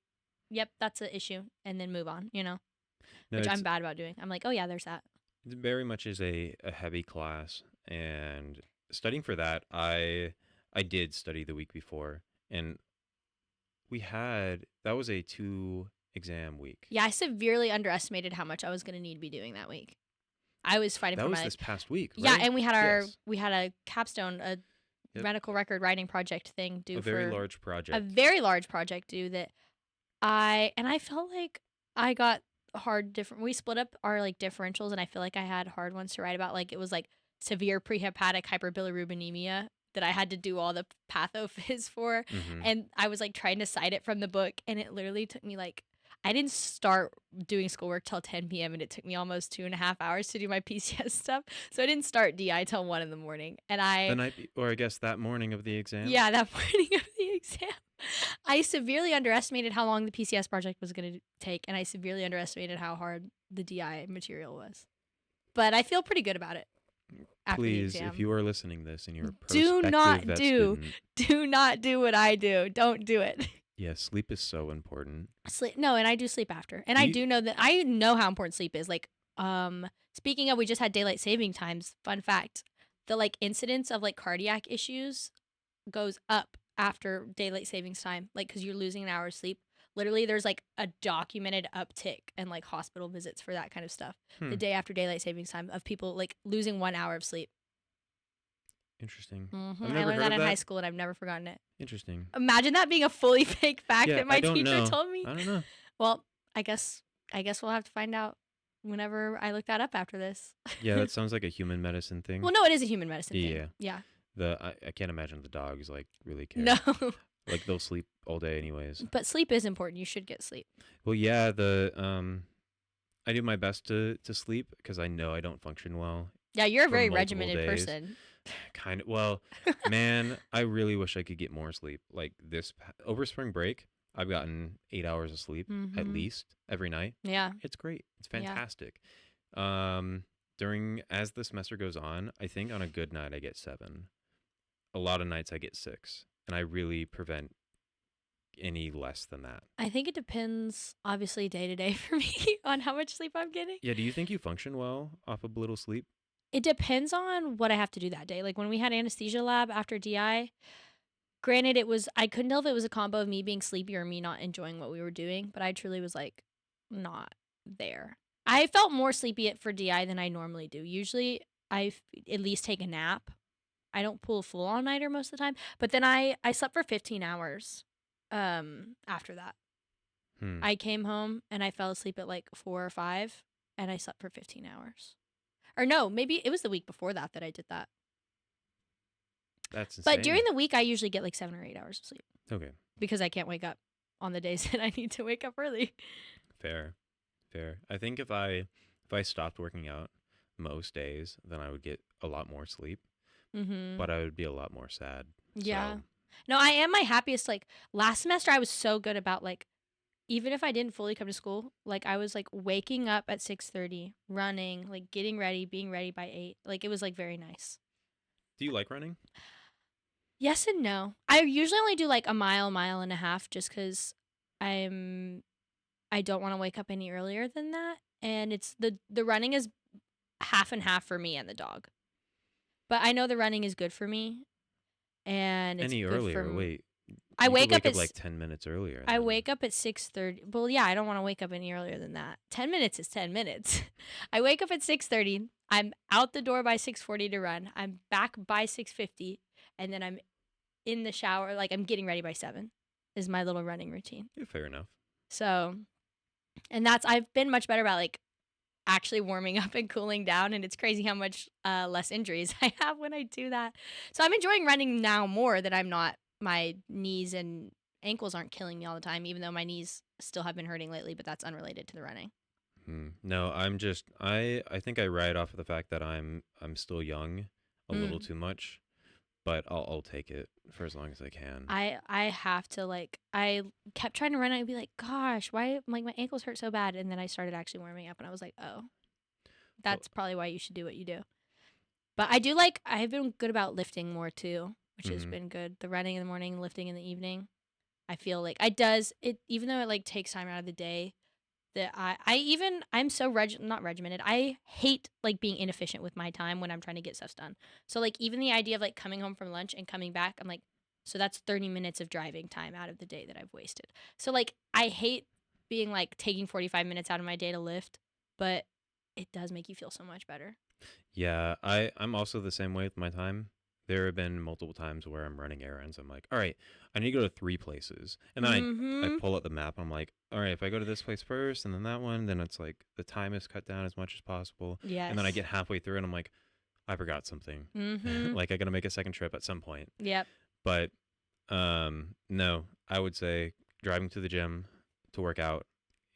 B: yep, that's an issue, and then move on,
A: No,
B: which I'm
A: it's
B: bad about doing. I'm like, oh yeah, there's that.
A: it very much is a heavy class, and studying for that, I did study the week before, and we had that was a 2 exam week.
B: Yeah, I severely underestimated how much I was gonna need to be doing that week. I was fighting
A: That
B: for
A: was
B: my
A: this past week,
B: yeah,
A: right?
B: and
A: Yes.
B: we had a capstone, a
A: Yep.
B: medical record writing project thing
A: A
B: due
A: very
B: for
A: large
B: a
A: project.
B: very large project due that I felt like I got hard different we split up our, like, differentials, and I feel like I had hard ones to write about, like, it was, like, severe prehepatic hyperbilirubinemia that I had to do all the pathophys for,
A: Mhm.
B: and I was, like, trying to cite it from the book, and it literally took me, like I didn't start doing schoolwork till 10 p.m., and it took me almost 2.5 hours to do my PCS stuff, so I didn't start DI till 1 in the morning, and
A: The
B: I
A: night be or I guess that morning of the exam?
B: yeah, that morning of the exam. I severely underestimated how long the PCS project was gonna take, and I severely underestimated how hard the DI material was. But I feel pretty good about it after the
A: Please, if
B: exam.
A: you are listening this and you're a
B: Do
A: prospective
B: not
A: vet
B: do
A: student,
B: do not do what I do. Don't do it.
A: yeah, sleep is so important.
B: Sleep no, and I do sleep after. And
A: Do
B: I
A: you
B: do know that I know how important sleep is. Like, speaking of, we just had daylight saving times. Fun fact: the like incidence of like cardiac issues goes up after daylight savings time, like because you're losing an hour of sleep. Literally, there's like a documented uptick in like hospital visits for that kind of stuff the
A: Hmm,
B: day after daylight savings time of people like losing 1 hour of sleep.
A: interesting. I've
B: I
A: never
B: learned
A: heard
B: that
A: of
B: in high
A: that.
B: school and I've never forgotten it.
A: Interesting.
B: Imagine that being a fully fake fact
A: Yeah,
B: that
A: I
B: my
A: don't
B: teacher
A: know.
B: told me.
A: I don't know.
B: Well, I guess I guess we'll have to find out whenever I look that up after this.
A: Yeah, that sounds like a human medicine
B: Well,
A: thing.
B: no, it is a human medicine thing.
A: Yeah.
B: Yeah.
A: I can't imagine the dogs like really
B: No.
A: care. Like they'll sleep all day anyways.
B: But sleep is important. You should get sleep.
A: Well, yeah, the I do my best to sleep because I know I don't function well
B: Yeah, you're a
A: for
B: very
A: multiple
B: regimented
A: days.
B: person.
A: Kind of. Well, man, I really wish I could get more sleep. Like over spring break, I've gotten 8 hours of sleep at
B: Mhm.
A: least every night.
B: Yeah.
A: It's great. It's
B: Yeah.
A: fantastic. Um, during as the semester goes on, I think on a good night I get 7. A lot of nights I get 6, and I really prevent any less than that.
B: I think it depends, obviously, day to day for me on how much sleep I'm getting.
A: Yeah. Do you think you function well off of little sleep?
B: It depends on what I have to do that day. Like when we had anesthesia lab after DI, granted, I couldn't tell if it was a combo of me being sleepy or me not enjoying what we were doing, but I truly was like not there. I felt more sleepy for DI than I normally do. Usually, at least take a nap. I don't pull a full all nighter most of the time, but then I slept for 15 hours after that.
A: Hmm.
B: I came home and I fell asleep at like 4 or 5 and I slept for 15 hours. Or no, maybe it was the week before that that I did that.
A: That's
B: But during
A: insane.
B: the week I usually get like 7 or 8 hours of sleep
A: Okay.
B: because I can't wake up on the days that I need to wake up early.
A: Fair. Fair. I think if I stopped working out most days, then I would get a lot more sleep,
B: Mhm.
A: but I would be a lot more sad.
B: Yeah.
A: So,
B: No, I am my happiest like last semester I was so good about like even if I didn't fully come to school, like I was like waking up at 6:30, running, like getting ready, being ready by 8. Like it was like very nice.
A: do you like running?
B: Yes and no. I usually only do like a mile, mile and a half just cuz I'm I don't want to wake up any earlier than that and it's the running is half and half for me and the dog. But I know the running is good for me and it's
A: Any
B: good for
A: earlier? Wait,
B: I
A: you could
B: wake up
A: wake
B: at
A: up like 10 minutes earlier
B: I
A: then.
B: wake up at 6:30. Well, yeah, I don't want to wake up any earlier than that. 10 minutes is 10 minutes. I wake up at 6:30. I'm out the door by 6:40 to run. I'm back by 6:50 and then I'm in the shower like I'm getting ready by 7 is my little running routine.
A: Yeah, fair enough.
B: So, and that's I've been much better about like actually warming up and cooling down and it's crazy how much less injuries I have when I do that. So I'm enjoying running now more that I'm not my knees and ankles aren't killing me all the time even though my knees still have been hurting lately, but that's unrelated to the running.
A: No, I think I ride off of the fact that I'm still young a little
B: Mm.
A: too much, but I'll take it for as long as I can.
B: I have to like I kept trying to run and I'd be like, gosh, why like my ankles hurt so bad? And then I started actually warming up and I was like, oh,
A: Well,
B: that's probably why you should do what you do. But I do like I have been good about lifting more too, which has
A: mhm.
B: been good. The running in the morning, lifting in the evening. I feel like I does it even though it like takes time out of the day that I'm so not regimented. I hate like being inefficient with my time when I'm trying to get stuff done. So like even the idea of like coming home from lunch and coming back, I'm like, so that's 30 minutes of driving time out of the day that I've wasted. So like I hate being like taking 45 minutes out of my day to lift, but it does make you feel so much better.
A: Yeah, I'm also the same way with my time There have been multiple times where I'm running errands. I'm like, all right, I need to go to 3 places. And then I
B: Mhm.
A: pull up the map. I'm like, all right, if I go to this place first and then that one, then it's like the time is cut down as much as possible. And then I
B: Yes.
A: get halfway through and I'm like, I forgot something.
B: Mhm.
A: Like I got to make a second trip at some point.
B: Yep.
A: But no, I would say driving to the gym to work out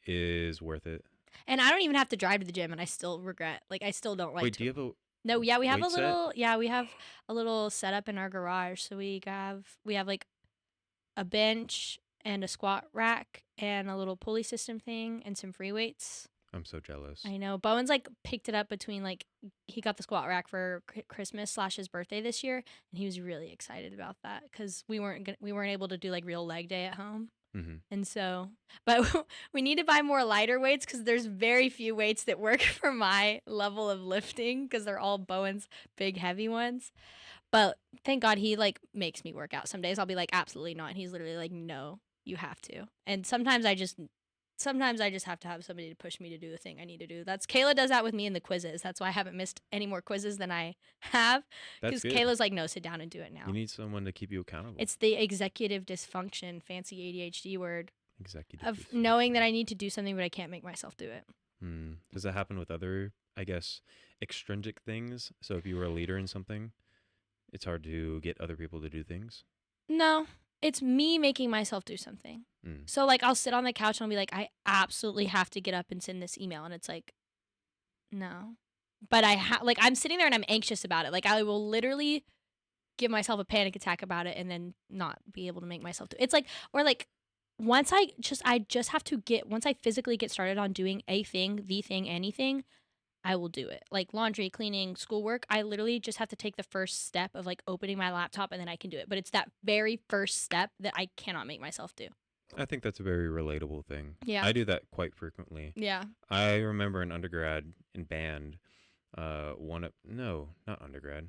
A: is worth it.
B: And I don't even have to drive to the gym, and I still regret. Like, I still don't like
A: Wait, do
B: to.
A: you have a
B: No, yeah, we have a
A: weight set?
B: little. Yeah, we have a little setup in our garage. So we have like a bench and a squat rack and a little pulley system thing and some free weights.
A: I'm so jealous.
B: I know Bowen's like picked it up between like he got the squat rack for Christmas slash his birthday this year, and he was really excited about that because we weren't able to do like real leg day at home.
A: Hmm.
B: And so, but we need to buy more lighter weights because there's very few weights that work for my level of lifting because they're all Bowen's big, heavy ones. But thank God he like makes me work out. Some days I'll be like, absolutely not. And he's literally like, no, you have to. And sometimes I just have to have somebody to push me to do the thing I need to do. That's Kayla does that with me in the quizzes. That's why I haven't missed any more quizzes than I have
A: That's
B: because
A: good.
B: Kayla's like, no, sit down and do it
A: You
B: now.
A: need someone to keep you accountable.
B: It's the executive dysfunction, fancy ADHD word
A: Executive
B: of knowing that
A: dysfunction.
B: I need to do something, but I can't make myself do it.
A: Does that happen with other, I guess, extrinsic things? So if you were a leader in something, it's hard to get other people to do things.
B: No, it's me making myself do something.
A: Mm.
B: So, like, I'll sit on the couch and I'll be like, I absolutely have to get up and send this email. And it's like, no. But like, I'm sitting there and I'm anxious about it. Like, I will literally give myself a panic attack about it and then not be able to make myself do it. It's like, or like, I just have to once I physically get started on doing a thing, the thing, anything, I will do it. Like laundry, cleaning, schoolwork, I literally just have to take the first step of like opening my laptop and then I can do it. But it's that very first step that I cannot make myself do.
A: I think that's a very relatable thing.
B: Yeah.
A: I do that quite frequently.
B: Yeah.
A: I remember in undergrad in band, no, not undergrad.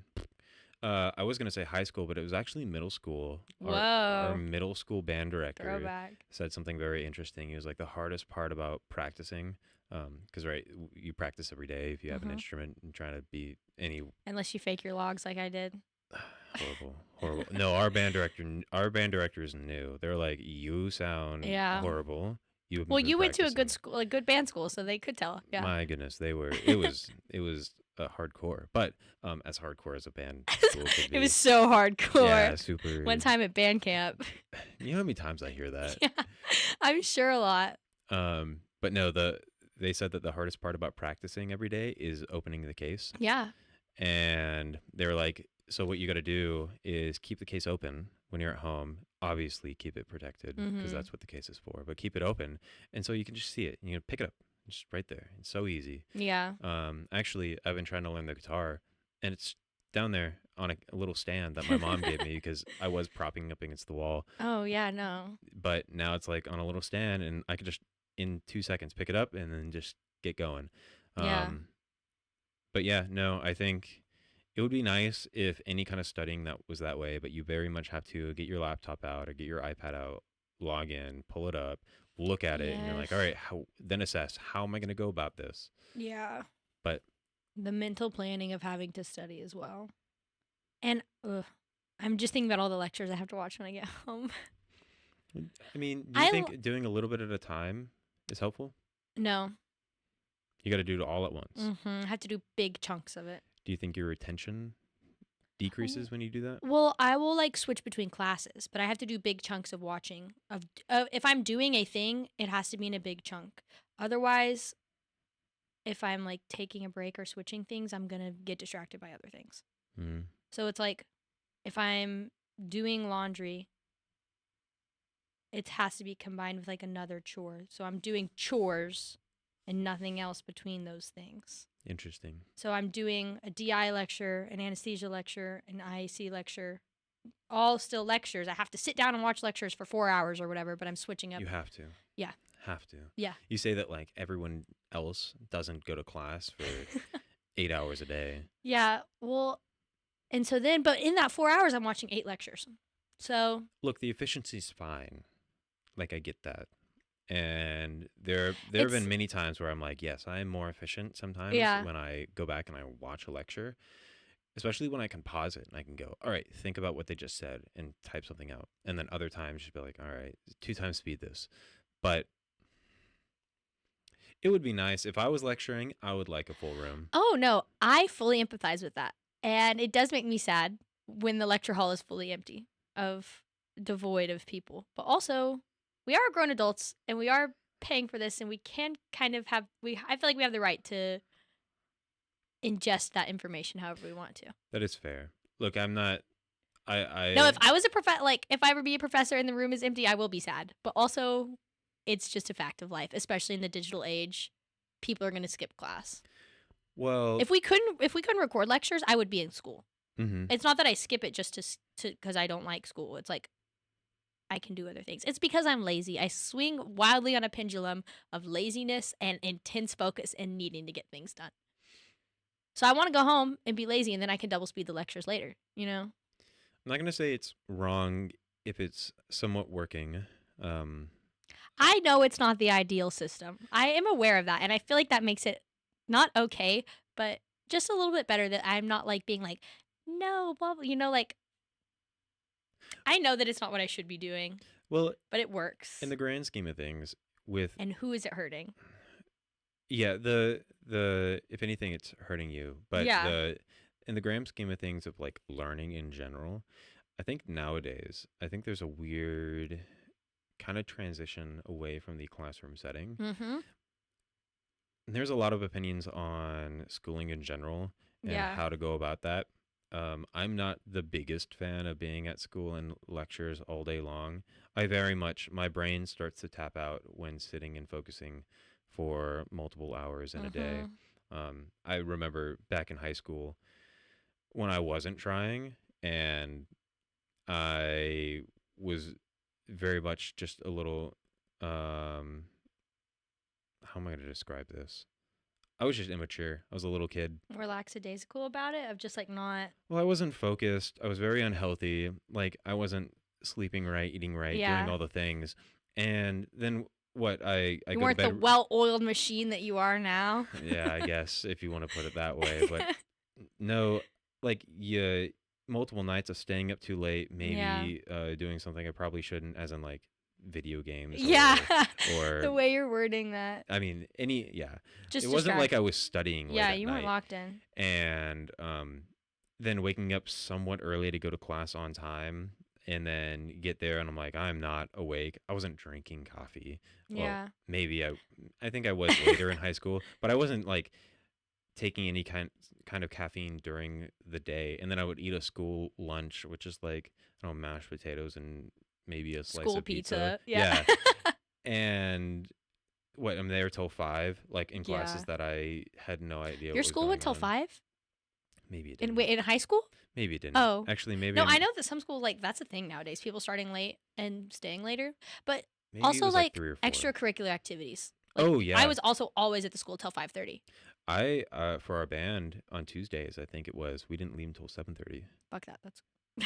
A: I was gonna say high school, but it was actually middle school. Our
B: Whoa.
A: middle school band director
B: Throwback.
A: said something very interesting. He was like, the hardest part about practicing, because right, you practice every day if you have an
B: Hmm.
A: instrument and trying to be any
B: Unless you fake your logs like I did.
A: horrible, horrible. No, our band directors knew. They're like, you sound
B: Yeah.
A: horrible. You haven't
B: Well,
A: been
B: you went to a good
A: practicing.
B: school, a good band school, so they could tell. Yeah.
A: My goodness, they were. It was hardcore, but as hardcore as a band school could
B: It was
A: be.
B: so
A: Yeah,
B: hardcore. One
A: super.
B: time at band camp.
A: You know how many times I hear that?
B: Yeah. I'm sure a lot.
A: But no, they said that the hardest part about practicing every day is opening the case,
B: Yeah.
A: and they were like, so what you got to do is keep the case open when you're at home. Obviously, keep it protected because
B: Hmm.
A: that's what the case is for. But keep it open, and so you can just see it. You can pick it up, just right there. It's so easy.
B: Yeah.
A: Actually, I've been trying to learn the guitar, and it's down there on a little stand that my mom gave me because I was propping up against the wall.
B: Oh, yeah, no.
A: But now it's like on a little stand, and I could just in 2 seconds pick it up and then just get going.
B: Yeah.
A: Um, but yeah, no, I think it would be nice if any kind of studying that was that way, but you very much have to get your laptop out or get your iPad out, log in, pull it up, look at it, and you're like, all
B: Yes.
A: right, then assess how am I going to go about this?
B: Yeah.
A: But
B: The mental planning of having to study as well. And I'm just thinking about all the lectures I have to watch when I get home.
A: I mean, do you
B: I
A: think doing a little bit at a time is helpful?
B: no.
A: You got to do it all at once.
B: I have to do big chunks of it.
A: Do you think your retention decreases when you do that?
B: Well, I will like switch between classes, but I have to do big chunks of watching. If I'm doing a thing, it has to be in a big chunk. Otherwise, if I'm like taking a break or switching things, I'm gonna get distracted by other things.
A: Mm.
B: So it's like if I'm doing laundry, it has to be combined with like another chore. So I'm doing chores and nothing else between those things.
A: Interesting.
B: So I'm doing a DI lecture, an anesthesia lecture, an IAC lecture, all still lectures. I have to sit down and watch lectures for 4 hours or whatever, but I'm switching up.
A: You have to.
B: Yeah.
A: Have to.
B: Yeah.
A: You say that like everyone else doesn't go to class for 8 hours a day.
B: Yeah. Well, and so then, but in that 4 hours, I'm watching 8 lectures. So
A: Look, the efficiency's fine. Like I get that. And there have been many times where I'm like, yes, I am more efficient sometimes
B: Yeah.
A: when I go back and I watch a lecture. especially when I can pause it and I can go, all right, think about what they just said and type something out. And then other times just be like, all right, 2 times speed this. But it would be nice if I was lecturing, I would like a full room.
B: Oh, no, I fully empathize with that, and it does make me sad when the lecture hall is fully empty of devoid of people, but also, we are grown adults, and we are paying for this, and we can kind of have I feel like we have the right to ingest that information however we want to.
A: That is fair. Look, I'm not.
B: No, if
A: I
B: I was a like, if I ever be a professor and the room is empty, I will be sad, but also, it's just a fact of life, especially in the digital age. People are gonna skip class.
A: well.
B: If we couldn't record lectures, I would be in school.
A: Hmm.
B: It's not that I skip it just to because I don't like school. It's like I can do other things. It's because I'm lazy. I swing wildly on a pendulum of laziness and intense focus and needing to get things done. So I want to go home and be lazy, and then I can double speed the lectures later.
A: I'm not gonna say it's wrong if it's somewhat working. Um,
B: I know it's not the ideal system. I am aware of that, and I feel like that makes it not okay, but just a little bit better that I'm not like being like, no, blah, blah, like I know that it's not what I should be doing,
A: well,
B: but it
A: in
B: works.
A: the grand scheme of things, with
B: And who is it hurting?
A: yeah, the if anything, it's hurting you. But
B: Yeah.
A: the in the grand scheme of things of like learning in general, I think nowadays, I think there's a weird kind of transition away from the classroom setting.
B: Mm-hmm.
A: And there's a lot of opinions on schooling in general and
B: Yeah.
A: how to go about that. I'm not the biggest fan of being at school and lectures all day long. My brain starts to tap out when sitting and focusing for multiple hours in a day.
B: Mm-hmm.
A: I remember back in high school when I wasn't trying and I was very much just a little, um, how am I going to describe this? I was just immature. I was a little kid.
B: We're lackadaisical about it, of just like not.
A: Well, I wasn't focused. I was very unhealthy. Like I wasn't sleeping right, eating right, doing
B: Yeah.
A: all the things. And then what? I
B: You
A: go to
B: weren't the
A: bed.
B: well oiled machine that you are now.
A: Yeah, I guess if you want to put it that way. But no, like you multiple nights of staying up too late,
B: Yeah.
A: maybe doing something I probably shouldn't, as in like video games
B: Yeah.
A: or
B: The way you're wording that.
A: I mean any yeah. It
B: Just
A: wasn't like I
B: distract.
A: was studying late
B: Yeah,
A: at
B: you weren't
A: night.
B: locked in.
A: And then waking up somewhat early to go to class on time and then get there and I'm like I'm not awake. I wasn't drinking coffee. Well,
B: Yeah.
A: maybe I think I was later in high school, but I wasn't like taking any kind of caffeine during the day. And then I would eat a school lunch, which is like I don't know, mashed potatoes and maybe a slice
B: School
A: of pizza.
B: pizza. Yeah.
A: Yeah. And what I'm there till 5, like in
B: Yeah.
A: classes that I had no idea
B: Your
A: what was
B: school went
A: going
B: till
A: on.
B: 5?
A: Maybe it
B: In
A: didn't.
B: wait, in high school?
A: Maybe it didn't.
B: Oh.
A: Actually, maybe
B: No, I know that some schools like that's a thing nowadays. People starting late and staying later. But
A: maybe it
B: also
A: was like
B: like
A: 3 or 4.
B: extracurricular activities. Like
A: Oh
B: I
A: yeah,
B: was also always at the school till 5:30.
A: I for our band on Tuesdays, I think it was, we didn't leave until 7:30.
B: Fuck that. That's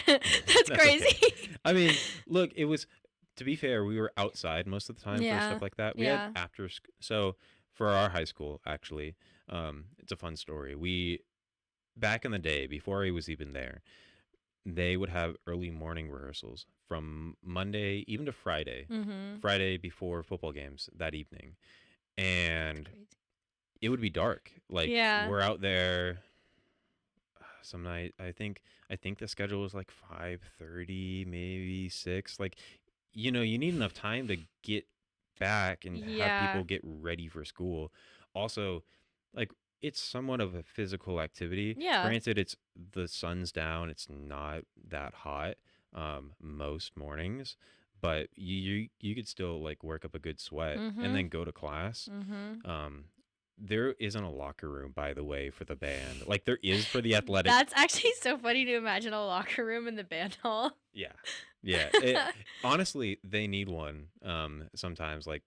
B: that's
A: That's okay.
B: crazy.
A: I mean, look, it was to be fair, we were outside most of the time for
B: Yeah.
A: stuff like that. We had
B: Yeah.
A: so for our high school actually, it's a fun story. We back in the day before I was even there, they would have early morning rehearsals from Monday even to Friday.
B: Mhm.
A: Friday before football games that evening.
B: That's
A: And
B: crazy.
A: it would be dark. Like
B: Yeah.
A: we're out there some night. I think the schedule was like 5:30, maybe 6. Like you need enough time to get back and have
B: Yeah.
A: people get ready for school. Also, like it's somewhat of a physical activity.
B: Yeah.
A: Granted, it's the sun's down. It's not that hot most mornings, but you could still like work up a good sweat and
B: Mhm.
A: then go to class.
B: Mhm.
A: Um, there isn't a locker room, by the way, for the band. Like there is for the athletic.
B: That's actually so funny to imagine a locker room in the band hall.
A: Yeah, yeah. Honestly, they need one. Sometimes, like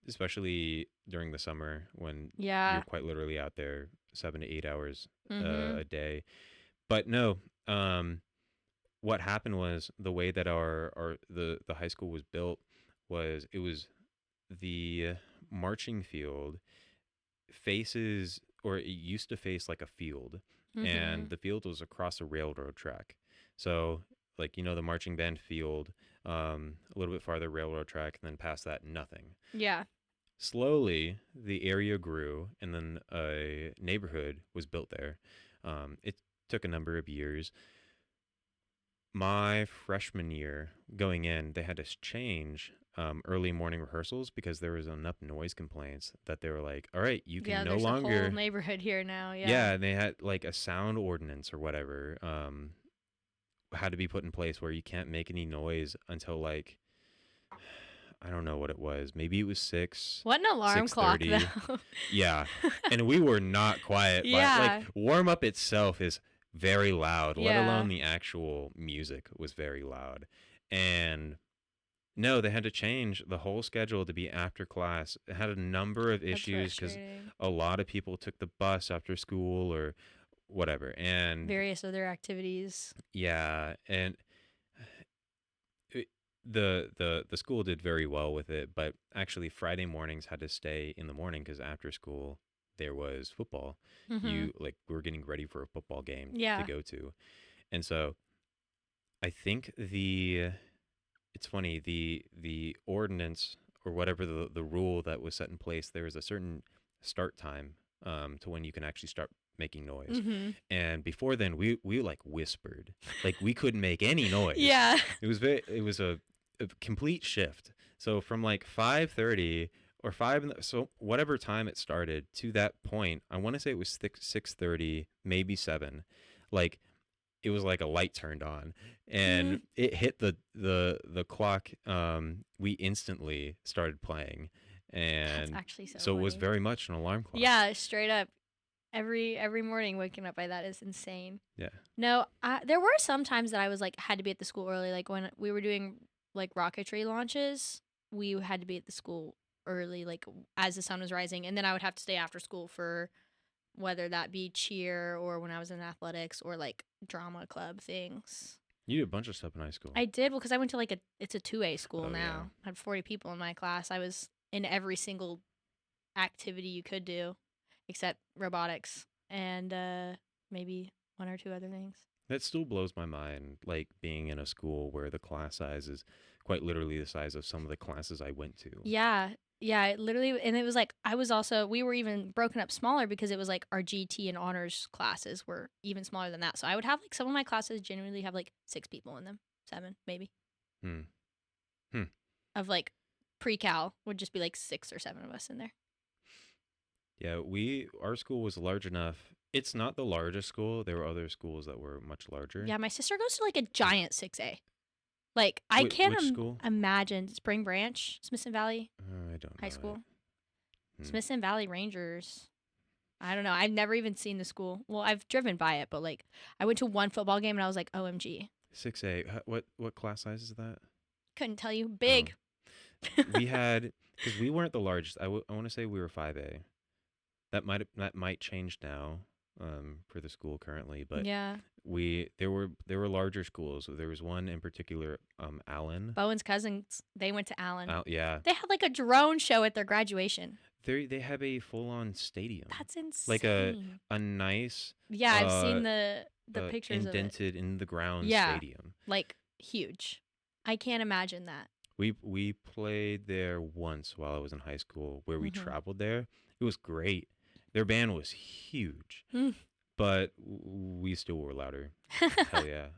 A: especially during the summer when you're
B: Yeah.
A: quite literally out there 7 to 8 hours
B: Mhm.
A: a day. But no, what happened was the way that the high school was built was it was the marching field faces or it used to face like a field and
B: Mhm.
A: the field was across a railroad track. So, like, the marching band field, a little bit farther, railroad track, and then past that, nothing.
B: Yeah.
A: Slowly, the area grew, and then a neighborhood was built there. It took a number of years. My freshman year going in, they had to change early morning rehearsals because there was enough noise complaints that they were like, all right, you can
B: Yeah,
A: no
B: there's a whole
A: longer.
B: neighborhood here now. Yeah.
A: Yeah, and they had like a sound ordinance or whatever had to be put in place where you can't make any noise until like, I don't know what it was. Maybe it was
B: What an alarm clock
A: 6:30.
B: though.
A: Yeah. And we were not quiet, but like
B: Yeah.
A: warm up itself is very loud, let alone
B: Yeah.
A: the actual music was very loud. And no, they had to change the whole schedule to be after class. It had a number of
B: That's
A: issues because
B: frustrating.
A: a lot of people took the bus after school or whatever. And
B: Various other activities.
A: yeah, and it, the school did very well with it, but actually Friday mornings had to stay in the morning because after school there was football.
B: Mhm.
A: We were getting ready for a football game to
B: Yeah.
A: go to, and so I think it's funny the ordinance or whatever the rule that was set in place. There was a certain start time to when you can actually start making noise,
B: Mhm.
A: and before then we like whispered, like we couldn't make any noise.
B: Yeah.
A: It was a complete shift. So from like 5:30 or so whatever time it started to that point, I want to say it was 6:30, maybe 7. Like it was like a light turned on and
B: Mm.
A: it hit the clock. We instantly started playing,
B: That's
A: and
B: actually so
A: so it was
B: funny.
A: very much an alarm clock.
B: Yeah, straight up. Every morning waking up by that is insane.
A: Yeah.
B: No, there were some times that I was like had to be at the school early. Like when we were doing like rocketry launches, we had to be at the school early, like as the sun was rising, and then I would have to stay after school for whether that be cheer or when I was in athletics or like drama club things.
A: You did a bunch of stuff in high school.
B: I did because I went to like it's a 2A school
A: Oh yeah.
B: now. I had 40 people in my class. I was in every single activity you could do except robotics and maybe one or two other things.
A: That still blows my mind, like being in a school where the class size is quite literally the size of some of the classes I went to.
B: Yeah. Yeah, it literally, and it was like we were even broken up smaller because it was like our GT and honors classes were even smaller than that. So I would have like some of my classes genuinely have like 6 people in them, 7 maybe,
A: Hmm. Hmm.
B: of like pre-cal would just be like 6 or 7 of us in there.
A: Yeah, our school was large enough. It's not the largest school. There were other schools that were much larger.
B: Yeah, my sister goes to like a giant 6A. Like I can't
A: Which school?
B: imagine Spring Branch, Smithson Valley
A: I don't
B: High
A: know it.
B: School,
A: Hmm.
B: Smithson Valley Rangers. I don't know. I've never even seen the school. Well, I've driven by it, but like I went to one football game and I was like, OMG.
A: 6A. What class size is that?
B: Couldn't tell you.
A: Oh,
B: Big.
A: we had because we weren't the largest. I want to say we were 5A. That might change now for the school currently, but
B: Yeah.
A: there were larger schools. There was one in particular, Allen.
B: Bowen's cousins, they went to Allen.
A: Yeah,
B: They had like a drone show at their graduation.
A: they have a full on stadium,
B: That's
A: like a
B: insane.
A: a nice
B: Yeah, I've
A: uh,
B: seen the pictures of it.
A: indented in the ground
B: Yeah.
A: stadium.
B: Like huge. I can't imagine that.
A: We played there once while I was in high school, where we
B: Mhm.
A: traveled there. It was great. Their band was huge,
B: Mm.
A: but we still were louder. Hell yeah.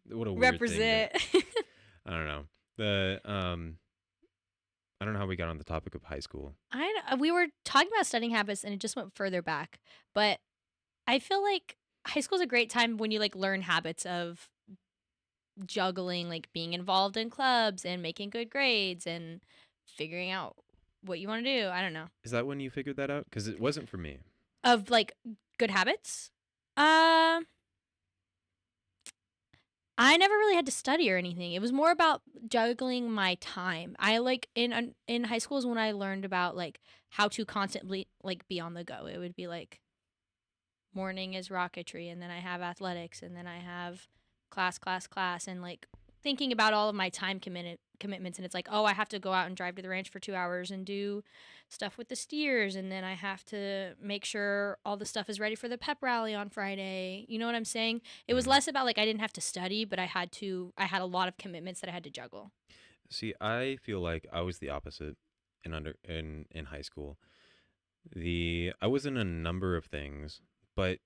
A: What a weird thing that
B: Represent.
A: I don't know. The I don't know how we got on the topic of high school.
B: We were talking about studying habits and it just went further back. But I feel like high school is a great time when you like learn habits of juggling, like being involved in clubs and making good grades and figuring out what you want to do. I don't know.
A: Is that when you figured that out? Because it wasn't for me.
B: Of like good habits. Um I never really had to study or anything. It was more about juggling my time. I like in high school is when I learned about like how to constantly like be on the go. It would be like morning is rocketry and then I have athletics and then I have class and like thinking about all of my time commitments, and it's like, oh, I have to go out and drive to the ranch for 2 hours and do stuff with the steers, and then I have to make sure all the stuff is ready for the pep rally on Friday. You know what I'm saying? It was
A: Mm.
B: less about like I didn't have to study, but I had a lot of commitments that I had to juggle.
A: See, I feel like I was the opposite in high school. I was in a number of things, but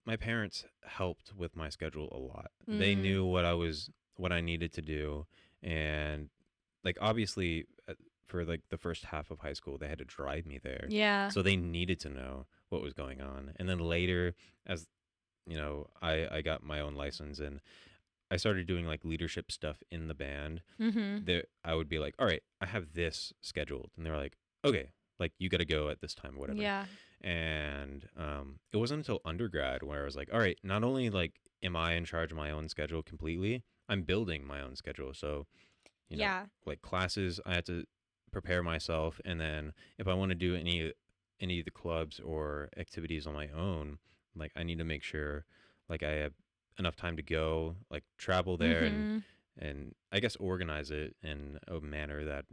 A: my parents helped with my schedule a lot. They
B: Mm,
A: knew what I needed to do, and like obviously for like the first half of high school they had to drive me there,
B: yeah.
A: so they needed to know what was going on. And then later, as I got my own license and I started doing like leadership stuff in the band.
B: Mhm.
A: There, I would be like, all right, I have this scheduled, and they were like, okay, like you got to go at this time, whatever.
B: Yeah.
A: And it wasn't until undergrad where I was like, all right, not only like am I in charge of my own schedule completely, I'm building my own schedule. So
B: Yeah.
A: like classes, I had to prepare myself, and then if I want to do any of the clubs or activities on my own, like I need to make sure like I have enough time to go, like travel there,
B: Mhm.
A: and I guess organize it in a manner that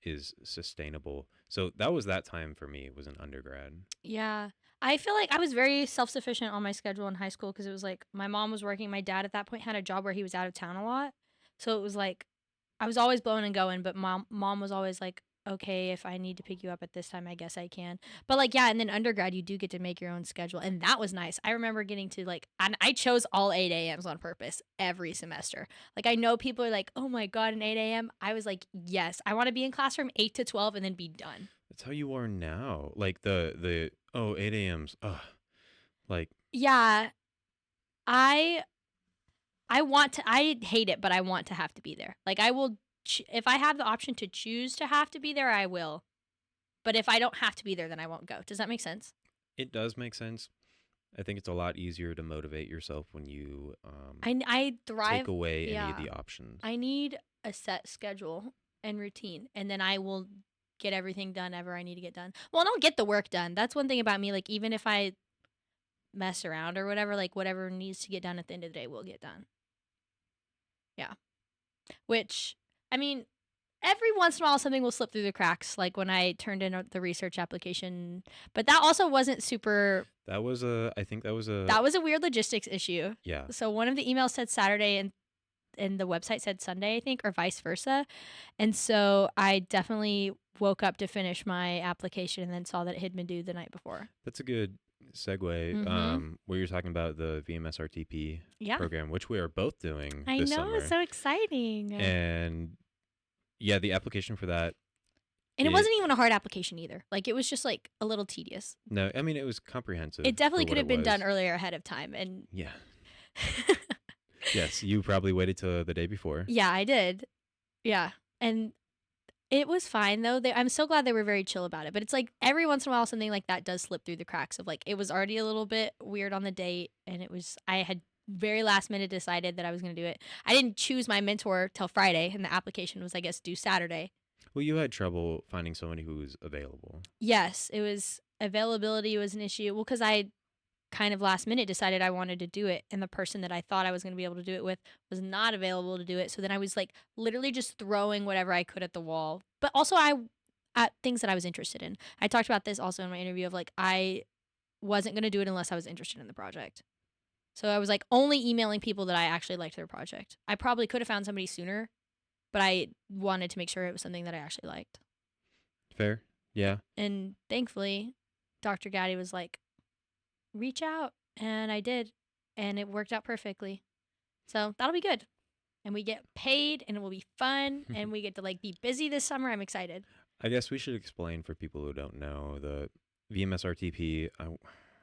A: is sustainable. So that was that time for me, was an undergrad.
B: Yeah. I feel like I was very self-sufficient on my schedule in high school because it was like my mom was working, my dad at that point had a job where he was out of town a lot. So it was like I was always blowing and going, but mom was always like, "Okay, if I need to pick you up at this time, I guess I can." But like yeah, and then undergrad you do get to make your own schedule, and that was nice. I remember getting to like and I chose all 8 a.m.s on purpose every semester. Like I know people are like, "Oh my god, an 8 a.m." I was like, "Yes, I want to be in class from 8 to 12 and then be done."
A: That's how you are now. Like the 8 a.m.s. Ugh. Like
B: Yeah, I I want to I hate it, but I want to have to be there. Like I will if I have the option to choose to have to be there, I will. But if I don't have to be there, then I won't go. Does that make sense?
A: it does make sense. I think it's a lot easier to motivate yourself when you
B: I
A: take
B: thrive.
A: away any of
B: Yeah.
A: the options.
B: I need a set schedule and routine, and then I will get everything done ever I need to get done. Well, and I'll get the work done. That's one thing about me. Like even if I mess around or whatever, like whatever needs to get done at the end of the day will get done. Yeah. Which I mean, every once in a while something will slip through the cracks, like when I turned in the research application, but that also wasn't super.
A: I think that was a
B: That was a weird logistics issue.
A: yeah.
B: So one of the emails said Saturday and the website said Sunday, I think, or vice versa. And so I definitely woke up to finish my application and then saw that it had been due the night before.
A: That's a good segue.
B: Mhm.
A: Where you're talking about the VMSRTP
B: Yeah.
A: program, which we are both doing
B: I
A: this
B: know, it's
A: summer.
B: so exciting.
A: And yeah, the application for that,
B: And it
A: it
B: wasn't even a hard application either. Like it was just like a little tedious.
A: no, I mean it was comprehensive
B: It
A: for
B: definitely could
A: what it
B: have been done
A: was.
B: earlier ahead of time and
A: Yeah. Yes, you probably waited till the day before.
B: yeah, I did. Yeah. And it was fine though. I'm so glad they were very chill about it. But it's like every once in a while something like that does slip through the cracks of like it was already a little bit weird on the date and I had very last minute decided that I was going to do it. I didn't choose my mentor till Friday and the application was I guess due Saturday.
A: Well, you had trouble finding somebody who was available.
B: Yes, it was availability was an issue. Well, cuz I kind of last minute decided I wanted to do it and the person that I thought I was going to be able to do it with was not available to do it. So then I was like literally just throwing whatever I could at the wall. But also I at things that I was interested in. I talked about this also in my interview of like I wasn't going to do it unless I was interested in the project. So I was like only emailing people that I actually liked their project. I probably could have found somebody sooner, but I wanted to make sure it was something that I actually liked.
A: Fair? Yeah.
B: And thankfully, Dr. Gaddy was like, reach out. And I did. And it worked out perfectly. So that'll be good. And we get paid and it will be fun. And we get to like be busy this summer. I'm excited.
A: I guess we should explain for people who don't know the VMSRTP.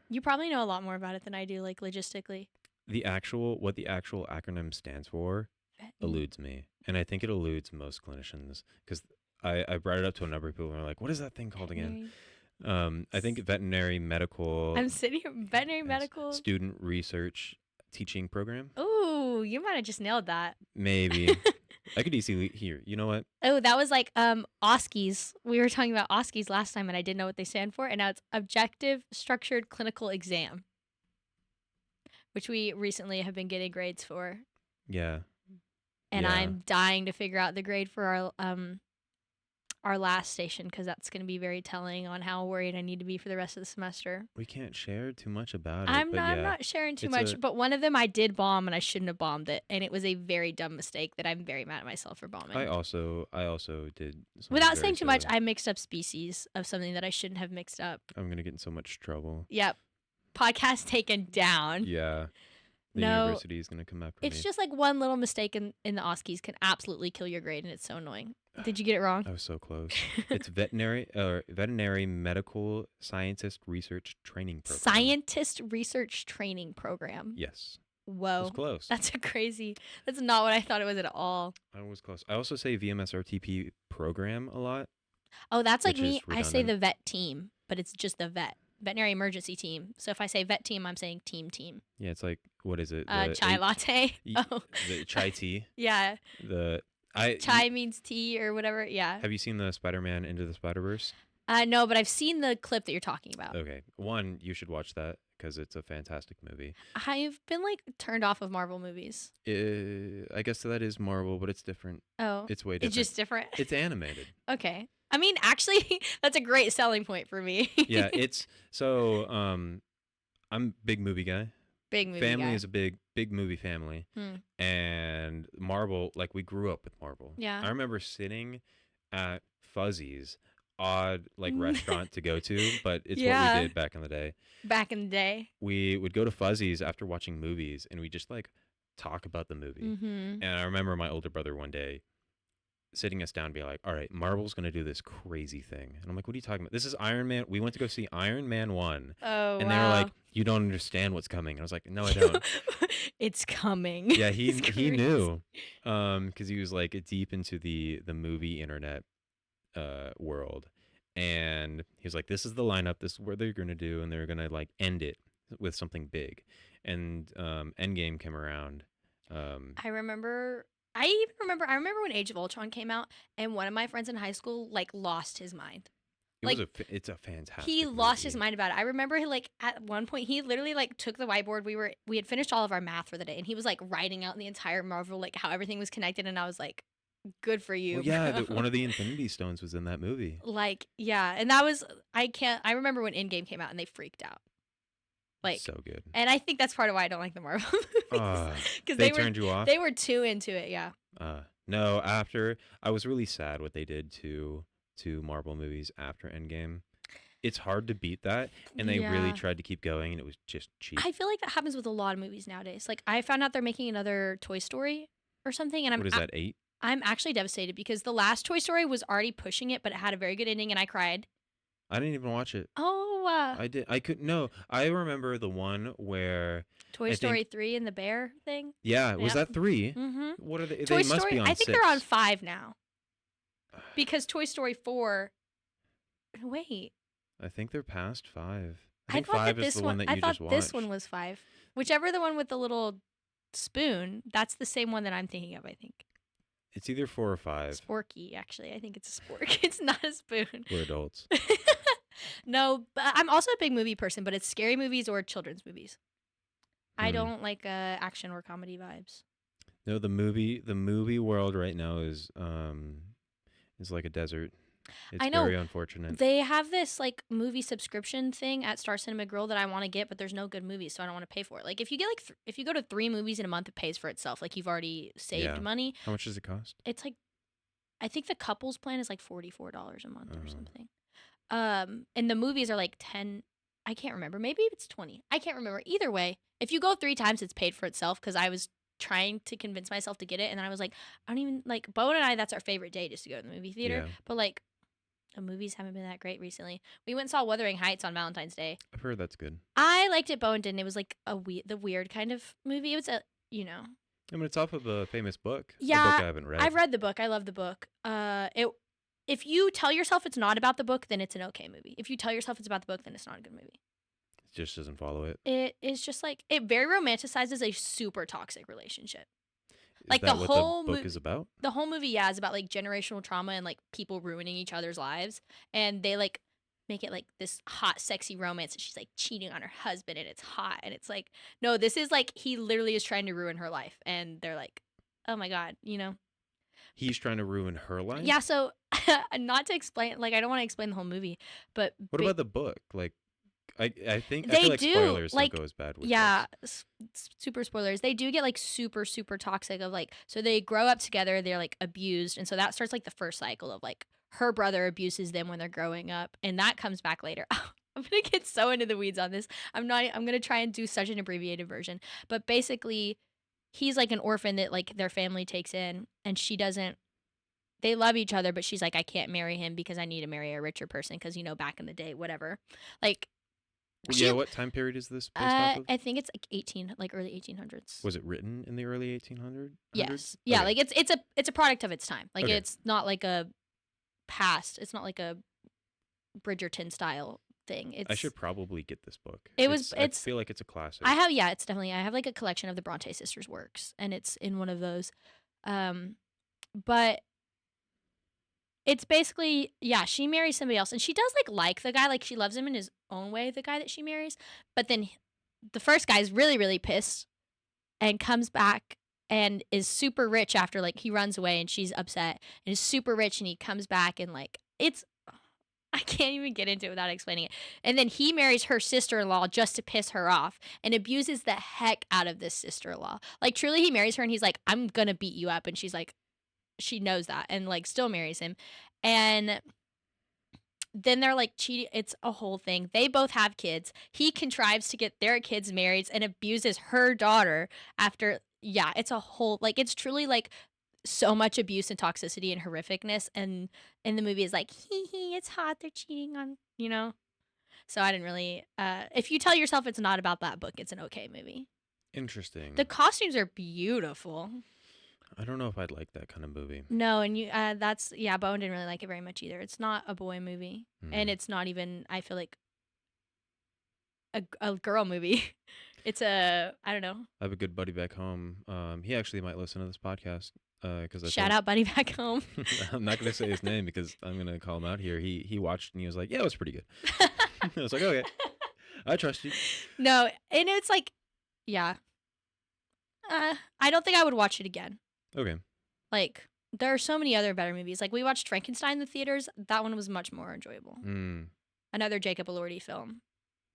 B: You probably know a lot more about it than I do, like logistically.
A: What the actual acronym stands for eludes me, and I think it eludes most clinicians because I brought it up to a number of people and they're like, "What is that thing called again?"
B: Veterinary.
A: I think veterinary medical
B: I'm sitting here, veterinary
A: yes,
B: medical.
A: student research teaching program.
B: Ooh, you might have just nailed that.
A: Maybe I could easily here. You know what?
B: Oh, that was like OSCEs. We were talking about OSCEs last time and I didn't know what they stand for. And now it's Objective Structured Clinical Exam, which we recently have been getting grades for.
A: Yeah,
B: and
A: Yeah.
B: I'm dying to figure out the grade for our last station because that's going to be very telling on how worried I need to be for the rest of the semester.
A: We can't share too much about it, but
B: I'm
A: yeah,
B: not sharing too
A: it's
B: much,
A: a.
B: but one of them I did bomb and I shouldn't have bombed it, and it was a very dumb mistake that I'm very mad at myself for bombing.
A: I also did something
B: Without
A: very
B: saying too much,
A: silly.
B: I mixed up species of something that I shouldn't have mixed up.
A: I'm gonna get in so much trouble.
B: Yep. Podcast taken down.
A: Yeah, the
B: No,
A: university is gonna come after
B: it's
A: me.
B: just like one little mistake in the OSCEs can absolutely kill your grade, and it's so annoying. Did you get it wrong?
A: I was so close. It's veterinary medical scientist research training program.
B: Scientist research training program.
A: Yes, it was
B: Whoa.
A: close.
B: That's not what I thought it was at all.
A: I was close. I also say VMSRTP program a lot,
B: Oh, that's like
A: which
B: me.
A: is
B: I say
A: redundant.
B: the vet team, but it's just the veterinary emergency team. So if I say vet team, I'm saying team.
A: Yeah, it's like what is it?
B: Chai latte. Oh,
A: The chai tea.
B: yeah.
A: The I
B: Chai means tea or whatever. Yeah.
A: have you seen the Spider-Man Into the Spider-Verse?
B: No, but I've seen the clip that you're talking about.
A: Okay, one you should watch that because it's a fantastic movie.
B: I've been like turned off of Marvel movies.
A: I guess that is Marvel, but it's different.
B: Oh,
A: It's way
B: it's
A: different.
B: just different.
A: It's animated.
B: Okay. I mean, actually, that's a great selling point for me.
A: Yeah, it's so I'm a big movie guy.
B: Big movie
A: Family
B: guy.
A: is a big movie family.
B: Hmm.
A: And Marvel, like we grew up with Marvel.
B: Yeah.
A: I remember sitting at Fuzzy's, odd like restaurant to go to, but it's what
B: Yeah.
A: we did back in the day.
B: Back in the day.
A: We would go to Fuzzy's after watching movies and we just like talk about the movie.
B: Mm-hmm.
A: And I remember my older brother one day sitting us down and be like, all right, Marvel's going to do this crazy thing. And I'm like, what are you talking about? This is Iron Man. We went to go see Iron Man 1.
B: Oh,
A: And
B: wow.
A: they were like, you don't understand what's coming. And I was like, no, I don't.
B: It's coming.
A: Yeah,
B: It's
A: he
B: crazy.
A: knew. Because he was like deep into the movie internet world. And he was like, this is the lineup. This is what they're going to do. And they're going to like end it with something big. And Endgame came around.
B: I remember when Age of Ultron came out, and one of my friends in high school like lost his mind. Like,
A: it's a fantastic
B: he lost his
A: movie.
B: mind about it. I remember like at one point he literally like took the whiteboard. We had finished all of our math for the day, and he was like writing out the entire Marvel, like how everything was connected, and I was like, good for you.
A: Well, yeah,
B: bro.
A: one of the Infinity Stones was in that movie.
B: Like, yeah, and that was I remember when Endgame came out and they freaked out. Like,
A: So good.
B: and I think that's part of why I don't like the Marvel movies because
A: They turned you off?
B: they were too into it. Yeah.
A: No, after I was really sad what they did to Marvel movies after Endgame. It's hard to beat that, and they really
B: Yeah.
A: tried to keep going, and it was just cheap.
B: I feel like that happens with a lot of movies nowadays. Like I found out they're making another Toy Story or something, and
A: What is that, 8?
B: I'm actually devastated because the last Toy Story was already pushing it, but it had a very good ending, and I cried.
A: I didn't even watch it.
B: Oh,
A: I could no. I remember the one where
B: Toy
A: I think-
B: Story 3 and the bear thing.
A: yeah, was
B: Yep.
A: that 3?
B: Mm-hmm.
A: What are they?
B: Toy
A: They
B: Story.
A: must be on
B: I think
A: 6.
B: they're on 5 now because Toy Story 4. Wait,
A: I think they're past 5. I
B: I
A: think
B: thought
A: 5
B: that
A: is
B: this
A: the
B: one.
A: one that
B: I
A: you
B: thought
A: just watched.
B: this one was 5. Whichever the one with the little spoon. That's the same one that I'm thinking of. I think.
A: It's either 4 or 5.
B: Sporky, actually. I think it's a spork. It's not a spoon.
A: We're adults.
B: No, but I'm also a big movie person, but it's scary movies or children's movies. I
A: Hmm.
B: don't like action or comedy vibes.
A: No, the movie world right now is like a desert. It's
B: I know.
A: very unfortunate.
B: They have this like movie subscription thing at Star Cinema Grill that I want to get, but there's no good movies, so I don't want to pay for it. Like if you get like if you go to 3 movies in a month, it pays for itself. Like you've already saved
A: Yeah.
B: money.
A: How much does it cost?
B: It's like I think the couples plan is like $44 a month or
A: Oh.
B: something. And the movies are like 10. I can't remember. Maybe it's 20. I can't remember. Either way, if you go 3 times, it's paid for itself because I was trying to convince myself to get it, and then I was like, I don't even like Bowen and I. That's our favorite day, just to go to the movie theater.
A: Yeah.
B: But like, the movies haven't been that great recently. We went and saw Wuthering Heights on Valentine's Day.
A: I've heard that's good.
B: I liked it. Bowen didn't. It was like the weird kind of movie. It was a
A: I mean, it's off of a famous book. A
B: Yeah,
A: book I haven't read.
B: I've read the book. I love the book. If you tell yourself it's not about the book, then it's an okay movie. If you tell yourself it's about the book, then it's not a good movie.
A: It just doesn't follow it.
B: It is just like it very romanticizes a super toxic relationship.
A: Is
B: Like,
A: that
B: the
A: what
B: whole
A: the book is about?
B: The whole movie, yeah, is about like generational trauma and like people ruining each other's lives, and they like make it like this hot, sexy romance. And she's like cheating on her husband, and it's hot, and it's like no, this is like he literally is trying to ruin her life, and they're like oh my god, you know.
A: He's trying to ruin her
B: Yeah,
A: life?
B: so not to explain, like I don't want to explain the whole movie, but
A: What about the book? Like, I
B: they
A: feel like
B: do
A: spoilers don't
B: like,
A: go as bad with
B: yeah,
A: books.
B: super spoilers. They do get like super super toxic of like, so they grow up together, they're like abused, and so that starts like the first cycle of like her brother abuses them when they're growing up, and that comes back later. I'm gonna get so into the weeds on this. I'm not. I'm gonna try and do such an abbreviated version, but basically, he's like an orphan that like their family takes in, and she doesn't. They love each other, but she's like, I can't marry him because I need to marry a richer person because you know back in the day, whatever. Like
A: Well,
B: she
A: yeah, what time period is this based off of?
B: I think it's like 18, like early 1800s.
A: Was it written in the early 1800s?
B: Yes. Yeah,
A: Okay.
B: like it's a product of its time. Like
A: Okay.
B: it's not like a past. It's not like a Bridgerton style thing.
A: I should probably get this book. I
B: It's
A: feel like it's a classic.
B: I have, yeah, it's definitely, I have like a collection of the Bronte sisters works and it's in one of those. Um but it's basically, yeah, she marries somebody else and she does like the guy, like she loves him in his own way, the guy that she marries. But then the first guy's really really pissed and comes back and is super rich after like he runs away and she's upset and is super rich and he comes back and like it's I can't even get into it without explaining it. And then he marries her sister-in-law just to piss her off and abuses the heck out of this sister-in-law. Like truly he marries her and he's like, I'm gonna beat you up. And she's like, she knows that and like still marries him. And then they're like cheating. It's a whole thing. They both have kids. He contrives to get their kids married and abuses her daughter after. Yeah, it's a whole, like, it's truly like so much abuse and toxicity and horrificness. And in the movie is like, hee, it's hot. They're cheating on, you know? So I didn't really, if you tell yourself it's not about that book, it's an okay movie. The
A: Interesting.
B: costumes are beautiful.
A: I don't know if I'd like that kind of movie.
B: No, and that's, yeah, Bowen didn't really like it very much either. It's not a boy movie. And
A: Hmm.
B: it's not even, I feel like, a girl movie. It's a, I don't know.
A: I have a good buddy back home. He actually might listen to this podcast because I
B: Shout
A: told.
B: out buddy back home.
A: I'm not gonna say his name because I'm gonna call him out here. He watched and he was like, "Yeah, it was pretty good." I was like, "Okay, I trust you."
B: No, and it's like, yeah. I don't think I would watch it again.
A: Okay.
B: Like, there are so many other better movies. Like, we watched Frankenstein in the theaters. That one was much more enjoyable.
A: Mm.
B: Another Jacob Elordi film.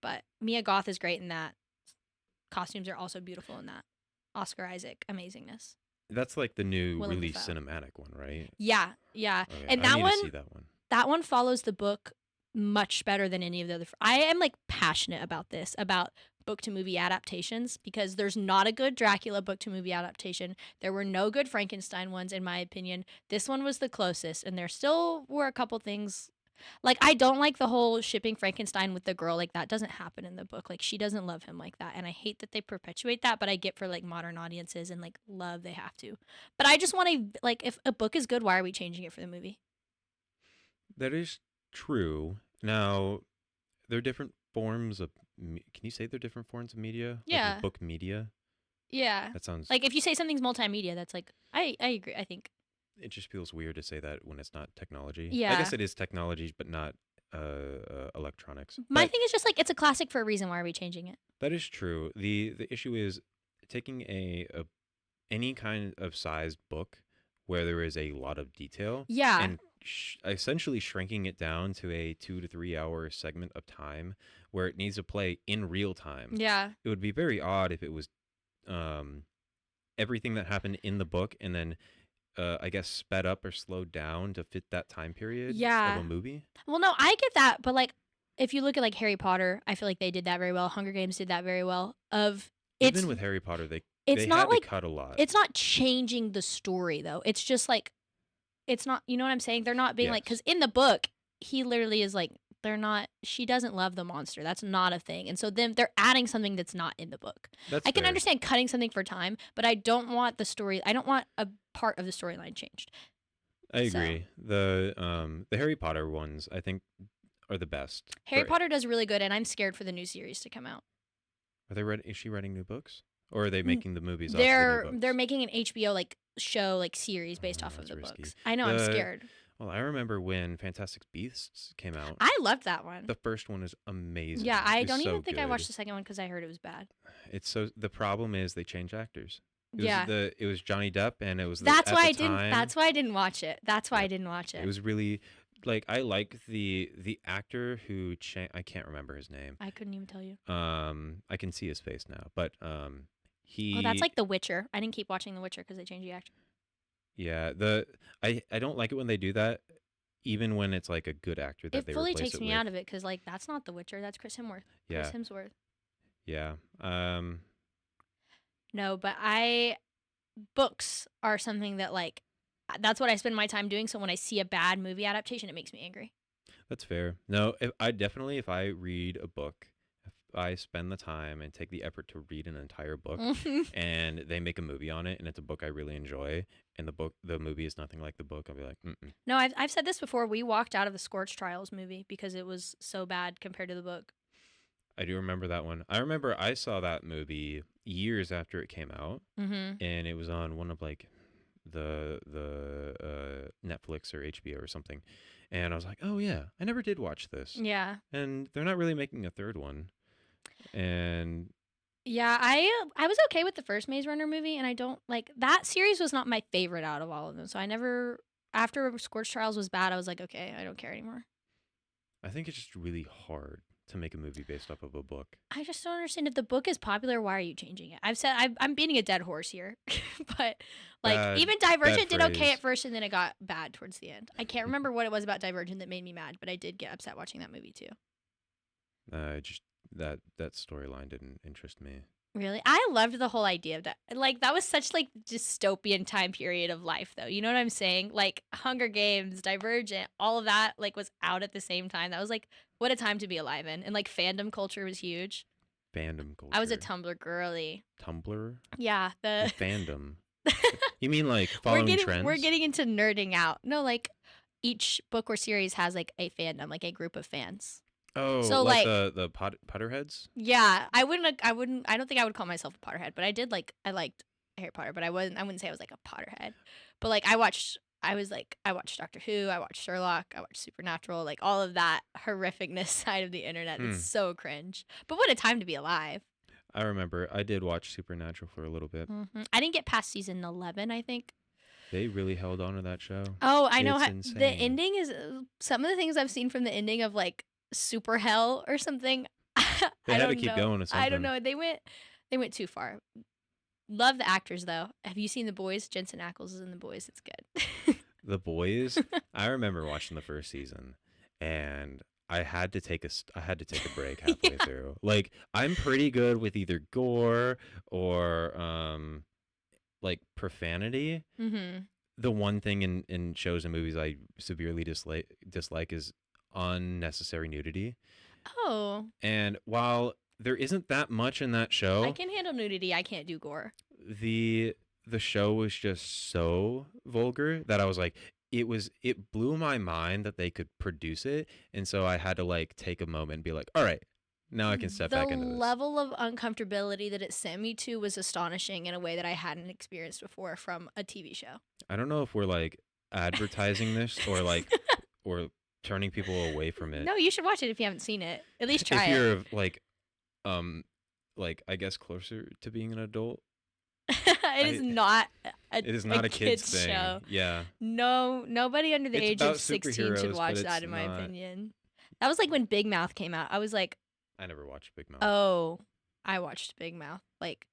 B: But Mia Goth is great in that. Costumes are also beautiful in that. Oscar Isaac, amazingness.
A: That's like the new
B: Willem
A: really
B: Dafoe.
A: cinematic one, right?
B: Yeah, yeah.
A: Okay,
B: And
A: I need to see that one.
B: that one follows the book much better than any of the other. I am like passionate about this, about book to movie adaptations, because there's not a good Dracula book to movie adaptation. There were no good Frankenstein ones, in my opinion. This one was the closest, and there still were a couple things. Like, I don't like the whole shipping Frankenstein with the girl. Like, that doesn't happen in the book. Like, she doesn't love him like that. And I hate that they perpetuate that, but I get for like modern audiences and like love, they have to. But I just want to, like, if a book is good, why are we changing it for the movie?
A: That is true. Now, there are different forms of. Can you say there are different forms of media? Like
B: Yeah.
A: book media?
B: Yeah.
A: That sounds.
B: Like, if you say something's multimedia, that's like, I agree, I think.
A: It just feels weird to say that when it's not technology. I
B: Yeah.
A: guess it is technology, but not electronics.
B: My
A: But
B: thing is just like, it's a classic for a reason. Why are we changing it?
A: that is true. The issue is taking a any kind of sized book where there is a lot of detail
B: Yeah.
A: and essentially shrinking it down to a 2 to 3 hour segment of time where it needs to play in real time.
B: Yeah.
A: It would be very odd if it was um, everything that happened in the book and then I guess sped up or slowed down to fit that time period of
B: Yeah.
A: a movie.
B: Well, no, I get that, but like, if you look at like Harry Potter, I feel like they did that very well. Hunger Games did that very well. Of it's
A: Even with Harry Potter,
B: it's
A: they
B: not
A: had to
B: like,
A: cut a lot.
B: it's not changing the story though. It's just like, it's not, you know what I'm saying? They're not being like,
A: Yes.
B: because in the book, he literally is like, they're not, she doesn't love the monster. That's not a thing. And so then they're adding something that's not in the book.
A: That's
B: I can
A: fair.
B: understand cutting something for time, but I don't want the story, I don't want a part of the storyline changed.
A: I
B: So
A: agree. The Harry Potter ones I think are the best.
B: Harry
A: For-
B: Potter does really good, and I'm scared for the new series to come out.
A: Are they is she writing new books? Or are they
B: N-
A: making the movies off the new books?
B: They're making an HBO like show like series based
A: Oh,
B: off of
A: that's
B: the
A: risky.
B: books. I know, I'm
A: The
B: scared.
A: Well, I remember when Fantastic Beasts came out.
B: I loved that one.
A: The first one is amazing.
B: Yeah, I
A: It's
B: don't
A: so
B: even think I
A: good.
B: watched the second one because I heard it was bad.
A: It's so the problem is they change actors.
B: Yeah.
A: It was Johnny Depp, and it was the
B: That's
A: at
B: why
A: the
B: I didn't
A: time.
B: that's why I didn't watch it. That's why I
A: Yep.
B: didn't watch
A: It
B: it.
A: was really like I like the actor who I can't remember his name.
B: I couldn't even tell you.
A: I can see his face now, but
B: Oh, that's
A: he
B: like The Witcher. I didn't keep watching The Witcher because they changed the actor.
A: yeah, I don't like it when they do that, even when it's like a good actor that
B: It
A: they
B: fully
A: replace
B: takes
A: it
B: me
A: with.
B: out of it because like that's not The Witcher. That's Chris Hemsworth. Chris
A: Yeah,
B: Hemsworth.
A: yeah.
B: No, but I books are something that like that's what I spend my time doing. So when I see a bad movie adaptation, it makes me angry.
A: That's fair. No, if I read a book, if I spend the time and take the effort to read an entire book, and they make a movie on it, and it's a book I really enjoy, and the movie is nothing like the book, I'll be like, mm-mm.
B: No, I've said this before. We walked out of the Scorch Trials movie because it was so bad compared to the book.
A: I do remember that one. I remember I saw that movie years after it came out,
B: Mm-hmm.
A: and it was on one of like the Netflix or HBO or something, and I was like, oh yeah, I never did watch this,
B: Yeah.
A: and they're not really making a third one, and
B: Yeah, I was okay with the first Maze Runner movie, and I don't like that series was not my favorite out of all of them. So I never after Scorch Trials was bad, I was like, okay, I don't care anymore.
A: I think it's just really hard to make a movie based off of a book.
B: I just don't understand if the book is popular, why are you changing it? I'm beating a dead horse here, but like
A: Bad,
B: even
A: bad
B: Divergent did okay at
A: phrase.
B: first, and then it got bad towards the end. I can't remember what it was about Divergent that made me mad, but I did get upset watching that movie too.
A: Just that storyline didn't interest me.
B: Really? I loved the whole idea of that. Like that was such like dystopian time period of life though. You know what I'm saying? Like Hunger Games, Divergent, all of that like was out at the same time. That was like what a time to be alive in. And like fandom culture was huge.
A: Fandom
B: I was a
A: culture.
B: Tumblr girly.
A: Tumblr
B: Yeah,
A: and
B: the
A: fandom. You mean like following
B: we're
A: trends?
B: getting into nerding out. No, like each book or series has like a fandom, like a group of fans.
A: Oh,
B: So
A: like
B: like
A: the Potterheads?
B: yeah, I don't think I would call myself a Potterhead, but I liked Harry Potter, but I wouldn't say I was like a Potterhead. But like I watched Doctor Who, I watched Sherlock, I watched Supernatural, like all of that horrificness side of the internet that's
A: Hmm.
B: so cringe. But what a time to be alive.
A: I remember I did watch Supernatural for a little bit.
B: I didn't get past season 11, I think.
A: They really held on to that show.
B: Oh, I know
A: It's
B: the
A: insane.
B: ending is some of the things I've seen from the ending of like Super Hell or something.
A: They
B: I
A: had to
B: don't
A: keep
B: know.
A: going with
B: I don't
A: something.
B: know. They went too far. Love the actors though. Have you seen The Boys? Jensen Ackles is in The Boys. It's good.
A: The Boys, I remember watching the first season, and I had to take a break halfway
B: Yeah.
A: through. Like I'm pretty good with either gore or like profanity.
B: Mhm.
A: The one thing in shows and movies I severely dislike is unnecessary nudity.
B: Oh,
A: And while there isn't that much in that
B: I
A: show,
B: can handle nudity. I can't do gore.
A: the the show was just so vulgar that I was like it blew my mind that they could produce it, and so I had to like take a moment and be like, all right, now I can step
B: The
A: back into this.
B: level of uncomfortability that it sent me to was astonishing in a way that I hadn't experienced before from a TV show.
A: I don't know if we're like advertising this or like or turning people away from it.
B: No, you should watch it if you haven't seen it. At least
A: If
B: try it.
A: you're um like I guess closer to being an adult,
B: It is
A: I
B: not
A: it is
B: a
A: not a kids
B: kids
A: thing.
B: show.
A: Yeah.
B: No, nobody under the
A: It's
B: age of
A: about
B: 16 should
A: superheroes, but
B: watch
A: it's
B: that in my
A: not.
B: opinion. That was like when Big Mouth came out. I was like,
A: I never watched Big Mouth.
B: "Oh, I watched Big Mouth." Like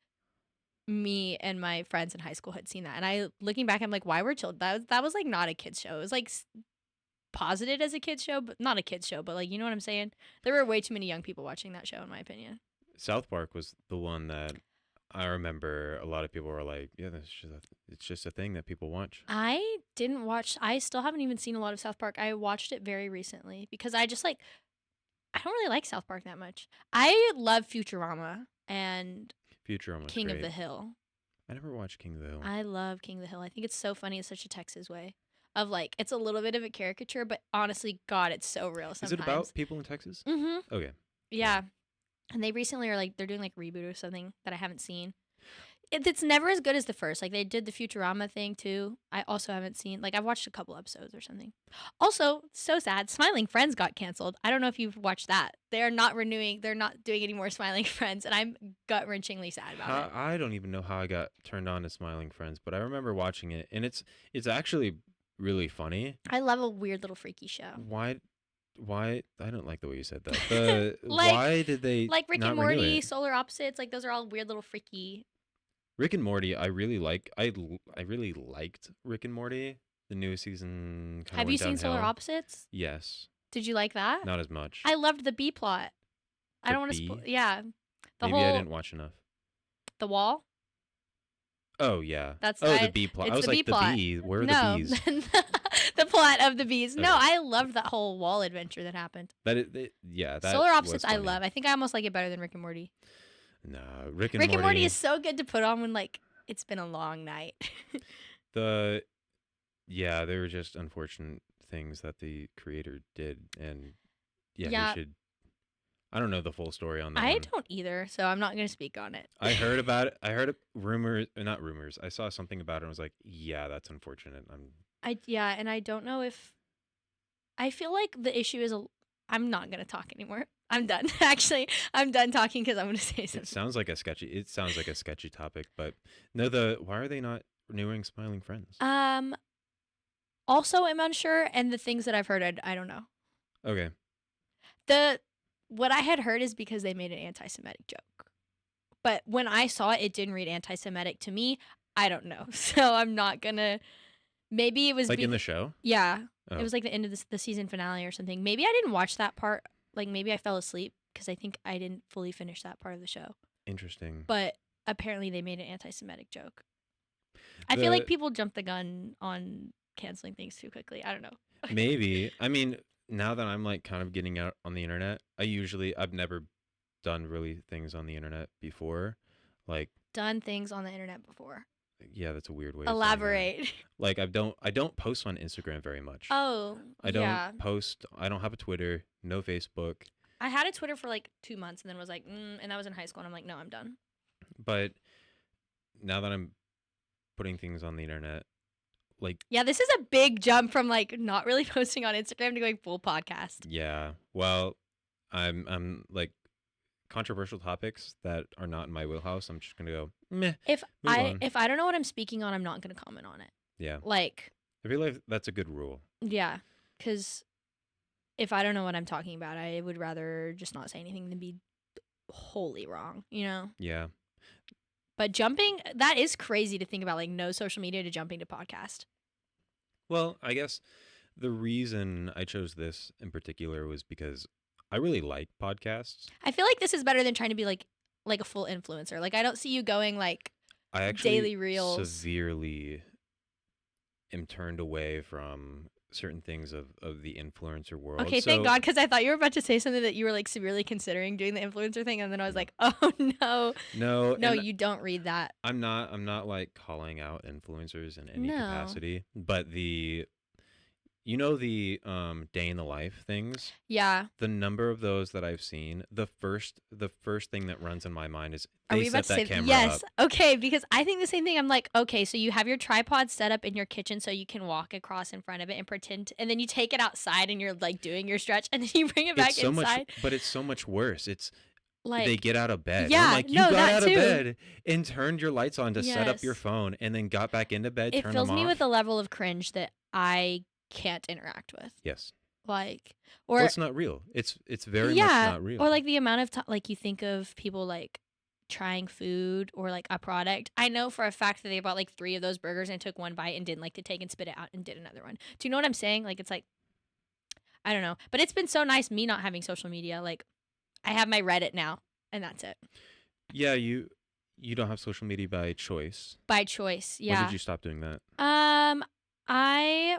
B: me and my friends in high school had seen that. And I looking back I'm like, "Why were children that was like not a kids show." It was like posited as a kids show, but not a kids show, but like you know what I'm saying? There were way too many young people watching that show in my opinion.
A: South Park was the one that I remember a lot of people were like, yeah, it's just a thing that people watch.
B: I didn't watch I still haven't even seen a lot of South Park. I watched it very recently because I just like I don't really like South Park that much. I love Futurama and
A: Futurama was
B: King of
A: great.
B: the Hill.
A: I never watched King of the Hill.
B: I love King of the Hill. I think it's so funny. It's such a Texas way of like it's a little bit of a caricature, but honestly, God, it's so real
A: Is it
B: sometimes.
A: about people in Texas?
B: Mhm.
A: Okay. Yeah.
B: Yeah. And they recently are like they're doing like a reboot or something that I haven't seen. It's never as good as the first. Like, they did the Futurama thing too. I also haven't seen like, I've watched a couple episodes or something. Also, so sad, Smiling Friends got canceled. I don't know if you've watched that. They're not doing any more Smiling Friends, and I'm gut-wrenchingly sad about it.
A: I don't even know how I got turned on to Smiling Friends, but I remember watching it, and it's actually really funny.
B: I love a weird little freaky show.
A: Why why I don't like the way you said that. The
B: Like
A: why did they
B: like Rick and
A: not renew
B: Morty,
A: it?
B: Solar Opposites, like, those are all weird little freaky.
A: Rick and Morty, I really like. I really liked Rick and Morty. The newest season kind of
B: Have you
A: went
B: seen Solar
A: downhill.
B: Opposites?
A: Yes,
B: Did you like that?
A: not as much.
B: I loved the B plot. I
A: The
B: don't wanna
A: bee.
B: yeah. The
A: Maybe I
B: whole
A: didn't watch enough.
B: the wall?
A: Oh yeah.
B: That's
A: Oh, the
B: I
A: bee plot. I
B: it's
A: was
B: the B
A: like the
B: plot.
A: bee. Where are the
B: No.
A: bees?
B: The plot of the bees. No,
A: Okay.
B: I loved that whole wall adventure that happened.
A: Yeah, that
B: Solar
A: was
B: Opposites I
A: funny.
B: love. I think I almost like it better than Rick and Morty.
A: No, Rick and
B: Rick and Morty
A: Morty.
B: is so good to put on when, like, it's been a long night.
A: The Yeah, they were just unfortunate things that the creator did, and yeah, he
B: Yeah,
A: should. I don't know the full story on that
B: I
A: one.
B: don't either, so I'm not gonna speak on it.
A: I heard about it. I heard rumors, not rumors. I saw something about it and was like, yeah, that's unfortunate.
B: Yeah, and I don't know if I feel like the issue is I'm not gonna talk anymore. I'm done. Actually, I'm done talking because I'm gonna say
A: It
B: something.
A: sounds like a sketchy. It sounds like a sketchy topic, but no. The Why are they not renewing Smiling Friends?
B: Um, Also, I'm unsure, and the things that I've heard, I don't know.
A: Okay,
B: The what I had heard is because they made an anti-Semitic joke, but when I saw it, it didn't read anti-Semitic to me. I don't know, so I'm not gonna. Maybe it was
A: like in the show.
B: yeah, it
A: Oh,
B: was like the end of the season finale or something. Maybe I didn't watch that part. Like maybe I fell asleep because I think I didn't fully finish that part of the show.
A: interesting.
B: But apparently, they made an anti-Semitic joke. I feel like
A: The
B: people jump the gun on canceling things too quickly. I don't know.
A: Maybe. I mean, now that I'm like kind of getting out on the internet, I've never done really things on the internet before. Like,
B: Done things on the internet before.
A: yeah, that's a weird way of saying that.
B: Elaborate.
A: Like, I don't post on Instagram very much.
B: Oh,
A: I don't
B: yeah.
A: post. I don't have a Twitter, no Facebook.
B: I had a Twitter for like 2 months and then was like, and that was in high school. And I'm like, no, I'm done.
A: But now that I'm putting things on the internet, like,
B: Yeah, this is a big jump from like not really posting on Instagram to going full podcast.
A: yeah, well, I'm like controversial topics that are not in my wheelhouse. I'm just gonna go meh, move on.
B: If I don't know what I'm speaking on, I'm not gonna comment on it.
A: Yeah,
B: Like,
A: I feel like that's a good rule.
B: yeah, because if I don't know what I'm talking about, I would rather just not say anything than be wholly wrong, you know?
A: Yeah.
B: But jumping, that is crazy to think about, like no social media to jumping to podcast.
A: Well, I guess the reason I chose this in particular was because I really like podcasts.
B: I feel like this is better than trying to be like a full influencer. Like I don't see you going like
A: I actually
B: daily reels.
A: severely am turned away from certain things of the influencer world.
B: Okay, thank God, because I thought you were about to say something that you were like severely considering doing the influencer thing, and then I was
A: No.
B: like, oh no,
A: No,
B: no,
A: and
B: you don't read that.
A: I'm not like calling out influencers in any
B: No.
A: capacity, but the day in the life things,
B: Yeah.
A: the number of those that I've seen, the first thing that runs in my mind is
B: Are
A: they
B: we about
A: set
B: to
A: that
B: say
A: camera
B: yes?
A: up.
B: Okay, because I think the same thing. I'm like, okay, so you have your tripod set up in your kitchen so you can walk across in front of it and pretend, and then you take it outside and you're like doing your stretch, and then you bring it back
A: It's so much,
B: inside.
A: but it's so much worse. It's They
B: Like,
A: get out of bed. And I'm
B: yeah,
A: like, you
B: no,
A: got
B: that
A: out of
B: too.
A: bed and turned your lights on to set up your
B: Yes.
A: phone and then got back into bed,
B: It
A: turned
B: fills
A: them
B: me with a
A: off.
B: level of cringe that I can't interact with.
A: Yes.
B: Like,
A: Well,
B: or
A: it's not real. It's very much
B: yeah,
A: not real.
B: or like the amount of time, like you think of people like trying food or like a product. I know for a fact that they bought like 3 of those burgers and took one bite and didn't like to take and spit it out and did another one. Do you know what I'm saying? Like, it's like, I don't know. But it's been so nice me not having social media. Like, I have my Reddit now, and that's it.
A: Yeah, you don't have social media by choice.
B: By choice.
A: When
B: Yeah.
A: did you stop doing that?
B: I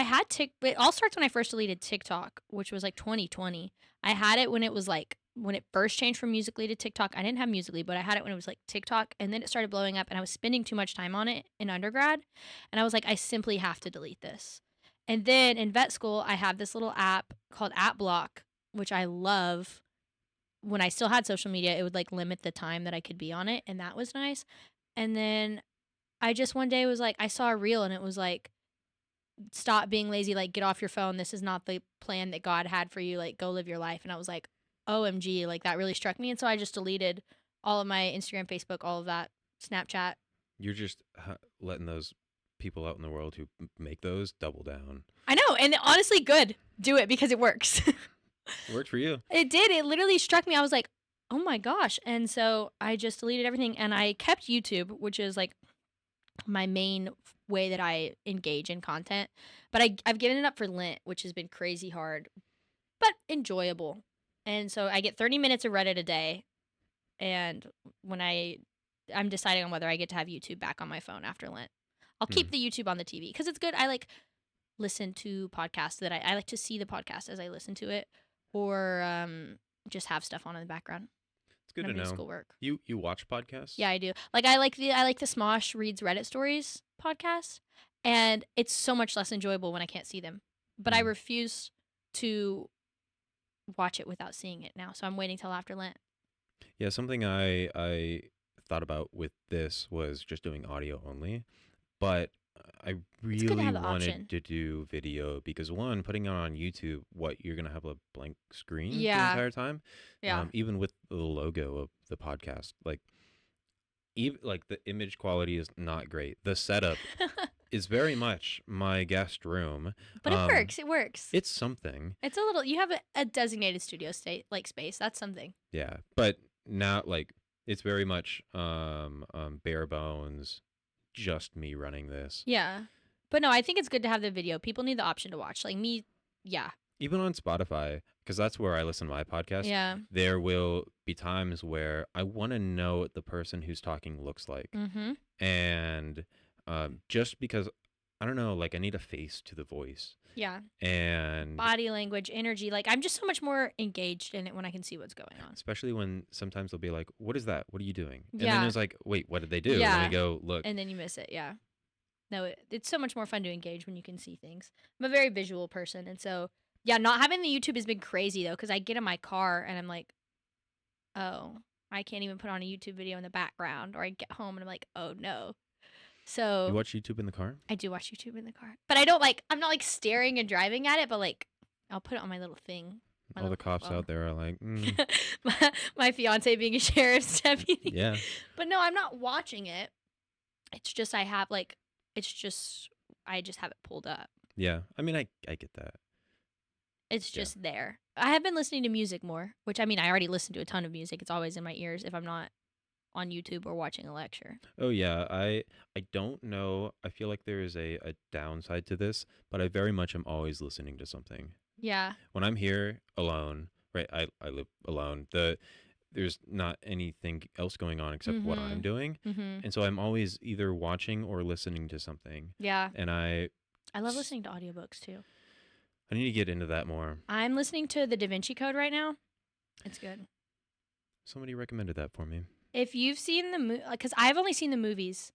B: had it all starts when I first deleted TikTok, which was like 2020. I had it when it was like when it first changed from Musically to TikTok. I didn't have Musically, but I had it when it was like TikTok, and then it started blowing up, and I was spending too much time on it in undergrad, and I was like, I simply have to delete this. And then in vet school, I have this little app called AppBlock, which I love. When I still had social media, it would like limit the time that I could be on it, and that was nice. And then I just one day was like, I saw a reel and it was like, stop being lazy, like get off your phone. This is not the plan that God had for you. Like go live your life. And I was like, OMG, like that really struck me. And so I just deleted all of my Instagram, Facebook, all of that, Snapchat.
A: You're just letting those people out in the world who make those double down.
B: I know. And honestly, good. Do it because it works.
A: It worked for you.
B: It did. It literally struck me. I was like, oh my gosh. And so I just deleted everything and I kept YouTube, which is like my main way that I engage in content. But I've given it up for Lent, which has been crazy hard, but enjoyable. And so I get 30 minutes of Reddit a day. And when I'm deciding on whether I get to have YouTube back on my phone after Lent. I'll keep the YouTube on the TV because it's good. I like listen to podcasts that I like to see the podcast as I listen to it, or just have stuff on in the background.
A: It's good to know.
B: Schoolwork.
A: You watch podcasts?
B: Yeah, I do. Like I like the Smosh Reads Reddit Stories podcast, and it's so much less enjoyable when I can't see them. But I refuse to watch it without seeing it now, so I'm waiting till after Lent.
A: Yeah, something I thought about with this was just doing audio only, but I really wanted to do video because one, putting it on YouTube, what you're gonna have a blank screen the entire time.
B: Yeah.
A: Even with the logo of the podcast, like even like the image quality is not great. The setup is very much my guest room.
B: But it works. It works.
A: It's something.
B: It's a little. You have a designated studio like space. That's something.
A: Yeah, but now like it's very much bare bones, just me running this.
B: Yeah, but no, I think it's good to have the video. People need the option to watch. Like me, yeah.
A: Even on Spotify, because that's where I listen to my podcast.
B: Yeah.
A: There will be times where I want to know what the person who's talking looks like, and just because I don't know, like I need a face to the voice.
B: Yeah.
A: And
B: body language, energy. Like I'm just so much more engaged in it when I can see what's going on.
A: Especially when sometimes they'll be like, "What is that? What are you doing?" And
B: Yeah.
A: then it's like, "Wait, what did they do?"
B: Yeah.
A: Let me go look.
B: And then you miss it. Yeah. No, it's so much more fun to engage when you can see things. I'm a very visual person, and so yeah, not having the YouTube has been crazy though, because I get in my car and I'm like, oh, I can't even put on a YouTube video in the background, or I get home and I'm like, oh no. So
A: you watch YouTube in the car?
B: I do watch YouTube in the car, but I don't like. I'm not like staring and driving at it, but like I'll put it on my little thing.
A: All the cops out there are like,
B: my fiance being a sheriff's deputy.
A: Yeah.
B: But no, I'm not watching it. It's just I have like, it's just I just have it pulled up.
A: Yeah, I mean, I get that.
B: It's just there. I have been listening to music more, which I mean, I already listen to a ton of music. It's always in my ears if I'm not on YouTube or watching a lecture.
A: Oh yeah, I don't know. I feel like there is a downside to this, but I very much am always listening to something.
B: Yeah.
A: When I'm here alone, right? I live alone. There's not anything else going on except what I'm doing, and so I'm always either watching or listening to something.
B: Yeah.
A: And I
B: love listening to audiobooks too.
A: I need to get into that more.
B: I'm listening to the Da Vinci Code right now. It's good.
A: Somebody recommended that for me.
B: If you've seen the movie, because I've only seen the movies,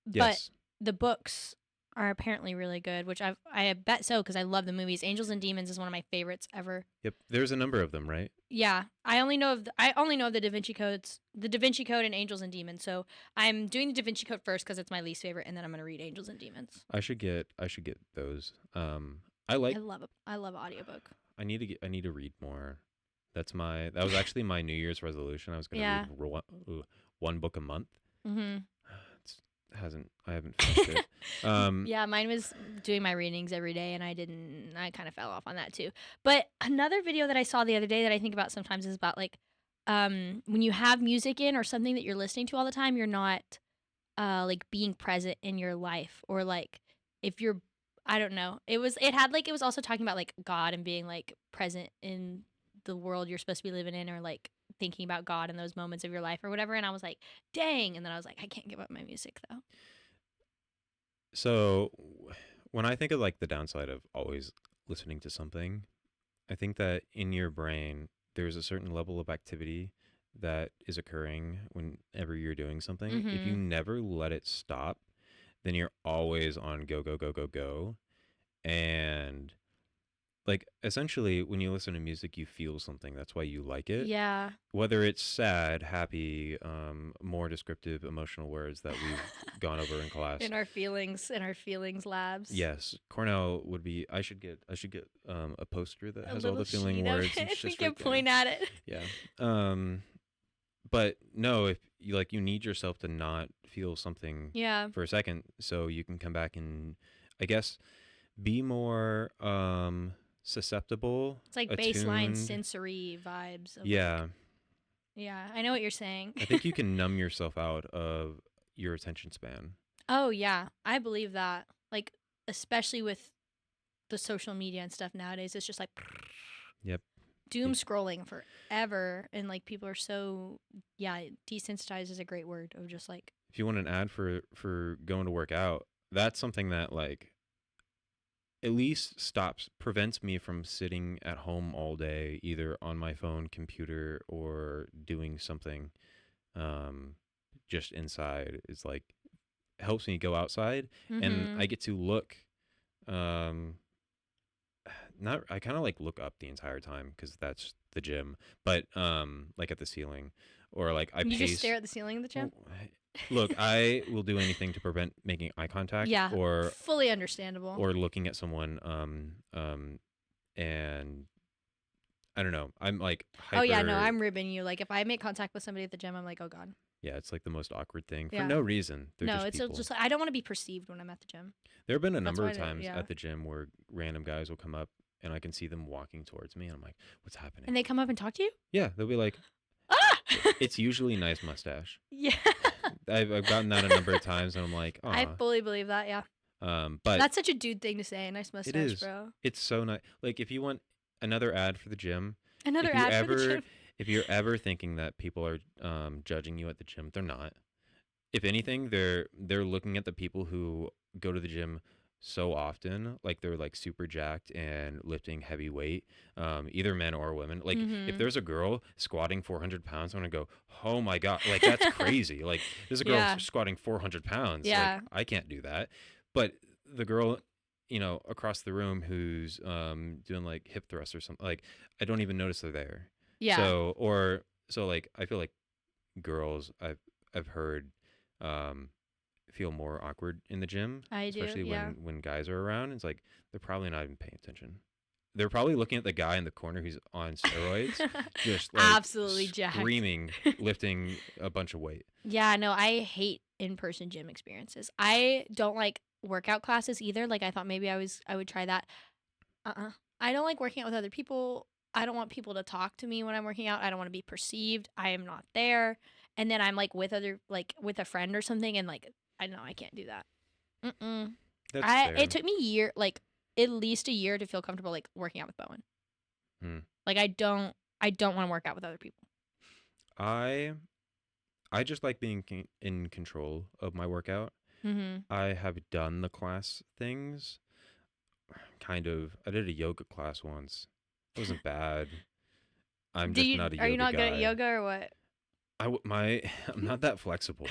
A: Yes.
B: but the books are apparently really good, which I bet so because I love the movies. Angels and Demons is one of my favorites ever.
A: Yep. There's a number of them, right?
B: Yeah, I only know of the Da Vinci Codes, the Da Vinci Code and Angels and Demons. So I'm doing the Da Vinci Code first because it's my least favorite, and then I'm gonna read Angels and Demons.
A: I should get those. I
B: love audiobook.
A: I need to read more. That was actually my New Year's resolution. I was going to read one book a month.
B: Mm-hmm.
A: I haven't finished it.
B: Yeah, mine was doing my readings every day, and I kind of fell off on that too. But another video that I saw the other day that I think about sometimes is about like, when you have music in or something that you're listening to all the time, you're not, like being present in your life, or like if you're, I don't know. It was also talking about like God and being like present in the world you're supposed to be living in, or like thinking about God in those moments of your life or whatever. And I was like, dang. And then I was like, I can't give up my music though.
A: So when I think of like the downside of always listening to something, I think that in your brain, there's a certain level of activity that is occurring whenever you're doing something. If you never let it stop, then you're always on go, go, go, go, go. And like essentially when you listen to music, you feel something. That's why you like it.
B: Yeah.
A: Whether it's sad, happy, more descriptive, emotional words that we've gone over in class.
B: In our feelings labs.
A: Yes, Cornell would be. I should get a poster that
B: A
A: has all
B: little
A: the feeling
B: sheet of
A: words and it's
B: it. We
A: just
B: can
A: right there.
B: point at it.
A: Yeah. Um, but no, if you like, you need yourself to not feel something
B: Yeah.
A: for a second, so you can come back and, I guess, be more susceptible,
B: It's like baseline
A: attuned.
B: sensory vibes of like,
A: Yeah,
B: yeah, I know what you're saying.
A: I think you can numb yourself out of your attention span.
B: Oh, yeah. I believe that. Like, especially with the social media and stuff nowadays, it's just like
A: Yep.
B: doom
A: Y-
B: scrolling forever. And like, people are so, yeah, desensitized is a great word of just like,
A: If you want an ad for going to work out, that's something that like at least prevents me from sitting at home all day, either on my phone, computer, or doing something um, just inside. It's like helps me go outside, and
B: mm-hmm.
A: I get to look. Um, not I kind of like look up the entire time because that's the gym, but like at the ceiling, or like I
B: You just
A: pace.
B: stare at the ceiling of the gym?
A: Well, look, I will do anything to prevent making eye contact
B: Yeah, fully understandable.
A: or looking at someone and I don't know. I'm like
B: Oh, yeah, no,
A: hyper.
B: I'm ribbing you. Like, if I make contact with somebody at the gym, I'm like, oh, God.
A: Yeah, it's like the most awkward thing for
B: Yeah.
A: no reason. They're
B: No,
A: just
B: it's
A: people.
B: just like, I don't want to be perceived when I'm at the gym.
A: There have been a
B: That's
A: number
B: why,
A: of times
B: yeah.
A: at the gym where random guys will come up and I can see them walking towards me and I'm like, what's happening?
B: And they come up and talk to you?
A: Yeah, they'll be like,
B: Ah!
A: it's usually nice mustache.
B: Yeah.
A: I've gotten that a number of times and I'm like,
B: I
A: ah.
B: fully believe that, yeah.
A: But
B: That's such a dude thing to say. Nice
A: it
B: mustache,
A: is.
B: bro.
A: It's so nice. Like if you want another ad for the gym,
B: Another
A: if you
B: ad for the
A: ever
B: gym.
A: if you're ever thinking that people are judging you at the gym, they're not. If anything, they're looking at the people who go to the gym so often, like they're like super jacked and lifting heavy weight, either men or women. Like if
B: Mm-hmm.
A: there's a girl squatting 400 pounds, I'm gonna go, oh my god, like that's crazy. Like there's a girl
B: Yeah.
A: squatting 400 pounds, like
B: Yeah.
A: I can't do that. But the girl, across the room who's doing like hip thrusts or something, like I don't even notice they're there.
B: Yeah.
A: So like I feel like girls I've heard um feel more awkward in the gym,
B: I do,
A: especially
B: yeah.
A: when guys are around. It's like they're probably not even paying attention. They're probably looking at the guy in the corner who's on steroids, just like
B: Absolutely jacked.
A: screaming, lifting a bunch of weight.
B: Yeah, no, I hate in-person gym experiences. I don't like workout classes either. Like I thought maybe I would try that. Uh-uh. I don't like working out with other people. I don't want people to talk to me when I'm working out. I don't want to be perceived. I am not there. And then I'm like with a friend or something and like I know I can't do that. Mm-mm.
A: That's fair.
B: It took me at least a year to feel comfortable like working out with Bowen.
A: Hmm.
B: Like I don't want to work out with other people.
A: I I just like being in control of my workout.
B: Mhm.
A: I have done the class things. Kind of. I did a yoga class once. It wasn't bad. I'm just not a
B: Are you
A: yoga
B: not good at
A: guy.
B: yoga or what?
A: I'm not that flexible.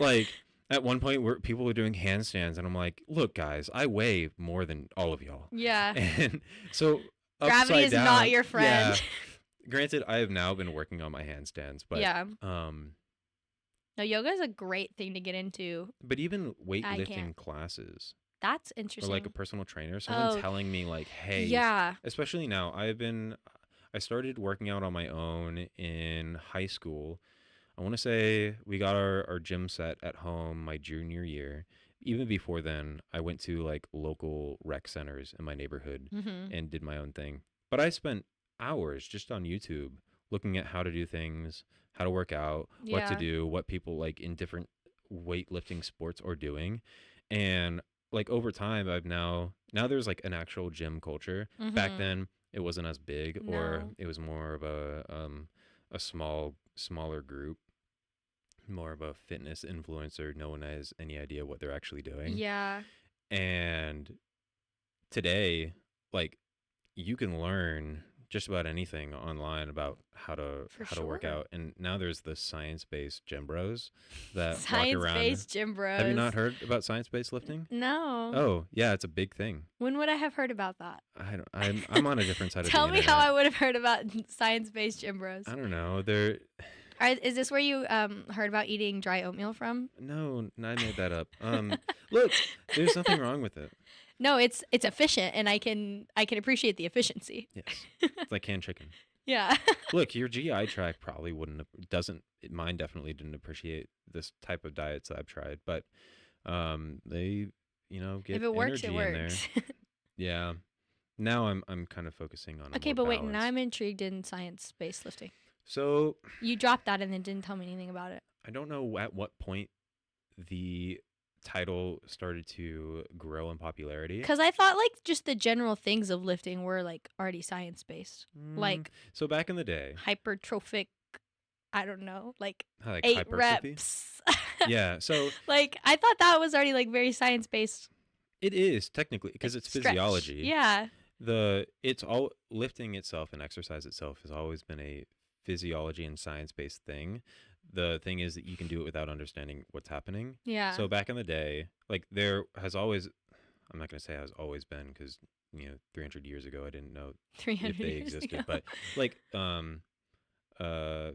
A: Like at one point where people were doing handstands and I'm like, look guys, I weigh more than all of y'all.
B: Yeah.
A: And so
B: Gravity
A: upside
B: is not
A: down,
B: your
A: yeah.
B: friend.
A: Granted, I have now been working on my handstands,
B: Yeah.
A: um
B: No, yoga is a great thing to get into.
A: even
B: I can't.
A: weightlifting classes
B: That's
A: or like a
B: interesting.
A: personal trainer, someone
B: Oh,
A: telling me like, hey,
B: yeah.
A: especially now, I started working out on my own in high school. I want to say we got our gym set at home my junior year. Even before then, I went to like local rec centers in my neighborhood
B: Mhm.
A: and did my own thing. But I spent hours just on YouTube looking at how to do things, how to work out, what to
B: Yeah.
A: do, what people like in different weightlifting sports are doing. And like over time, now there's like an actual gym culture. Back
B: Mhm.
A: then, it wasn't as big, or
B: No.
A: it was more of a smaller group, more of a fitness influencer. No one has any idea what they're actually doing.
B: Yeah.
A: And today, like, you can learn just about anything online about
B: For
A: how to work
B: sure.
A: out, and now there's the science-based gym bros that walk around.
B: Science-based gym
A: Have you
B: bros.
A: not heard about science-based lifting?
B: No.
A: Oh, yeah, it's a big thing.
B: When would I have heard about that?
A: I'm on a different side of the
B: Tell me how
A: internet.
B: I would have heard about science-based gym bros.
A: I don't know. They're
B: Is this where you heard about eating dry oatmeal from?
A: no, I made that up. Look, there's nothing wrong with it.
B: No, it's efficient, and I can appreciate the efficiency.
A: Yes. It's like canned chicken.
B: Yeah.
A: Look, your GI tract probably doesn't mine definitely didn't appreciate this type of diets that I've tried, but they
B: If
A: get
B: it works, it
A: energy in there.
B: works.
A: Yeah. Now I'm kind of focusing on a
B: Okay,
A: more
B: but wait, now
A: balanced.
B: I'm intrigued in science-based lifting.
A: So,
B: You dropped that and then didn't tell me anything about it.
A: I don't know at what point the title started to grow in popularity.
B: Cause I thought like just the general things of lifting were like already science-based,
A: Mm,
B: like
A: so back in the day,
B: hypertrophic. I don't know, like
A: like
B: 8
A: hypertrophy.
B: reps.
A: Yeah, so
B: Like I thought that was already like very science-based,
A: it is technically
B: like
A: because it's
B: stretch.
A: physiology.
B: Yeah.
A: It's all lifting itself and exercise itself has always been a physiology and science-based thing. The thing is that you can do it without understanding what's happening.
B: Yeah.
A: So back in the day, like there has always, I'm not going to say has always been because 300 years ago I didn't know if
B: 300
A: they
B: years ago.
A: existed, but like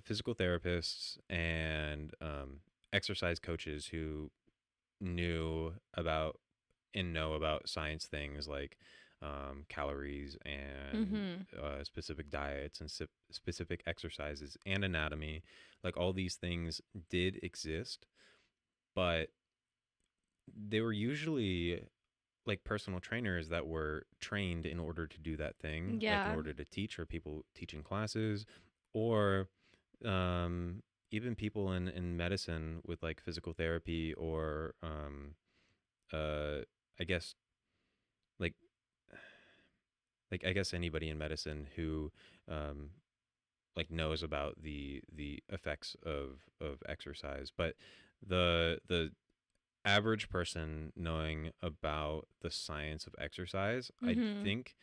A: physical therapists and exercise coaches who knew about and know about science things like calories and
B: Mhm.
A: specific diets and specific exercises and anatomy. Like all these things did exist, but they were usually like personal trainers that were trained in order to do that thing, like in
B: Yeah.
A: order to teach or people teaching classes, or um, even people in medicine with like physical therapy or uh, I guess like I guess anybody in medicine who um, like knows about the effects of exercise, but the average person knowing about the science of exercise, I
B: Mhm.
A: think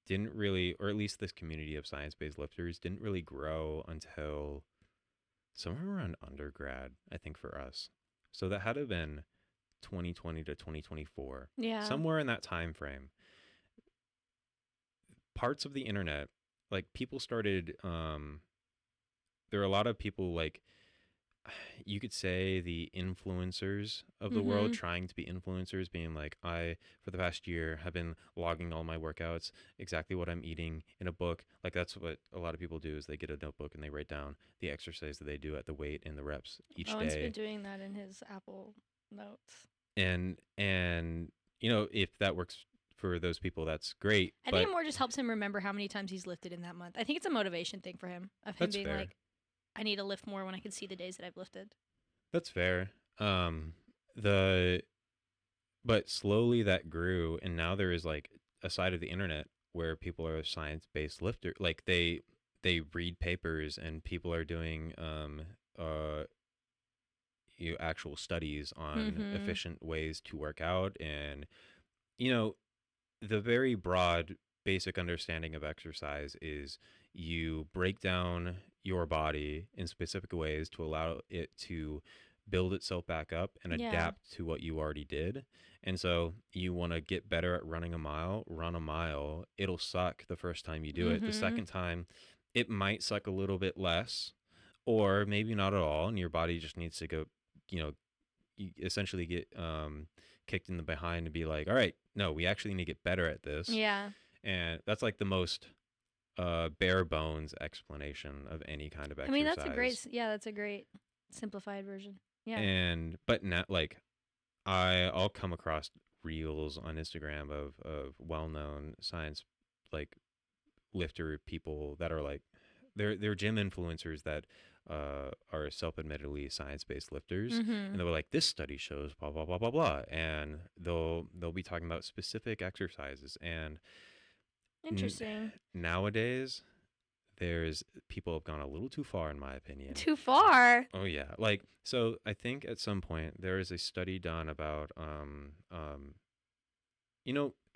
A: didn't really, or at least this community of science-based lifters didn't really grow until somewhere around undergrad, I think for us. So that had to have been 2020 to 2024,
B: Yeah.
A: somewhere in that time frame. Parts of the internet, like people started there are a lot of people like you could say the influencers of the world
B: Mhm.
A: trying to be influencers, being like, I for the past year have been logging all my workouts, exactly what I'm eating in a book. Like that's what a lot of people do is they get a notebook and they write down the exercise that they do at the weight and the reps each
B: Owen's been
A: day.
B: doing that in his Apple Notes.
A: And if that works for those people, that's great,
B: I think
A: but
B: it more just helps him remember how many times he's lifted in that month. I think it's a motivation thing for him of him
A: that's
B: being
A: fair.
B: like, I need to lift more when I can see the days that I've lifted.
A: That's fair. The But slowly that grew, and now there is like a side of the internet where people are science-based lifter. Like they read papers, and people are doing actual studies on
B: Mhm.
A: efficient ways to work out, and you know the very broad basic understanding of exercise is you break down your body in specific ways to allow it to build itself back up and
B: Yeah.
A: adapt to what you already did. And so you want to get better at running a mile, run a mile. It'll suck the first time you do it. The
B: Mhm.
A: second time, it might suck a little bit less, or maybe not at all. And your body just needs to go, you know, you essentially get kicked in the behind to be like, all right, no, we actually need to get better at this.
B: Yeah.
A: And that's like the most bare bones explanation of any kind of
B: I mean, that's a great,
A: exercise.
B: yeah, that's a great simplified version. Yeah.
A: And but not like I'll come across reels on Instagram of well known science like lifter people that are like they're gym influencers that are self-admittedly science-based lifters, and
B: Mhm.
A: they were like, this study shows blah blah blah blah blah, and they'll be talking about specific exercises. And n-
B: Interesting.
A: nowadays there's people have gone a little too far in my opinion.
B: Too far.
A: Oh yeah, like so I think at some point there is a study done about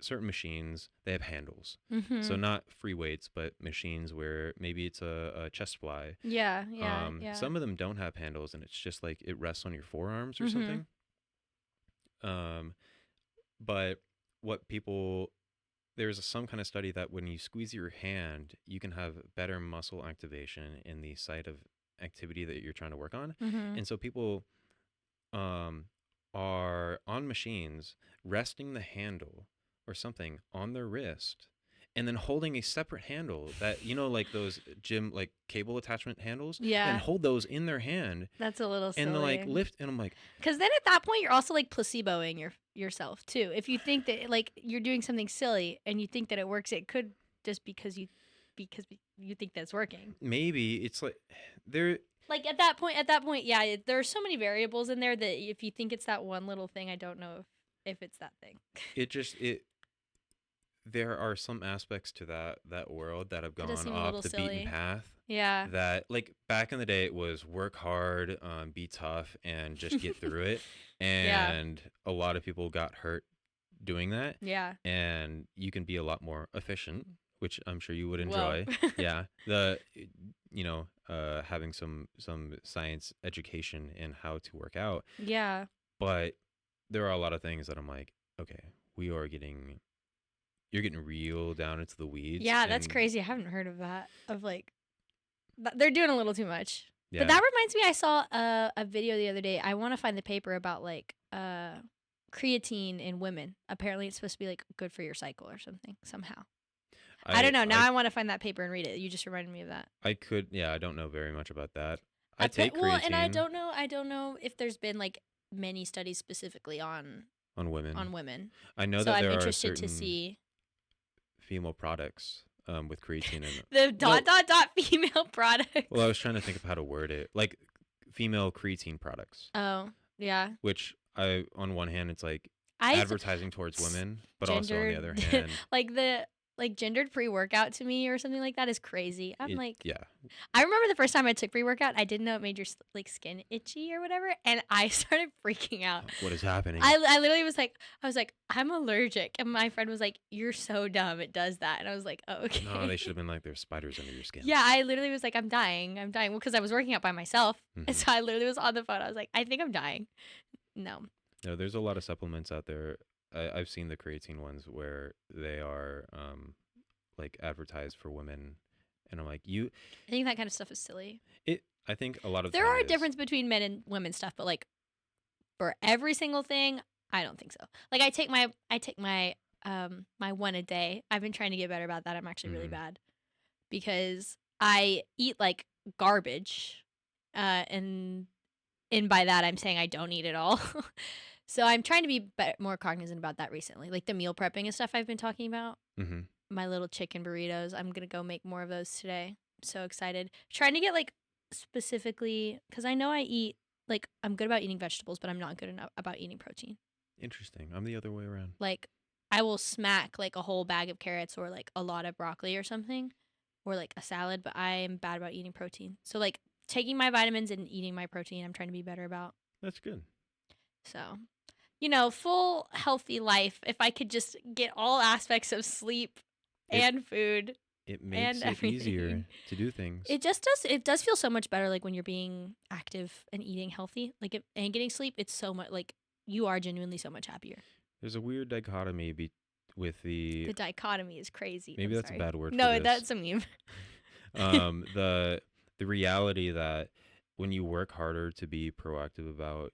A: certain machines, they have handles. So
B: Mhm.
A: not free weights, but machines where maybe it's a chest fly.
B: Yeah, yeah, yeah.
A: Some of them don't have handles, and it's just like it rests on your forearms or
B: Mhm.
A: something. Um, but what people there's some kind of study that when you squeeze your hand, you can have better muscle activation in the site of activity that you're trying to work on.
B: Mhm.
A: And so people um, are on machines resting the handle or something on their wrist and then holding a separate handle that like those gym like cable attachment handles and
B: Yeah,
A: hold those in their hand
B: that's a little
A: and then like
B: silly.
A: lift and I'm like,
B: Because then at that point, you're also like placeboing yourself too. If you think that like you're doing something silly and you think that it works, it could just because you think that's working.
A: maybe it's like there
B: Like at that point, yeah, there are so many variables in there that if you think it's that one little thing, I don't know if it's that thing.
A: it just it there are some aspects to that world that have
B: It does
A: gone
B: seem a
A: off
B: little
A: the beaten
B: silly.
A: path
B: Yeah.
A: that like back in the day it was work hard, be tough and just get through it,
B: Yeah.
A: and a lot of people got hurt doing that,
B: Yeah.
A: and you can be a lot more efficient, which I'm sure you would
B: Whoa.
A: enjoy. Yeah, having some science education in how to work out,
B: Yeah.
A: but there are a lot of things that I'm like, okay, we are getting you're getting real down into the weeds,
B: Yeah, that's
A: and
B: crazy. I haven't heard of that. Of like they're doing a little too much. But
A: yeah,
B: that reminds me, I saw a video the other day. I want to find the paper about like creatine in women. Apparently, it's supposed to be like good for your cycle or something somehow. I don't
A: I
B: know. Now
A: I
B: I want to find that paper and read it. You just reminded me of that.
A: I could, yeah, I don't know very much about that. I take
B: Well, and I
A: creatine
B: don't know. I don't know if there's been like many studies specifically
A: on women.
B: on women.
A: I know
B: So
A: that
B: I'm
A: there are
B: interested to
A: certain
B: see
A: female products with creatine in.
B: the dot
A: Well,
B: dot dot female products.
A: well, I was trying to think of how to word it, like female creatine products,
B: Oh yeah,
A: which I on one hand it's like
B: I
A: advertising towards women, but also on the other
B: gendered
A: hand,
B: like gendered pre-workout to me or something like that is crazy. I'm like
A: yeah,
B: I remember the first time I took pre-workout, I didn't know it made your like skin itchy or whatever, and I started freaking out.
A: what is happening?
B: I literally was like I'm allergic, and my friend was like, "You're so dumb, it does that," and I was like, "Oh,
A: No,
B: okay."
A: they should have been like there's spiders under your skin.
B: Yeah, I literally was like, I'm dying," well, because I was working out by myself, and
A: Hmm.
B: so I literally was on the phone. I was like, "I think I'm dying." No.
A: No, there's a lot of supplements out there. I've seen the creatine ones where they are like advertised for women, and I'm like, you,
B: I think that kind of stuff is silly.
A: it. I think a lot of the
B: There
A: time
B: are
A: it
B: a
A: is.
B: difference between men and women stuff, but like for every single thing, I don't think so. Like I take my my one a day. I've been trying to get better about that. I'm actually really
A: Hmm.
B: bad because I eat like garbage. And by that I'm saying I don't eat it all. So I'm trying to be more cognizant about that recently. Like the meal prepping and stuff I've been talking about.
A: Hmm.
B: My little chicken burritos. I'm going to go make more of those today. I'm so excited. Trying to get like specifically cuz I know I eat like I'm good about eating vegetables, but I'm not good enough about eating protein.
A: Interesting. I'm the other way around.
B: Like I will smack like a whole bag of carrots or like a lot of broccoli or something or like a salad, but I am bad about eating protein. So like taking my vitamins and eating my protein, I'm trying to be better about.
A: That's good.
B: So, full healthy life if I could just get all aspects of sleep
A: It
B: and food
A: it
B: and
A: makes it
B: everything.
A: easier to do things.
B: It does feel so much better like when you're being active and eating healthy. Like and getting sleep, it's so much like you are genuinely so much happier.
A: There's a weird dichotomy with the
B: The dichotomy is crazy. I'm
A: maybe that's a
B: sorry.
A: bad word for
B: No,
A: this.
B: that's a meme.
A: The reality that when you work harder to be proactive about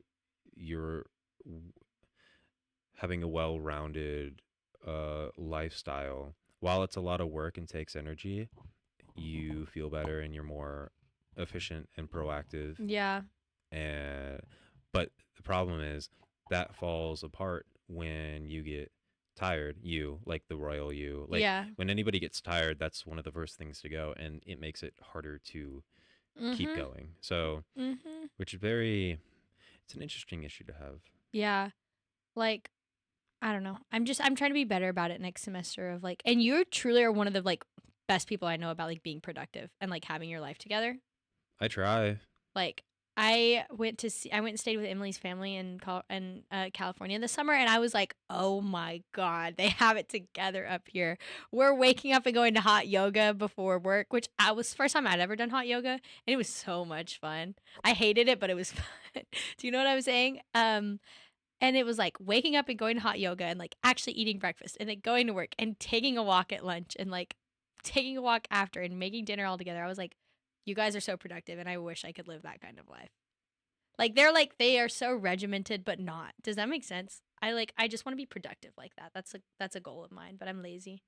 A: your w- having a well-rounded lifestyle, while it's a lot of work and takes energy, you feel better and you're more efficient and proactive.
B: Yeah.
A: And but the problem is that falls apart when you get tired. You like the royal you. Like
B: Yeah.
A: when anybody gets tired, that's one of the first things to go, and it makes it harder to keep
B: Mhm.
A: going. So,
B: Mhm.
A: which is very, it's an interesting issue to have.
B: Yeah. Like I don't know. I'm trying to be better about it next semester of like and you truly are one of the like best people I know about like being productive and like having your life together.
A: I try.
B: Like I went and stayed with Emily's family in California this summer, and I was like, "Oh my god, they have it together up here." We're waking up and going to hot yoga before work, which I was first time I'd ever done hot yoga, and it was so much fun. I hated it, but it was fun. Do you know what I'm saying? And it was like waking up and going to hot yoga and like actually eating breakfast and then going to work and taking a walk at lunch and like taking a walk after and making dinner all together. I was like, you guys are so productive and I wish I could live that kind of life. Like they are so regimented but not. Does that make sense? I just want to be productive like that. That's a goal of mine, but I'm lazy.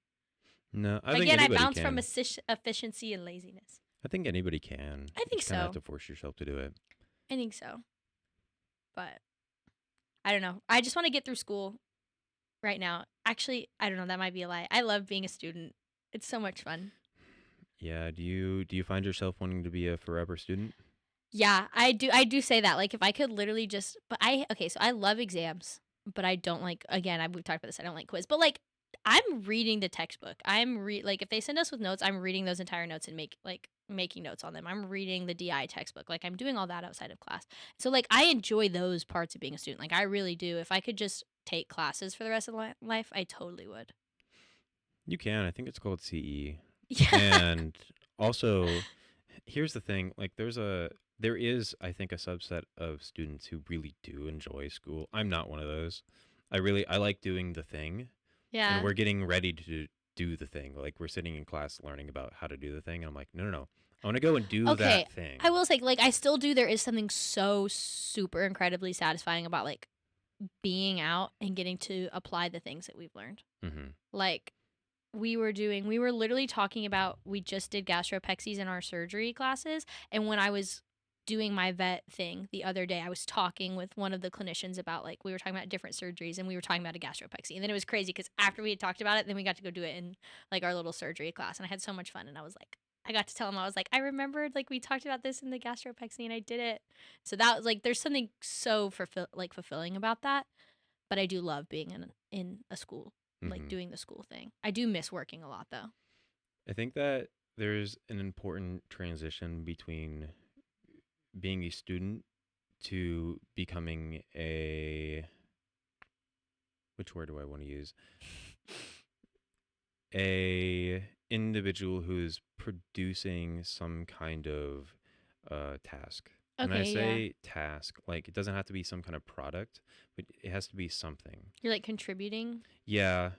A: No, I think
B: Again, I
A: anybody
B: bounce from
A: can.
B: efficiency and laziness.
A: I think anybody can.
B: I
A: You
B: think
A: just kind of have
B: so.
A: to force yourself to do it.
B: I think so. But I don't know. I just want to get through school right now. Actually, I don't know, that might be a lie. I love being a student. It's so much fun.
A: Yeah. Do you find yourself wanting to be a forever student?
B: Yeah, I do say that. Like if I could literally just but I okay, so I love exams, but I don't like again, we've talked about this. I don't like quiz. But like I'm reading the textbook. Like if they send us with notes, I'm reading those entire notes and making notes on them. I'm reading the DI textbook. Like I'm doing all that outside of class. So like I enjoy those parts of being a student. Like I really do. If I could just take classes for the rest of life, I totally would.
A: You can. I think it's called CE.
B: Yeah.
A: And also, here's the thing, like there is, I think, a subset of students who really do enjoy school. I'm not one of those. I like doing the thing, and
B: Yeah.
A: we're getting ready to do the thing. Like we're sitting in class learning about how to do the thing, and I'm like, "No, no, no. I want to go and do
B: Okay,
A: that thing."
B: I will say, like, I still do. There is something so super incredibly satisfying about like being out and getting to apply the things that we've learned.
A: Mhm.
B: Like, we were literally talking about, we just did gastropexies in our surgery classes. And when I was doing my vet thing the other day, I was talking with one of the clinicians about, like, we were talking about different surgeries and we were talking about a gastropexy. And then it was crazy because after we had talked about it, then we got to go do it in like our little surgery class. And I had so much fun. And I was like, I got to tell him, I was like, I remembered like we talked about this in the gastropexy and I did it. So that was like, there's something so fulfilling about that. But I do love being in a school, like
A: Mhm.
B: doing the school thing. I do miss working a lot though.
A: I think that there's an important transition between being a student to becoming a, which word do I want to use? A individual who's producing some kind of task. And I
B: Okay, yeah.
A: say task, like it doesn't have to be some kind of product, but it has to be something.
B: You're like contributing.
A: Yeah.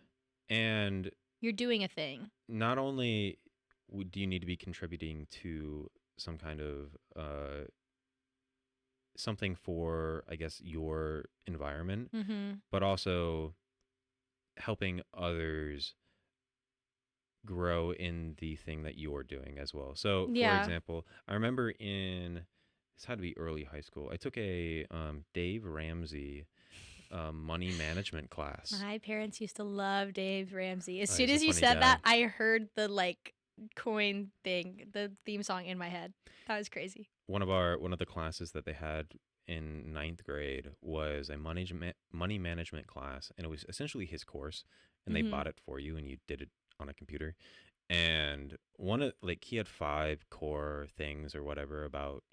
A: And
B: You're doing a thing.
A: not only do you need to be contributing to some kind of something for, I guess, your environment,
B: Mhm.
A: but also helping others grow in the thing that you're doing as well. So, for
B: Yeah.
A: example, I remember this had to be early high school. I took a Dave Ramsey money management class.
B: My parents used to love Dave Ramsey. As soon
A: He's a
B: as you
A: funny
B: said that,
A: guy.
B: I heard the like coin thing, the theme song in my head. That was crazy.
A: One of the classes that they had in ninth grade was a money management class, and it was essentially his course, and they
B: Mhm.
A: bought it for you, and you did it on a computer. And one of like he had five core things or whatever about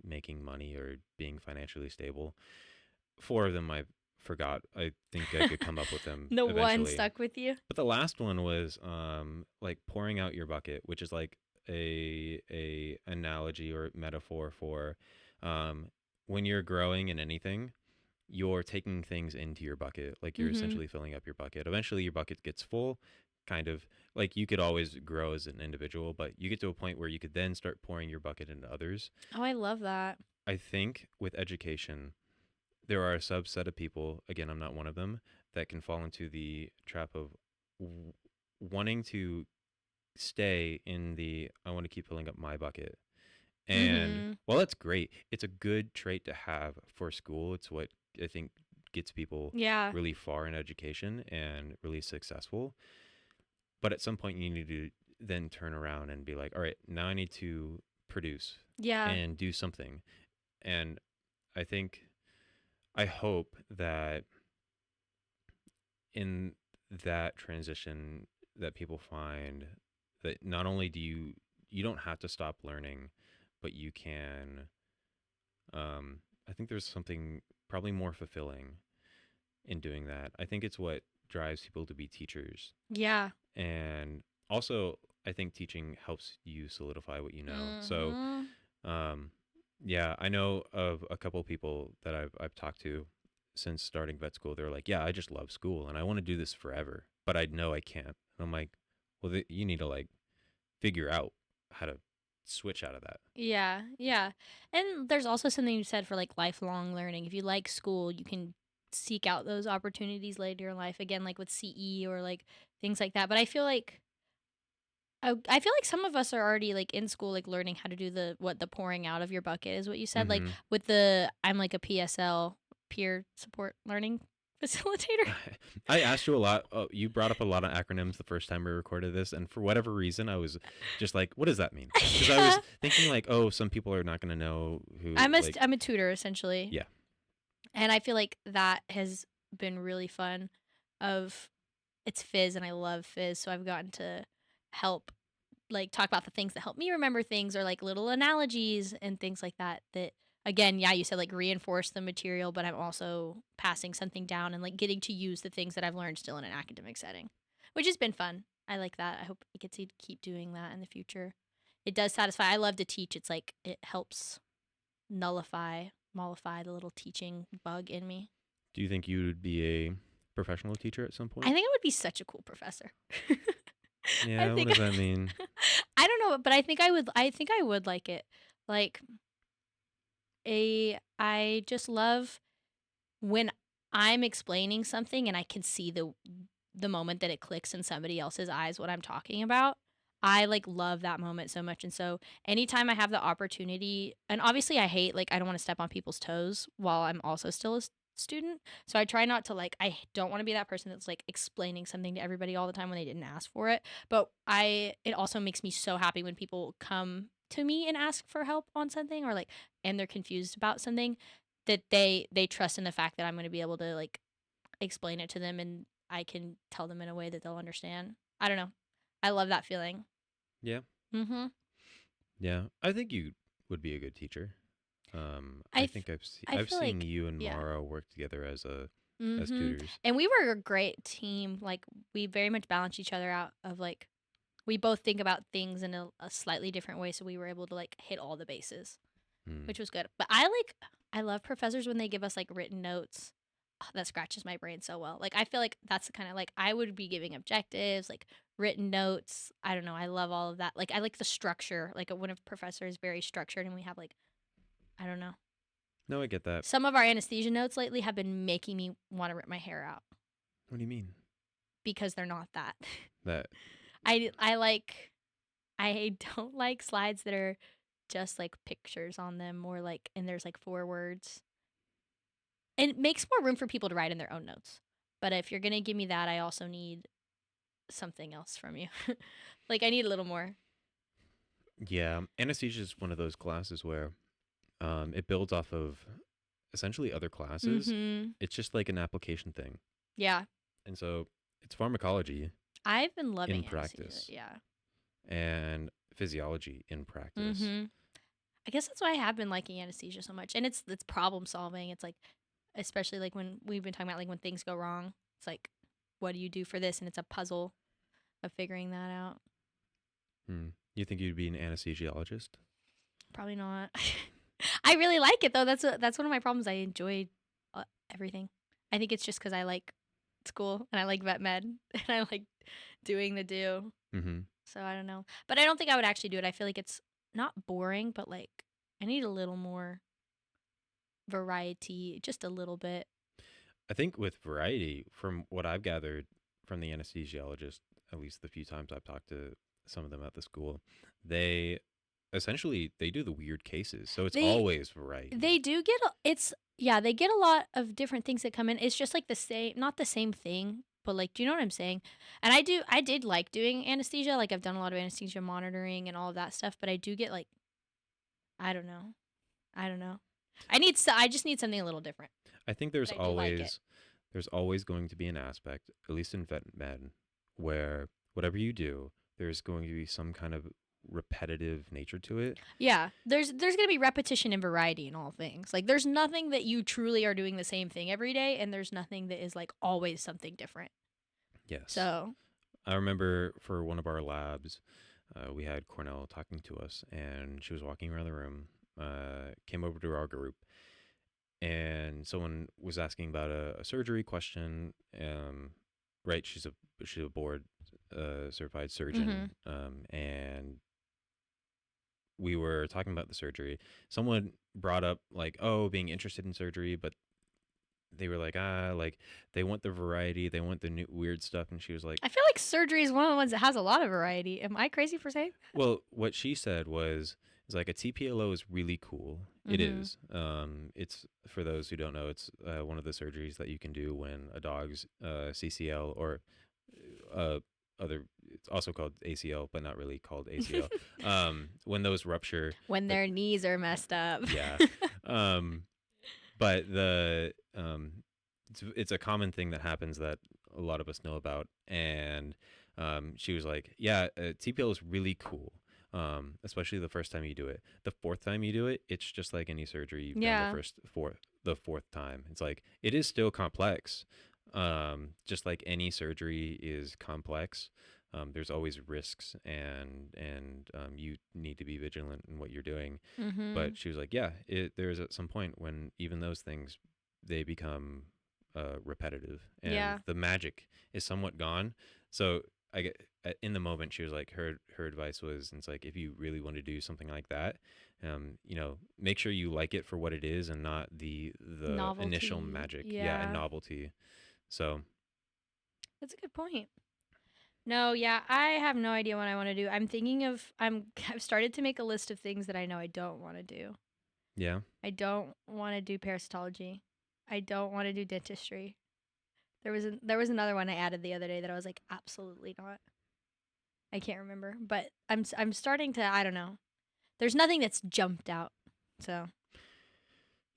A: making money or being financially stable. Four of them I forgot. I think I could come up with them
B: The one
A: eventually.
B: stuck with you?
A: But the last one was like pouring out your bucket, which is like a analogy or metaphor for um when you're growing in anything, you're taking things into your bucket. Like you're
B: Mhm.
A: essentially filling up your bucket. Eventually your bucket gets full, kind of like you could always grow as an individual, but you get to a point where you could then start pouring your bucket into others.
B: Oh, I love that.
A: I think with education, there are a subset of people, again, I'm not one of them, that can fall into the trap of w- wanting to stay in the I want to keep filling up my bucket. And
B: Mhm.
A: well, that's great. It's a good trait to have for school. It's what I think gets people
B: Yeah.
A: really far in education and really successful. But at some point, you need to then turn around and be like, all right, now I need to produce
B: Yeah.
A: and do something. And I think, I hope that in that transition, that people find that not only you don't have to stop learning, but you can I think there's something probably more fulfilling in doing that. I think it's what drives people to be teachers.
B: Yeah.
A: And also, I think teaching helps you solidify what you know. So,
B: Mhm.
A: um, yeah, I know of a couple people that I've talked to since starting vet school. They're like, "Yeah, I just love school and I want to do this forever, but I know I can't." And I'm like, "Well, you need to like figure out how to switch out of that."
B: Yeah, yeah. And there's also something you said for like lifelong learning. If you like school, you can seek out those opportunities later in life again, like with CE or like things like that. But I feel like some of us are already like in school, like learning how to do the pouring out of your bucket is what you said. Like
A: Mm-hmm.
B: with the I'm like a PSL, peer support learning facilitator.
A: I asked you a lot. You brought up a lot of acronyms the first time we recorded this, and for whatever reason, I was just like, "What does that mean?" Because I
B: Yeah.
A: was thinking like, "Oh, some people are not going to know who." Like,
B: I'm a tutor essentially.
A: yeah,
B: And I feel like that has been really fun of it's Fizz and I love Fizz, so I've gotten to help like talk about the things that help me remember things or like little analogies and things like that that again, yeah, you said like reinforce the material, but I'm also passing something down and like getting to use the things that I've learned still in an academic setting, which has been fun. I like that. I hope I get to keep doing that in the future. It does satisfy. I love to teach. It's like it helps mollify the little teaching bug in me.
A: do you think you would be a professional teacher at some
B: I
A: point?
B: think I would be such a cool professor. I
A: Yeah, what
B: think
A: does that mean?
B: I don't know, but I think I would like it. Like I just love when I'm explaining something and I can see the moment that it clicks in somebody else's eyes what I'm talking about. I like love that moment so much. And so anytime I have the opportunity, and obviously I hate like I don't want to step on people's toes while I'm also still a student. So I try not to like I don't want to be that person that's like explaining something to everybody all the time when they didn't ask for it. But I it also makes me so happy when people come to me and ask for help on something or like and they're confused about something that they trust in the fact that I'm going to be able to like explain it to them and I can tell them in a way that they'll understand. I don't know. I love that feeling.
A: Yeah,
B: Mhm.
A: yeah, I think you would be a good teacher.
B: I
A: I
B: f-
A: think
B: I
A: I've
B: feel
A: seen
B: like
A: you and
B: yeah.
A: Mara work together as a as
B: Mhm.
A: tutors.
B: And we were a great team. Like we very much balance each other out of like we both think about things in a slightly different way so we were able to like hit all the bases,
A: Hmm.
B: which was good. But I love professors when they give us like written notes. Oh, that scratches my brain so well. Like I feel like that's the kind of like I would be giving objectives, like written notes. I don't know. I love all of that. Like I like the structure. Like when a professor is very structured and we have like I don't know.
A: No, I get that.
B: Some of our anesthesia notes lately have been making me want to rip my hair out
A: What do you mean?
B: because they're not that.
A: That
B: I like I don't like slides that are just like pictures on them or like and there's like four words. And it makes more room for people to write in their own notes. But if you're going to give me that, I also need something else from you. Like I need a little more.
A: yeah, anesthesia is one of those classes where it builds off of essentially other classes.
B: Mhm.
A: It's just like an application thing.
B: Yeah.
A: And so it's pharmacology
B: I've been
A: in
B: loving anesthesia.
A: practice
B: Yeah.
A: and physiology in practice.
B: Mhm. I guess that's why I have been liking anesthesia so much. And it's problem solving. It's like especially like when we've been talking about like when things go wrong. It's like what do you do for this and it's a puzzle of figuring that out.
A: Hmm. You think you'd be an anesthesiologist?
B: Probably not. I really like it though. That's one of my problems. I enjoy everything. I think it's just because I like school and I like vet med and I like doing the do.
A: Mm-hmm.
B: So I don't know, but I don't think I would actually do it. I feel like it's not boring, but like I need a little more variety, just a little bit.
A: I think with variety, from what I've gathered from the anesthesiologist, at least the few times I've talked to some of them at the school, they essentially they do the weird cases. So it's
B: They
A: always variety.
B: they do get it's yeah they get a lot of different things that come in. It's just like the same, not the same thing, but like do you know what I'm saying? And I did like doing anesthesia. Like I've done a lot of anesthesia monitoring and all of that stuff, but I do get like I don't know. I don't know. I just need something a little different,
A: I think
B: but I do like it.
A: there's always going to be an aspect, at least in vet med, where whatever you do, there's going to be some kind of repetitive nature to it.
B: Yeah, there's gonna be repetition and variety in all things. Like there's nothing that you truly are doing the same thing every day, and there's nothing that is like always something different.
A: Yes.
B: So,
A: I remember for one of our labs, we had Cornell talking to us, and she was walking around the room, came over to our group, and someone was asking about a surgery question. Right, she's a board certified
B: hmm
A: surgeon, and we were talking about the surgery. Someone brought up like, oh, being interested in surgery, but they were like they want the variety, they want the new weird stuff, and she was like,
B: I feel like surgery is one of the ones that has a lot of variety. Am I crazy for saying
A: well, what she said was is like a TPLO is really cool.
B: that?
A: It is. It's for those who don't know, it's one of the surgeries that you can do when a dog's CCL or uh, other. It's also called ACL, but not really called ACL. When those rupture,
B: When
A: the,
B: their knees are messed up.
A: yeah. Um, but it's a common thing that happens that a lot of us know about, and she was like, yeah, TPL is really cool, especially the first time you do it. The fourth time you do it, it's just like any surgery you've done
B: Yeah.
A: the fourth time. It's like it is still complex, just like any surgery is complex. There's always risks, and you need to be vigilant in what you're doing.
B: Mhm.
A: But she was like, yeah, there's at some point when even those things they become repetitive, and
B: Yeah.
A: the magic is somewhat gone. So I get in the moment, she was like, her advice was, it's like if you really want to do something like that, make sure you like it for what it is and not the initial
B: Novelty.
A: magic, yeah, and
B: Yeah.
A: novelty. So
B: That's a good point. No, yeah, I have no idea what I want to do. I'm thinking of I've started to make a list of things that I know I don't want to do.
A: yeah,
B: I don't want to do parasitology. I don't want to do dentistry. There was another one I added the other day that I was like absolutely not. I can't remember, but I'm starting to I don't know. There's nothing that's jumped out. So,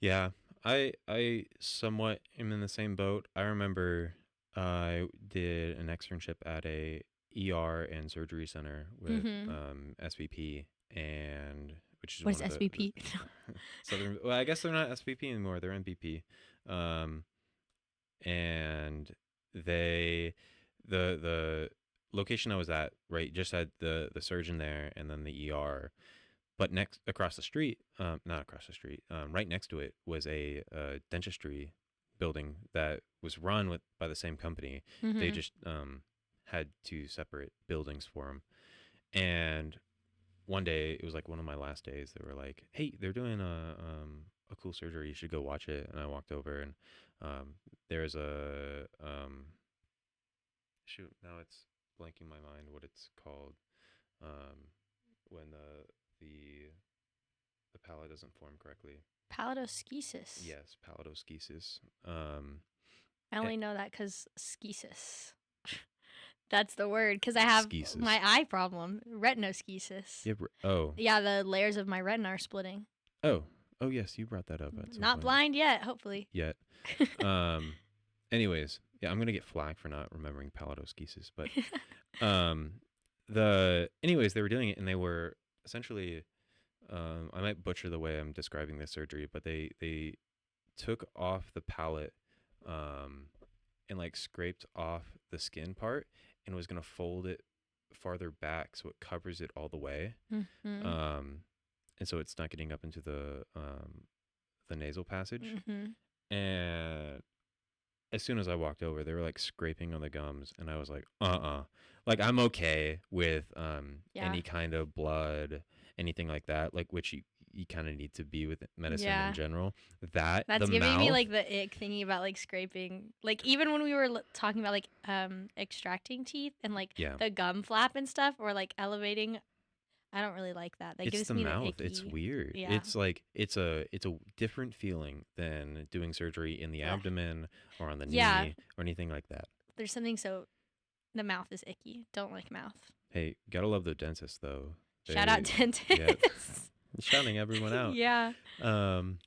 A: yeah. I somewhat am in the same boat. I remember I did an externship at a ER and surgery center with
B: mhm.
A: SVP, and which is
B: What
A: one
B: is
A: of the
B: SVP?
A: Southern. Well, I guess they're not SVP anymore. They're MVP. Um, and they the location I was at, right, just had the surgeon there and then the ER. But next across the street, not across the street, right next to it was a dentistry building that was run by the same company. They
B: mhm.
A: just had two separate buildings for them. And one day, it was like one of my last days. They were like, "Hey, they're doing a cool surgery. You should go watch it." And I walked over, and there's a shoot. Now it's blanking my mind what it's called. When the the palate doesn't form correctly.
B: Palatoschisis.
A: Yes, palatoschisis. Um,
B: I
A: eh,
B: only know that cuz schisis. That's the word cuz I have
A: schisis.
B: my eye problem, retinoschisis.
A: Yeah. Oh.
B: Yeah, the layers of my retina are splitting.
A: Oh. Oh. Yes, you brought that up at some
B: Not
A: point.
B: blind yet, hopefully.
A: Yet. Um. Anyways, yeah, I'm gonna get flagged for not remembering palatoschisis, but um, they were doing it, and they were essentially I might butcher the way I'm describing this surgery, but they took off the palate, um, and like scraped off the skin part, and was gonna fold it farther back so it covers it all the way,
B: mhm.
A: um, and so it's not getting up into the nasal passage.
B: Mhm.
A: And as soon as I walked over, they were like scraping on the gums, and I was like, like I'm okay with
B: Yeah.
A: any kind of blood, anything like that, like which you kind of need to be with medicine in
B: Yeah.
A: general. That
B: That's
A: the
B: giving me
A: mouth,
B: like the ick thinking about like scraping. Like even when we were talking about like extracting teeth and like
A: yeah,
B: the gum flap and stuff or like elevating, I don't really like that. That
A: it's
B: gives
A: the
B: me the
A: mouth. It's
B: icky.
A: weird.
B: Yeah.
A: It's like it's a different feeling than doing surgery in the
B: Ugh.
A: abdomen or on the
B: Yeah.
A: knee or anything like that.
B: There's something so the mouth is icky. Don't like mouth.
A: Hey, gotta love the dentist though.
B: Shout out
A: Yeah,
B: dentists.
A: shouting everyone out.
B: Yeah.
A: Um,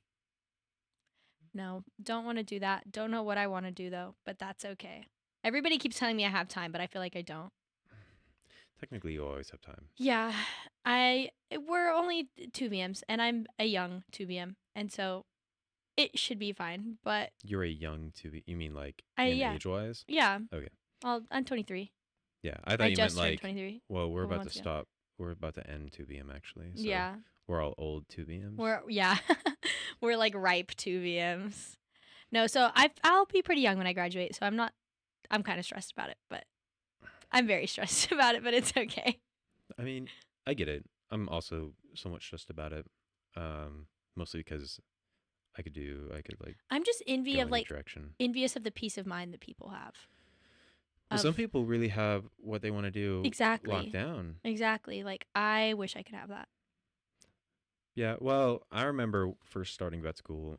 B: No, don't want to do that. Don't know what I want to do though, but that's okay. Everybody keeps telling me I have time, but I feel like I don't.
A: Technically, you always have time.
B: Yeah, we're only 2 VMs, and I'm a young 2 VM, and so it should be fine. But
A: You're a young to be. You mean like
B: I
A: in
B: yeah
A: age wise?
B: yeah.
A: Okay.
B: I'm 23.
A: Yeah, I
B: I
A: thought you meant
B: just turned
A: like.
B: 23
A: Well,
B: a couple months ago.
A: We're about to end 2BM actually. So
B: Yeah,
A: we're all old 2BMs.
B: we're yeah we're like ripe 2 VMs. No, so I'll be pretty young when I graduate, so I'm kind of stressed about it, but I'm very stressed about it, but it's okay.
A: I mean, I get it. I'm also somewhat stressed about it. Mostly because I could like
B: I'm just
A: go any direction.
B: envious of the peace of mind that people have.
A: Well, some
B: Of
A: people really have what they want to do locked
B: exactly,
A: down.
B: exactly. Like I wish I could have that.
A: Yeah, well, I remember first starting vet school,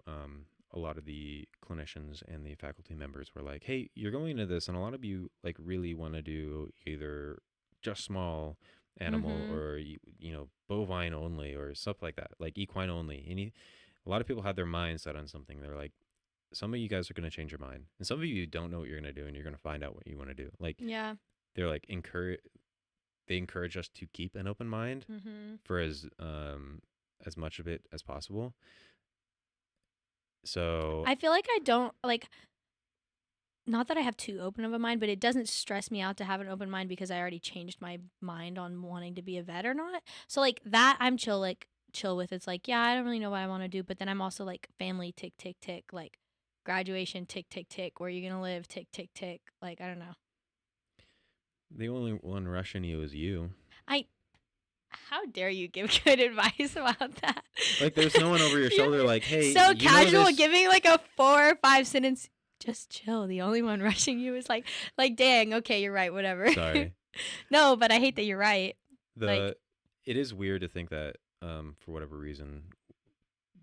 A: a lot of the clinicians and the faculty members were like, "Hey, you're going into this, and a lot of you like really want to do either just small animal
B: Mhm.
A: or bovine only or stuff like that, like equine only." A lot of people have their mind set on something. They're like, some of you guys are going to change your mind, and some of you don't know what you're going to do, and you're going to find out what you want to do. Like
B: Yeah.
A: they're like they encourage us to keep an open mind
B: Mhm.
A: for as much of it as possible. So
B: I feel like I don't like not that I have too open of a mind, but it doesn't stress me out to have an open mind because I already changed my mind on wanting to be a vet or not. So like that I'm chill with. It's like, yeah, I don't really know what I want to do, but then I'm also like family tick tick tick, like graduation tick tick tick, where are you going to live tick tick tick. Like I don't know.
A: the only one rushing you is you.
B: I How dare you give good advice about that?
A: Like there's no one over your
B: You're
A: shoulder like, "Hey,
B: so
A: you know
B: casual,
A: this."
B: giving like a 4 or 5 sentence. Just chill. The only one rushing you is like, dang. Okay, you're right. Whatever.
A: Sorry.
B: No, but I hate that you're right. Like,
A: The It is weird to think that for whatever reason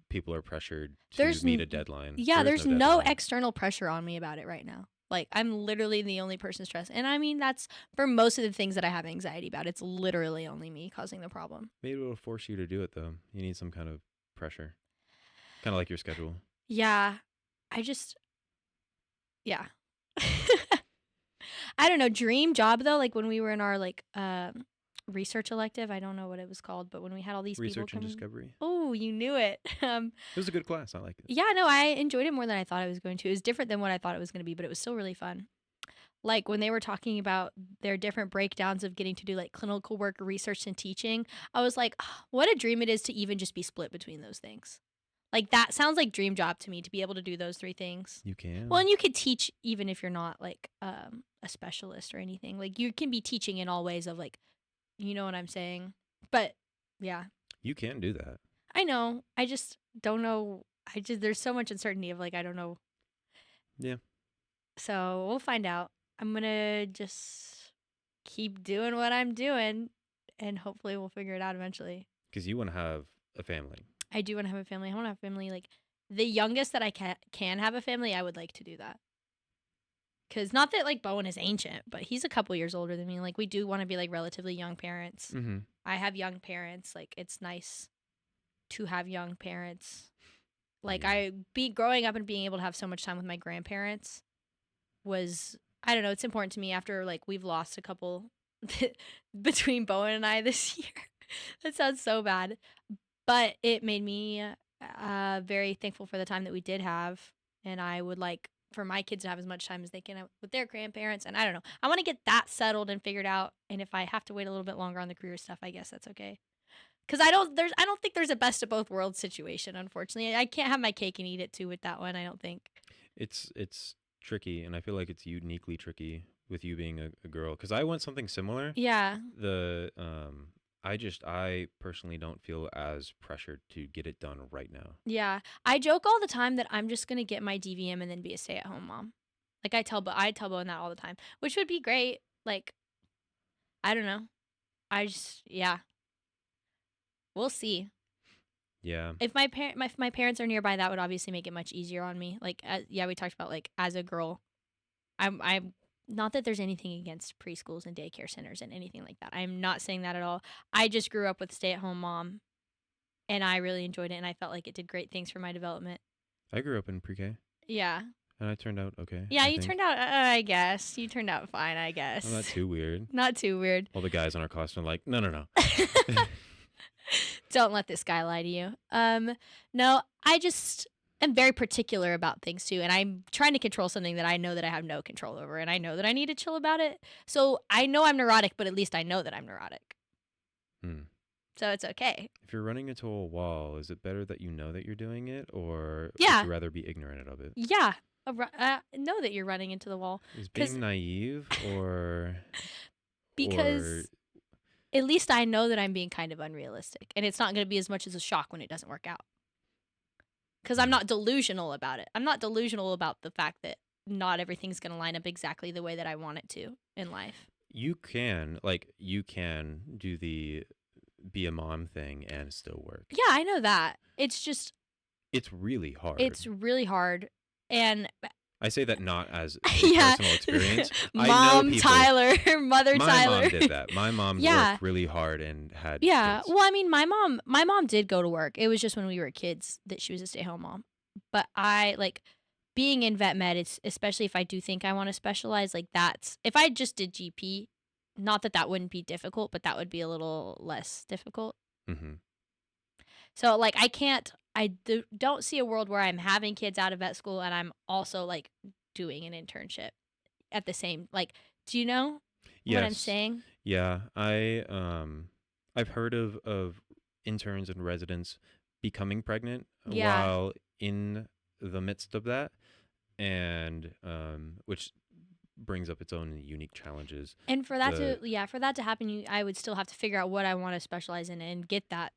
A: people are pressured to
B: there's
A: meet a deadline.
B: yeah,
A: There is
B: there's
A: no
B: no
A: deadline.
B: external pressure on me about it right now. Like, I'm literally the only person stressed, and I mean that's for most of the things that I have anxiety about. It's literally only me causing the problem.
A: Maybe it'll force you to do it though. You need some kind of pressure. Kind of like your schedule.
B: Yeah, I just yeah. I don't know, dream job though, like when we were in our like research elective, I don't know what it was called, but when we had all these people
A: Research and
B: coming.
A: discovery.
B: Oh, you knew it.
A: It was a good class. I like it.
B: Yeah, no, I enjoyed it more than I thought I was going to. It was different than what I thought it was going to be, but it was still really fun. Like when they were talking about their different breakdowns of getting to do like clinical work, research, and teaching, I was like, "Ah, what a dream it is to even just be split between those things. Like that sounds like dream job to me to be able to do those three things.
A: You
B: Well,
A: can.
B: and you could teach even if you're not like a specialist or anything. Like you can be teaching in all ways of like, you know what I'm saying? But yeah,
A: You can do that.
B: I know. I just don't know. I just there's so much uncertainty of like I don't know.
A: Yeah.
B: So we'll find out. I'm gonna just keep doing what I'm doing, and hopefully we'll figure it out eventually.
A: Because you want to have a family.
B: I do want to have a family. I want to have a family like the youngest that I can have a family. I would like to do that. Cause not that like Bowen is ancient, but he's a couple years older than me. Like we do want to be like relatively young parents.
A: Mm-hmm.
B: I have young parents. Like it's nice to have young parents. Like
A: Yeah.
B: I be growing up and being able to have so much time with my grandparents was I don't know, it's important to me after like we've lost a couple between Bowen and I this year. That sounds so bad, but it made me very thankful for the time that we did have, and I would like for my kids to have as much time as they can have with their grandparents. And I don't know, I want to get that settled and figured out. And if I have to wait a little bit longer on the career stuff, I guess that's okay. Cause I don't think there's a best of both worlds situation. Unfortunately, I can't have my cake and eat it too with that one. I don't think.
A: It's tricky, and I feel like it's uniquely tricky with you being a girl. Because I want something similar.
B: Yeah,
A: The I personally don't feel as pressured to get it done right now.
B: yeah. I joke all the time that I'm just gonna get my DVM and then be a stay-at-home mom. Like I tell Bowen that all the time, which would be great. Like I don't know. I just yeah. We'll see.
A: Yeah.
B: If my parents are nearby, that would obviously make it much easier on me. Like yeah, we talked about like as a girl, I'm not that there's anything against preschools and daycare centers and anything like that. I'm not saying that at all. I just grew up with stay-at-home mom, and I really enjoyed it, and I felt like it did great things for my development.
A: I grew up in pre-K.
B: Yeah.
A: And I turned out okay,
B: Yeah,
A: I
B: you
A: think.
B: turned out, I guess. You turned out fine, I
A: I'm not
B: guess.
A: too weird.
B: Not too weird.
A: All the guys in our class are like, no, no, no.
B: Don't let this guy lie to you. No, I just am very particular about things too, and I'm trying to control something that I know that I have no control over, and I know that I need to chill about it. So I know I'm neurotic, but at least I know that I'm neurotic.
A: Hmm.
B: So it's okay.
A: If you're running into a wall, is it better that you know that you're doing it, or would
B: Yeah,
A: you rather be ignorant of it?
B: yeah. Know that you're running into the wall,
A: Is
B: because
A: being naive or
B: because at least I know that I'm being kind of unrealistic, and it's not going to be as much as a shock when it doesn't work out. Because I'm
A: hmm,
B: not delusional about it. I'm not delusional about the fact that not everything's going to line up exactly the way that I want it to in life.
A: you can do the be a mom thing and still work.
B: Yeah, I know that. It's just,
A: It's really
B: it's
A: hard.
B: really hard. And
A: I say that not as a
B: yeah,
A: personal experience. I know
B: mom
A: people.
B: Tyler, mother
A: My
B: Tyler.
A: mom did that. My mom
B: Yeah.
A: worked really hard and had
B: Yeah.
A: kids.
B: Well, I mean, my mom did go to work. It was just when we were kids that she was a stay-at-home mom. But I like being in vet med, it's especially if I do think I want to specialize, like that's if I just did GP, not that that wouldn't be difficult, but that would be a little less difficult.
A: Hmm.
B: So like don't see a world where I'm having kids out of vet school and I'm also like doing an internship at the same like do you know what I'm
A: Yes.
B: saying?
A: Yeah. I've heard of interns and residents becoming pregnant
B: Yeah.
A: while in the midst of that, and which brings up its own unique challenges.
B: And for that
A: The
B: to yeah, for that to happen, I would still have to figure out what I want to specialize in and get that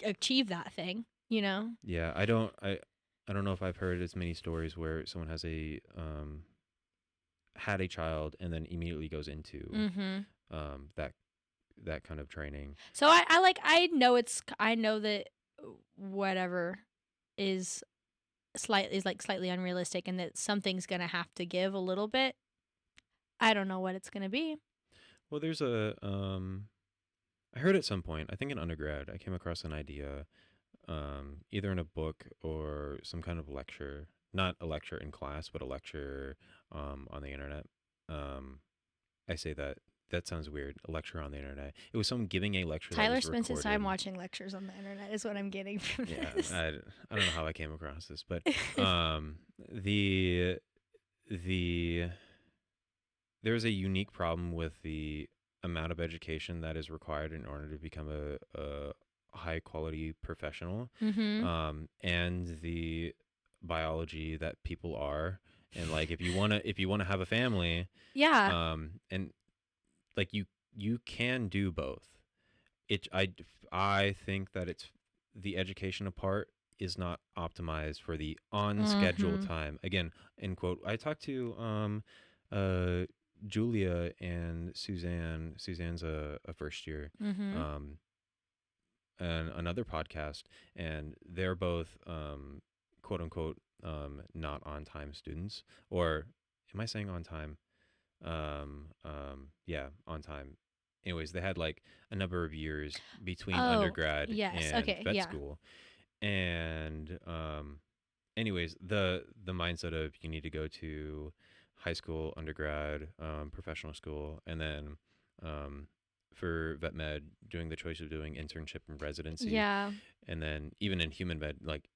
B: achieve that thing, you know?
A: Yeah, I don't know if I've heard as many stories where someone has a had a child and then immediately goes into
B: Mhm.
A: that that kind of training.
B: So I know that whatever is slightly unrealistic and that something's going to have to give a little bit. I don't know what it's going to be.
A: Well, there's a I heard at some point, I think in undergrad, I came across an idea, either in a book or some kind of lecture, not a lecture in class, but a lecture on the internet. Um, I say that that sounds weird. A lecture on the internet. It was someone giving a lecture that
B: Tyler
A: was
B: spends his time
A: recorded.
B: watching lectures on the internet is what I'm getting from
A: Yeah,
B: this.
A: I don't know how I came across this, but um, the the there's a unique problem with the amount of education that is required in order to become a high quality professional,
B: Mhm.
A: and the biology that people are, and like if you wanna have a family,
B: Yeah.
A: and like you can do both. I think that it's the education part is not optimized for the on schedule
B: Mhm.
A: time. Again, end quote. I talked to uh Julia and Suzanne. Suzanne's a first year,
B: Mhm.
A: um and another podcast, and they're both quote unquote not on time students, or am I saying on time? Yeah, on time. Anyways, they had like a number of years between
B: Oh,
A: undergrad
B: yes.
A: and
B: Okay,
A: vet
B: yeah.
A: school, and anyways, the mindset of you need to go to high school, undergrad, professional school, and then um, for vet med, doing the choice of doing internship and residency,
B: Yeah.
A: and then even in human med, like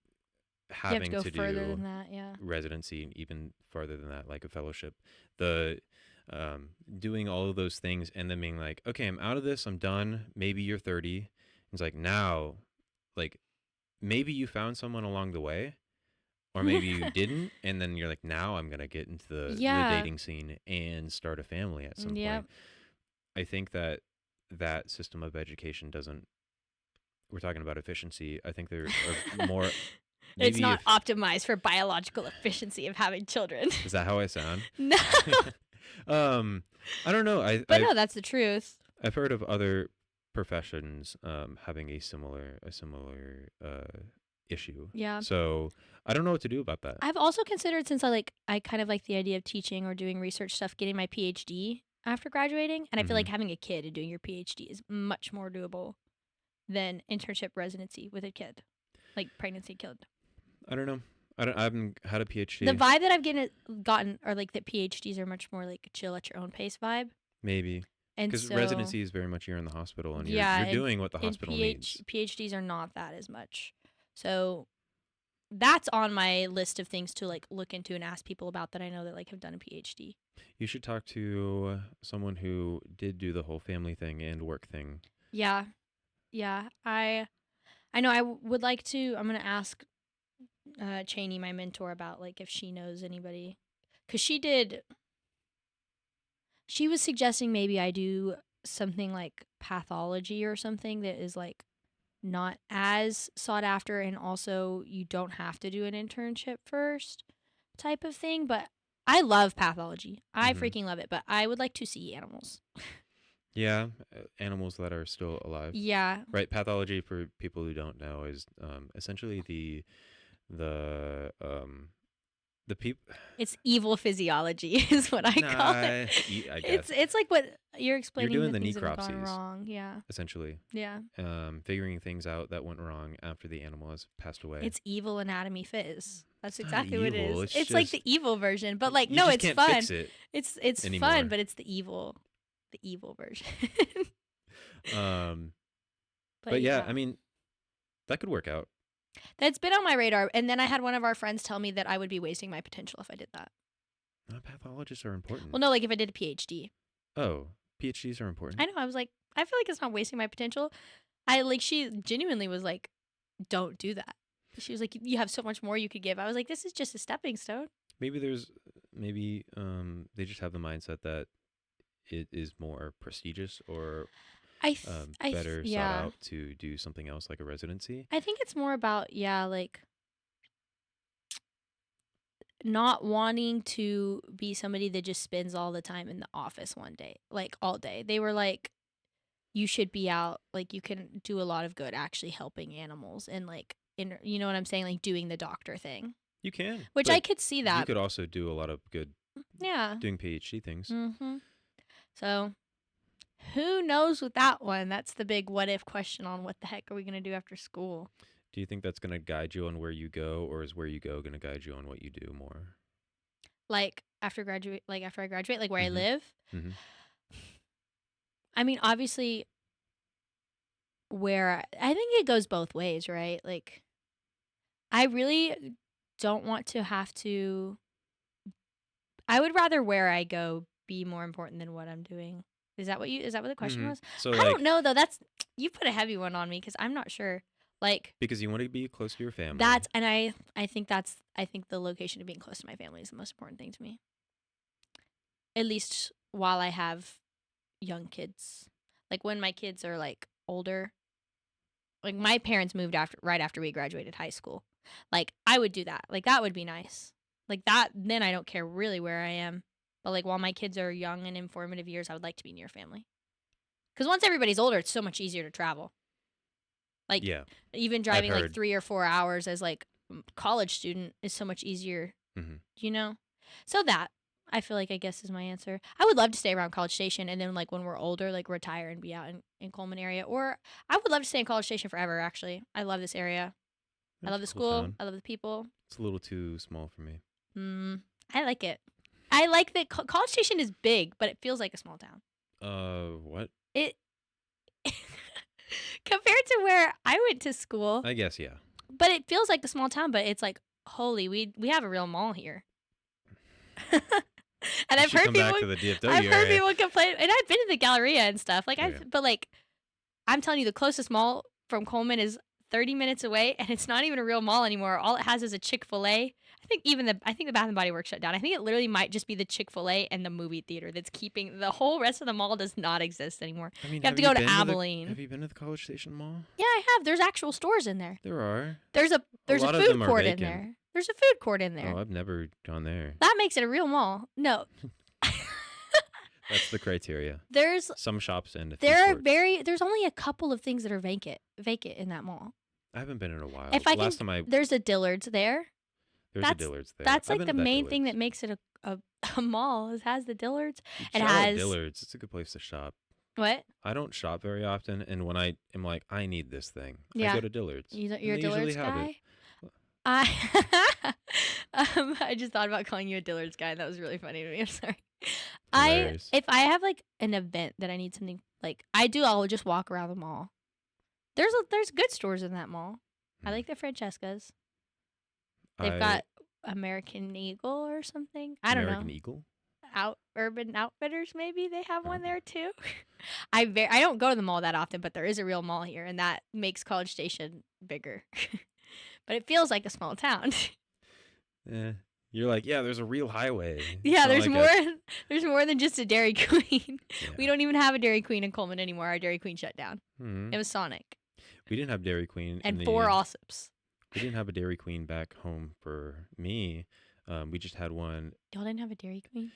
B: You have to
A: having
B: go
A: to
B: further
A: do
B: than that, yeah.
A: residency and even farther than that, like a fellowship. The doing all of those things and then being like, okay, I'm out of this, I'm done. Maybe you're 30. It's like now, like maybe you found someone along the way, or maybe you didn't, and then you're like, now I'm gonna get into the
B: Yeah.
A: dating scene and start a family at some
B: Yep.
A: point. I think that that system of education doesn't. We're talking about efficiency. I think there are more.
B: It's
A: Maybe
B: not
A: if
B: optimized for biological efficiency of having children.
A: is that how I sound?
B: No.
A: um, I don't know.
B: But no, that's the truth.
A: I've heard of other professions having a similar issue.
B: Yeah.
A: So I don't know what to do about that.
B: I've also considered since I kind of like the idea of teaching or doing research stuff, getting my PhD after graduating, and I feel
A: Hmm.
B: like having a kid and doing your PhD is much more doable than internship residency with a kid, like pregnancy kid.
A: I don't know. I haven't had a
B: The
A: PhD.
B: vibe that I've gotten are like that PhDs are much more like chill at your own pace vibe.
A: Maybe
B: And
A: because
B: so
A: residency is very much you're in the hospital and
B: yeah,
A: you're doing what the
B: and
A: hospital needs.
B: PhDs are not that as much. So that's on my list of things to like look into and ask people about that I know that like have done a PhD.
A: You should talk to someone who did do the whole family thing and work thing.
B: Yeah. Yeah. I know would like to. I'm going to ask Cheney, my mentor, about like if she knows anybody, cuz she was suggesting maybe I do something like pathology or something that is like not as sought after, and also you don't have to do an internship first type of thing. But I love pathology. I
A: Hmm.
B: freaking love it. But I would like to see animals.
A: Yeah, animals that are still alive.
B: Yeah,
A: Right, pathology for people who don't know is essentially the people.
B: it's evil physiology is what I call it.
A: Nah, I guess
B: It's like what you're
A: you're
B: explaining,
A: doing
B: the
A: the
B: things that have gone
A: necropsies
B: wrong. Yeah,
A: essentially,
B: yeah.
A: figuring things out that went wrong after the animal has passed away.
B: It's evil anatomy phys. That's
A: It's not
B: exactly what it
A: evil.
B: is.
A: It's
B: It's like the
A: just
B: evil version, but like
A: you
B: no,
A: just
B: it's
A: can't
B: fun.
A: fix it
B: It's fun,
A: anymore.
B: but it's the evil version.
A: Um,
B: But
A: but yeah,
B: yeah,
A: I mean that could work out.
B: that's been on my radar. And then I had one of our friends tell me that I would be wasting my potential if I did that.
A: Pathologists are
B: Well,
A: important.
B: no, like if I did a PhD.
A: Oh, PhDs are
B: I
A: important.
B: know. I was like, I feel like it's not wasting my potential. I like she genuinely was like, don't do that. She was like, you have so much more you could give. I was like, this is just a stepping stone.
A: Maybe they just have the mindset that it is more prestigious or better sought
B: Yeah.
A: out to do something else like a residency.
B: I think it's more about, yeah, like not wanting to be somebody that just spends all the time in the office one day, like all day. They were like, you should be out, like you can do a lot of good actually helping animals and like you know what I'm saying, like doing the doctor thing,
A: You can,
B: which I
A: but
B: could see
A: you
B: that.
A: could also do a lot of good
B: Yeah.
A: doing PhD things.
B: So who knows with that one? That's the big what if question on what the heck are we gonna do after school.
A: Do you think that's going to guide you on where you go, or is where you go going to guide you on what you do more?
B: Like after I graduate, like where I
A: Mm-hmm.
B: live.
A: Mm-hmm.
B: I mean, obviously, where I think it goes both ways, right? Like, I really don't want to have to. I would rather where I go be more important than what I'm doing. Is that what the question
A: Mm-hmm.
B: was?
A: So,
B: I don't
A: like,
B: know though. That's you put a heavy one on me because I'm not sure. Like
A: because you want to be close to your family.
B: that's and I think the location of being close to my family is the most important thing to me. At least while I have young kids. Like when my kids are like older, like my parents moved right after we graduated high school. Like I would do that. Like that would be nice. Like that then I don't care really where I am. But like while my kids are young and in formative years, I would like to be near family. Cuz once everybody's older, it's so much easier to travel. Like
A: Yeah,
B: even
A: I've
B: driving like
A: heard.
B: 3 or 4 hours as like college student is so much easier,
A: Mm-hmm.
B: you know? So that I feel like I guess is my answer. I would love to stay around College Station and then like when we're older, like retire and be out in Coleman area. Or I would love to stay in College Station forever. Actually, I love this area. I
A: That's
B: love
A: a
B: the
A: cool
B: school.
A: town.
B: I love the people.
A: It's a little too small for me.
B: I like it. I like that College Station is big, but it feels like a small town.
A: What?
B: It compared to where I went to school,
A: I guess yeah.
B: but it feels like a small town. But it's like holy, we have a real mall here. And
A: You should come back to the
B: I've
A: DFW
B: heard
A: area.
B: people complain, and I've been to the Galleria and stuff. Like
A: Oh, yeah.
B: but like I'm telling you, the closest mall from Coleman is 30 minutes away, and it's not even a real mall anymore. All it has is a Chick-fil-A. I think the Bath and Body Works shut down. I think it literally might just be the Chick-fil-A and the movie theater that's keeping the whole rest of the mall does not exist anymore.
A: I mean,
B: You have to go to Abilene.
A: Have you been to the College Station Mall?
B: Yeah, I have. There's actual stores in there.
A: There are.
B: There's a
A: lot of
B: food
A: them are
B: court in
A: vacant.
B: there. There's a food court in there.
A: Oh, I've never gone there.
B: That makes it a real mall. No.
A: That's the criteria.
B: There's
A: Some shops and a few
B: there are
A: courts.
B: there's only a couple of things that are vacant in that mall.
A: I haven't been in a while.
B: If I
A: Last
B: can,
A: time I
B: there's a Dillard's there.
A: there's a
B: That's
A: Dillard's there.
B: that's
A: I've
B: like
A: been
B: the
A: to that
B: main thing that
A: Dillard's.
B: makes it a mall. It has the Dillard's.
A: Dude,
B: It
A: shout out
B: has
A: Dillard's. It's a good place to shop.
B: what?
A: I don't shop very often, and when I am like, I need this thing, I
B: Yeah.
A: go to Dillard's.
B: You're
A: and
B: a
A: they
B: Dillard's
A: usually have it.
B: guy. I I just thought about calling you a Dillard's guy, and that was really funny to me. I'm sorry. I
A: Hilarious.
B: if I have like an event that I need something like I do, I'll just walk around the mall. There's good stores in that mall. I
A: Hmm.
B: like the Francesca's. They've
A: I
B: got American Eagle or something. I don't
A: American
B: know.
A: Eagle.
B: Urban Outfitters, maybe they have
A: Oh,
B: one there too. I don't go to the mall that often, but there is a real mall here, and that makes College Station bigger. But it feels like a small town.
A: eh. You're like, yeah. There's a real highway. It's
B: Yeah,
A: not
B: there's
A: like
B: more.
A: a
B: There's more than just a Dairy Queen. We
A: yeah.
B: don't even have a Dairy Queen in Coleman anymore. Our Dairy Queen shut down.
A: Hmm.
B: It was Sonic
A: We didn't have Dairy Queen in
B: and four
A: the.
B: Alsops.
A: We didn't have a Dairy Queen back home for me. We just had one.
B: Y'all didn't have a Dairy Queen?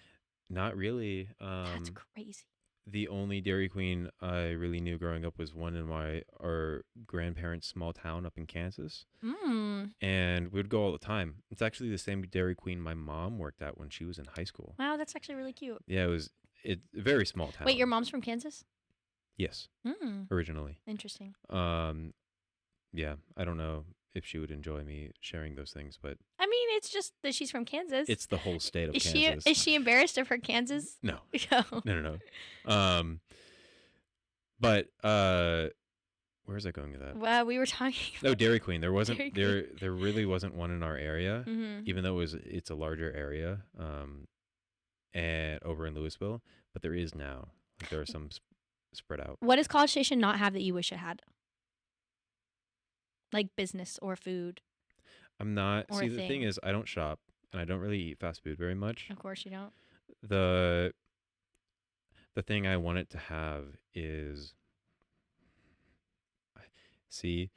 A: Not really.
B: That's crazy.
A: The only Dairy Queen I really knew growing up was one in our grandparents' small town up in Kansas,
B: Mm.
A: and we'd go all the time. It's actually the same Dairy Queen my mom worked at when she was in high school.
B: Wow, that's actually really cute.
A: Yeah, it a very small
B: Wait, your
A: town.
B: mom's from Kansas?
A: Yes,
B: Mm.
A: originally.
B: Interesting.
A: Um, yeah, I don't know if she would enjoy me sharing those things, but
B: I mean, it's just that she's from Kansas.
A: it's the whole state of
B: Is she
A: Kansas.
B: is she embarrassed of her Kansas?
A: No,
B: No.
A: no. But where was I going with that?
B: Well, we were talking
A: No, Dairy Queen. There wasn't
B: Dairy
A: there
B: Queen.
A: there really wasn't one in our area,
B: Mm-hmm.
A: even though it's a larger area, and over in Louisville, but there is now. Like there are some spread out.
B: What does College Station not have that you wish it had? Like business or food
A: I'm not.
B: or a
A: See, the thing
B: thing.
A: is, I don't shop and I don't really eat fast food very much.
B: Of course you don't.
A: The the thing I want it to have is see.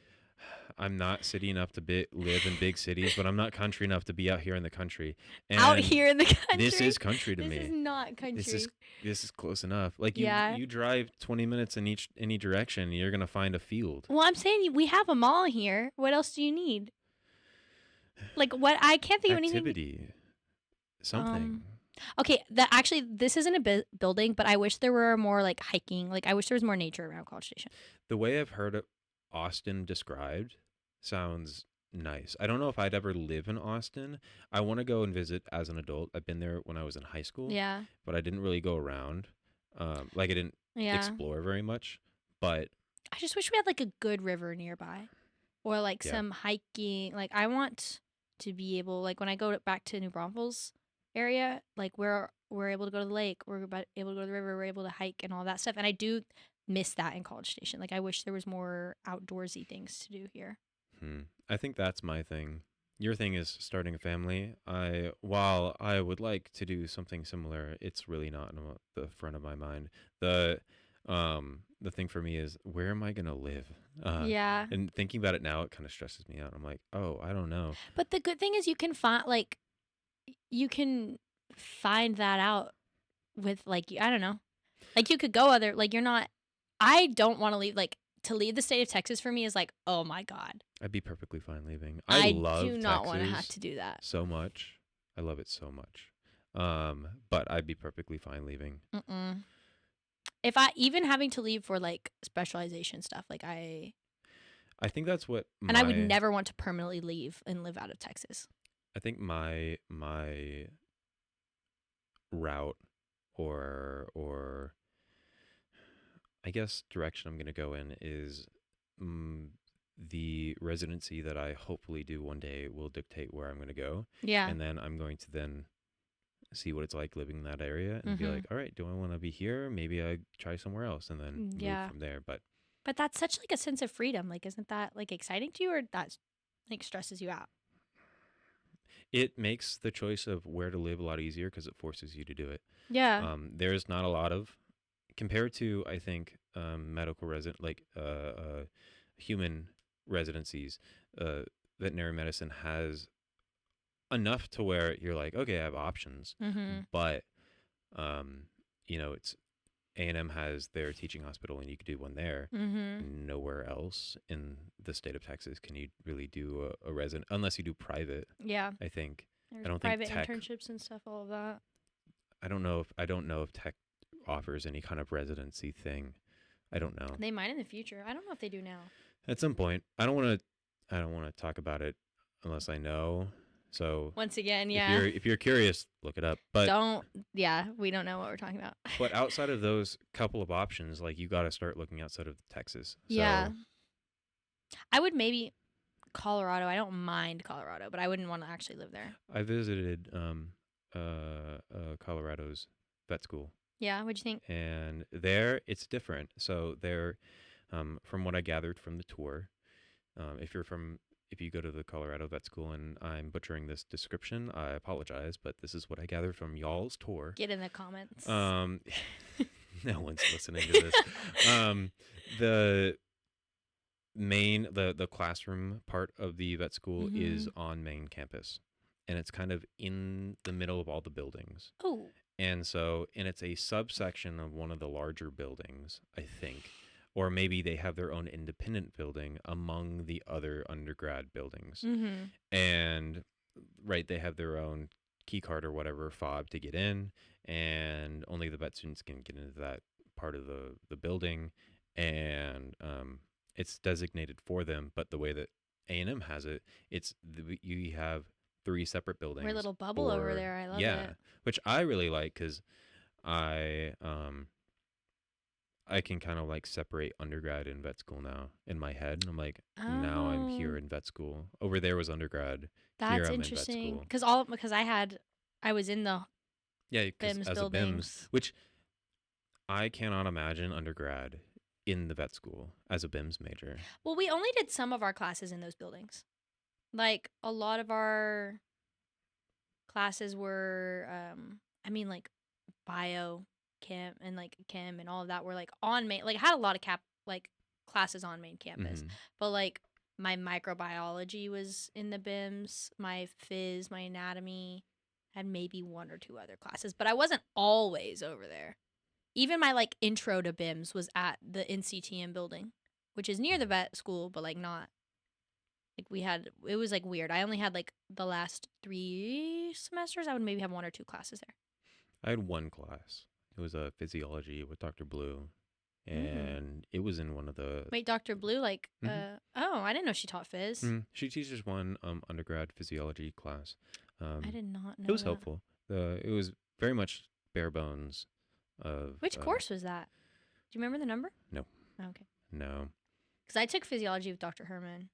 A: I'm not city enough to live in big cities, but I'm not country enough to be out here in the country.
B: Out
A: And
B: here in the
A: this
B: country.
A: is country to
B: This is
A: me.
B: not
A: This is
B: country.
A: this is close enough. Like
B: Yeah.
A: you drive 20 minutes in any direction, you're gonna find a field.
B: Well, I'm saying we have a mall here. What else do you need? Like what? I can't think of anything.
A: Activity,
B: Um.
A: something.
B: Okay. That actually, this isn't a building, but I wish there were more like hiking. Like I wish there was more nature around College Station.
A: The way I've heard Austin described sounds nice. I don't know if I'd ever live in Austin. I want to go and visit as an adult. I've been there when I was in high school,
B: Yeah.
A: but I didn't really go around. Like I didn't
B: Yeah.
A: explore very much. But
B: I just wish we had like a good river nearby, or like
A: yeah,
B: some hiking. Like I want to be able, like when I go back to New Braunfels area, like we're able to go to the lake, able to go to the river, we're able to hike and all that stuff. And I do miss that in College Station. Like I wish there was more outdoorsy things to do here.
A: I think that's my thing. Your thing is starting a family. While I would like to do something similar, it's really not in the front of my mind. The thing for me is where am I gonna live?
B: Yeah.
A: And thinking about it now, it kind of stresses me out. I'm like, oh, I don't know.
B: But the good thing is you can find that out with like I don't know. Like you could go other like you're not I don't want to leave like to leave the state of Texas for me is like, "Oh my god.
A: I'd be perfectly fine leaving. I
B: I
A: love
B: do not want to have
A: Texas
B: to do that."
A: so much. I love it so much. But I'd be perfectly fine leaving.
B: Mm-mm. If I even having to leave for like specialization stuff, like
A: I think that's what
B: and I would
A: my
B: never want to permanently leave and live out of Texas.
A: I think my route or I guess direction I'm going to go in is mm, the residency that I hopefully do one day will dictate where I'm going to go,
B: Yeah.
A: and then I'm going to then see what it's like living in that area and be
B: Mhm.
A: like, all right, do I want to be here? Maybe I try somewhere else and then move
B: Yeah.
A: from there. But
B: But that's such like a sense of freedom. Like isn't that like exciting to you or that like stresses you out?
A: it makes the choice of where to live a lot easier because it forces you to do it.
B: Yeah.
A: There's not a lot of compared to I think medical resident like human residencies. Uh, Veterinary medicine has enough to where you're like, okay, I have options,
B: Mhm.
A: but um, it's A&M has their teaching hospital, and you could do one there.
B: Mhm.
A: Nowhere else in the state of Texas can you really do a resident unless you do private.
B: Yeah.
A: I think. I
B: There's
A: don't think
B: private
A: tech.
B: internships and stuff all of that.
A: I don't know if tech offers any kind of residency thing. I don't know.
B: They might in the future. I don't know if they do now.
A: At some point, I don't want to talk about it unless I know. So
B: Once again,
A: if
B: yeah.
A: you're curious, look it up. But
B: Don't, yeah, we don't know what we're talking about.
A: outside of those couple of options, like you got to start looking outside of Texas.
B: Yeah.
A: So
B: I would maybe Colorado. I don't mind Colorado, but I wouldn't want to actually live there.
A: I visited Colorado's vet school,
B: Yeah, what'd you think?
A: and there it's different. So there, from what I gathered from the tour, if you're from if you go to the Colorado vet school, and I'm butchering this description, I apologize, but this is what I gathered from y'all's tour.
B: Get in the comments.
A: Um, no one's listening to this. The the classroom part of the vet school is
B: Mhm.
A: on main campus, and it's kind of in the middle of all the buildings.
B: Oh,
A: And it's a subsection of one of the larger buildings, I think. Or maybe they have their own independent building among the other undergrad buildings.
B: mhm.
A: And right, they have their own key card or whatever fob to get in, and only the vet students can get into that part of the building. And it's designated for them, but the way that A&M has it, you have three separate
B: We're a
A: buildings
B: little bubble over
A: for,
B: there. I love
A: yeah,
B: it.
A: which I really like because I I can kind of like separate undergrad and vet school now in my head. I'm like, now I'm here
B: Oh,
A: in vet school. Over there was undergrad. Here
B: that's
A: I'm in vet
B: interesting.
A: school.
B: Because I was in the
A: Yeah, because
B: BIMS
A: as a BIMS,
B: buildings.
A: which I cannot imagine undergrad in the vet school as a BIMS major.
B: Well, we only did some of our classes in those buildings. Like a lot of our classes were, I mean, like bio, chem, and like chem and all of that were like on main. Like I had a lot of classes on main campus,
A: Hmm.
B: but like my microbiology was in the BIMS, my phys, my anatomy, had maybe one or two other classes, but I wasn't always over there. Even my like intro to BIMS was at the NCTM building, which is near the vet school, but like not like it was like weird. I only had like the last 3 semesters. I would maybe have one or two classes
A: I had one class. It was a physiology with Dr. Blue,
B: there. Mm.
A: and it was in one of the.
B: Wait, Dr. Blue, like,
A: Hmm.
B: oh, I didn't know she taught phys.
A: She teaches one undergrad physiology class.
B: I
A: Um,
B: did not
A: it
B: know
A: was
B: that.
A: helpful. It was very much bare bones of
B: Which course was that? Do you remember the number?
A: no,
B: Oh, okay.
A: no.
B: Because I took physiology with Dr. Herman.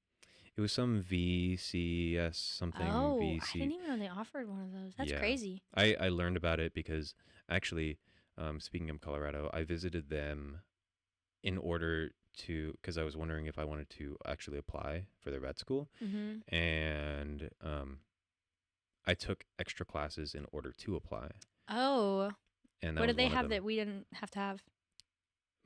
A: It was some VCS something
B: Oh, I
A: VC.
B: didn't even know they offered one of those. That's
A: Yeah,
B: crazy.
A: I learned about it because actually, speaking of Colorado, I visited them in order to because I was wondering if I wanted to actually apply for their vet school,
B: Mm-hmm.
A: and I took extra classes in order to apply,
B: Oh,
A: and that
B: what
A: was
B: did they
A: one of
B: have
A: them.
B: that we didn't have to have?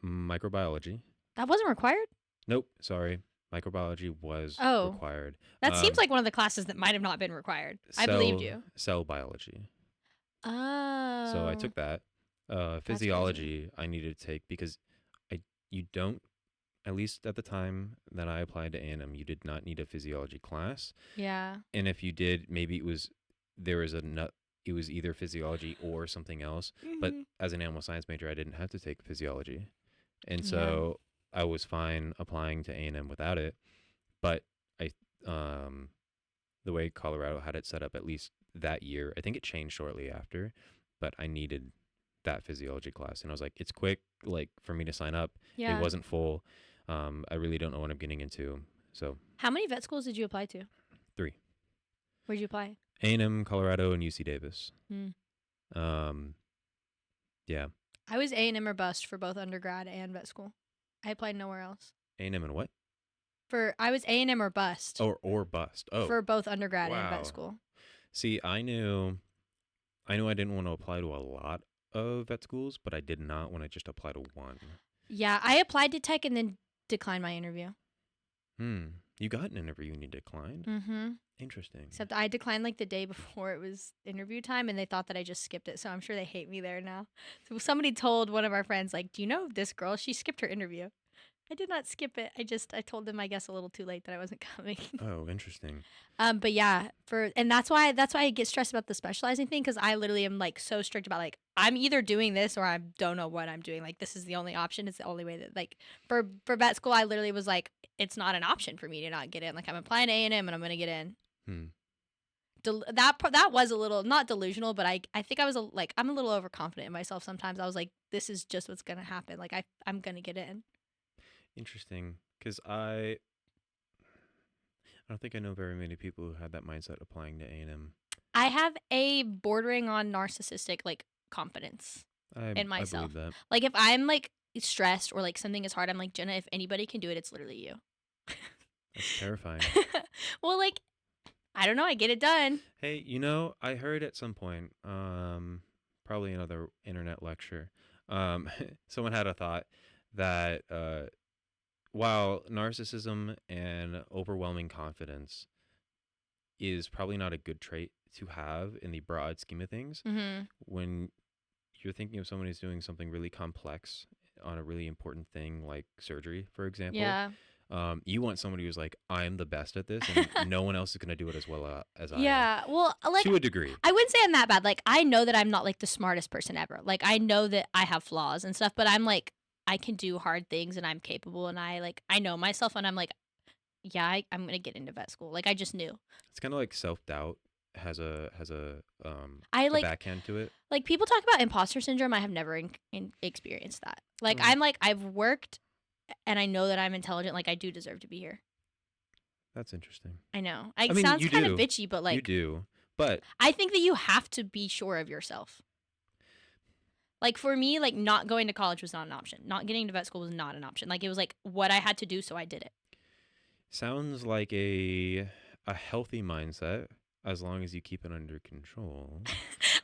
A: Microbiology.
B: That wasn't required?
A: Nope, sorry. Microbiology was
B: Oh,
A: required.
B: that seems like one of the classes that might have not been required. I believed
A: Cell
B: you.
A: cell biology. So I
B: Oh,
A: took that.
B: that's crazy.
A: Physiology I needed to take because I you don't at least at the time that I applied to A&M, you did not need a physiology class.
B: Yeah.
A: And if you did, maybe there was a nut it was either physiology or something else. But
B: Mm-hmm.
A: as an animal science major, I didn't have to take physiology. And
B: Yeah.
A: so I was fine applying to A&M without it. But I um the way Colorado had it set up, at least that year, I think it changed shortly after, but I needed that physiology class. And I was like, it's quick, like for me to sign up. It
B: Yeah.
A: wasn't full. I really don't know what I'm getting into. So
B: How many vet schools did you apply to?
A: three:
B: Where'd you apply?
A: A&M, Colorado, and UC Davis.
B: Hmm.
A: Um, yeah,
B: I was A&M or bust for both undergrad and vet school. I applied nowhere else.
A: A&M and what?
B: I was A&M or bust
A: Or bust. Oh,
B: for both undergrad and vet
A: wow.
B: school.
A: See, I knew I didn't want to apply to a lot of vet schools, but I did not want to just apply to one.
B: Yeah, I applied to tech and then declined my interview.
A: You got an interview and you declined?
B: Mm-hmm.
A: Interesting.
B: Except I declined like the day before it was interview time, and they thought that I just skipped it. So I'm sure they hate me there now. So somebody told one of our friends, like, "Do you know this girl? She skipped her interview." I did not skip it. I told them, I guess, a little too late that I wasn't coming.
A: Oh, interesting.
B: But yeah, and that's why I get stressed about the specializing thing, because I literally am like so strict about like I'm either doing this or I don't know what I'm doing. Like this is the only option. It's the only way that like for vet school, I literally was like, it's not an option for me to not get in. Like I'm applying to A&M and I'm gonna get in.
A: Hmm.
B: That was a little not delusional, but I think I was like I'm a little overconfident in myself sometimes. I was like, this is just what's gonna happen. Like I'm gonna get in.
A: Interesting. Because I don't think I know very many people who had that mindset applying to A&M.
B: I have a bordering on narcissistic like confidence in
A: I believe
B: myself.
A: that.
B: Like if I'm like stressed or like something is hard, I'm like, Jenna, if anybody can do it, it's literally you.
A: That's terrifying.
B: Well, like I don't know, I get it done.
A: Hey, I heard at some point, probably another internet lecture, someone had a thought that while narcissism and overwhelming confidence is probably not a good trait to have in the broad scheme of things,
B: Mhm.
A: when you're thinking of someone who's doing something really complex on a really important thing like surgery, for example,
B: Yeah.
A: you want somebody who's like, I'm the best at this, and no one else is going to do it as well as I am,
B: Yeah. Well, like
A: to a degree.
B: I wouldn't say I'm that bad. Like I know that I'm not like the smartest person ever. Like I know that I have flaws and stuff, but I'm like I can do hard things and I'm capable and I know myself and I'm like, yeah, I'm gonna get into vet school. Like I just knew.
A: It's kind of like self doubt has
B: I
A: a
B: like
A: backhand to it.
B: like people talk about imposter syndrome. I have never experienced that. Like
A: Mm,
B: I'm like I've worked and I know that I'm intelligent. Like I do deserve to be here.
A: that's interesting.
B: I know.
A: I
B: It
A: mean,
B: sounds
A: you
B: kind of
A: do,
B: bitchy, but
A: you
B: like
A: do, but
B: I think that you have to be sure of yourself. Like for me, like not going to college was not an option. Not getting into vet school was not an option. Like it was like what I had to do, so I did it.
A: sounds like a healthy mindset as long as you keep it under control.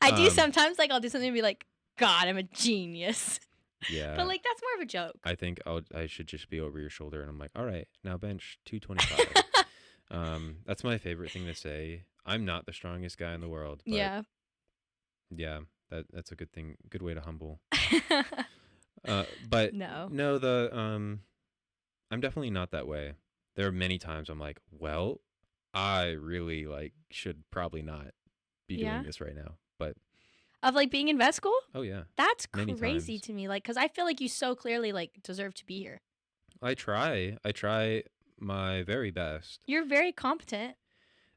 B: I do
A: Um,
B: sometimes like I'll do something and be like, God, I'm a genius. But
A: yeah,
B: like that's more of a joke.
A: I think I should just be over your shoulder, and I'm like, all right, now bench 225. That's my favorite thing to say. I'm not the strongest guy in the world, but
B: Yeah.
A: yeah, that's a good thing, good way to humble. But
B: No.
A: no, I'm definitely not that way. There are many times I'm like, well, I really like should probably not be doing
B: Yeah.
A: this right now. But
B: Of like being in vet school?
A: oh yeah,
B: That's
A: many
B: crazy
A: times.
B: to me. Like, cause I feel like you so clearly like deserve to be here.
A: I try my very best.
B: You're very competent.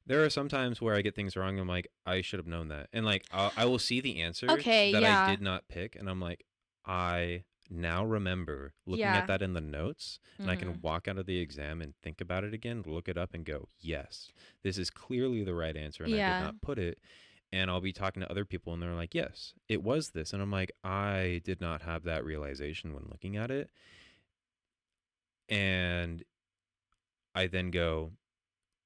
A: There are some times where I get things wrong. I'm like, I should have known that. And like, I will see the answer
B: Okay,
A: that I
B: yeah.
A: did not pick. And I'm like, I now remember looking at
B: Yeah.
A: that in the notes, and I can
B: Mhm.
A: walk out of the exam and think about it again, look it up and go, yes, this is clearly the right answer. And I did
B: Yeah.
A: not put it. And I'll be talking to other people and they're like, yes, it was this. And I'm like, I did not have that realization when looking at it. And I then go,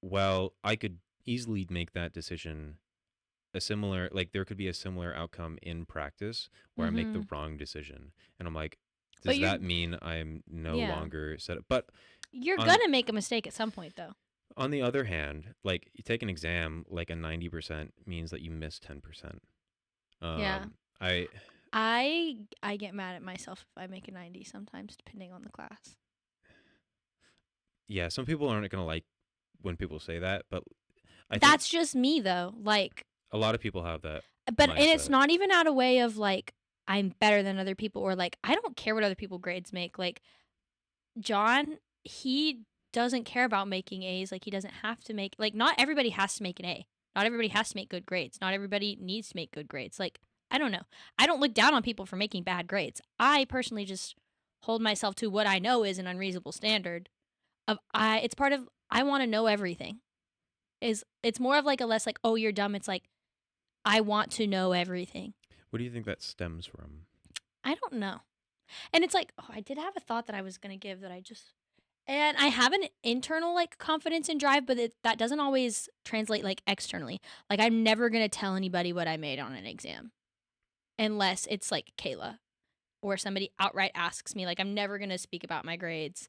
A: well, I could easily make that decision a similar, like there could be a similar outcome in practice where I make the
B: Mhm.
A: wrong decision. And I'm like,
B: But
A: does that mean I'm no
B: yeah.
A: longer set up? But
B: You're
A: on
B: gonna make a mistake at some point though.
A: on the other hand, like you take an exam, like a 90% means that you miss 10%.
B: Yeah.
A: I
B: I get mad at myself if I make a 90 sometimes depending on the class.
A: Yeah, some people aren't gonna like when people say that, but I think
B: That's just me though. Like
A: a lot of people have that
B: but and it's
A: mindset.
B: not even out of way of like I'm better than other people or like I don't care what other people grades make. Like John, he doesn't care about making A's. Like he doesn't have to make like not everybody has to make an A. Not everybody has to make good grades. Not everybody needs to make good grades. Like I don't know. I don't look down on people for making bad grades. I personally just hold myself to what I know is an unreasonable standard of I it's part of I want to know everything. Is it's more of like a less like oh you're dumb. It's like I want to know everything.
A: What do you think that stems from?
B: I don't know. And it's like, oh, I did have a thought that I was going to give that I just and I have an internal like confidence and drive, but that doesn't always translate like externally. Like I'm never going to tell anybody what I made on an exam unless it's like Kayla or somebody outright asks me. Like I'm never going to speak about my grades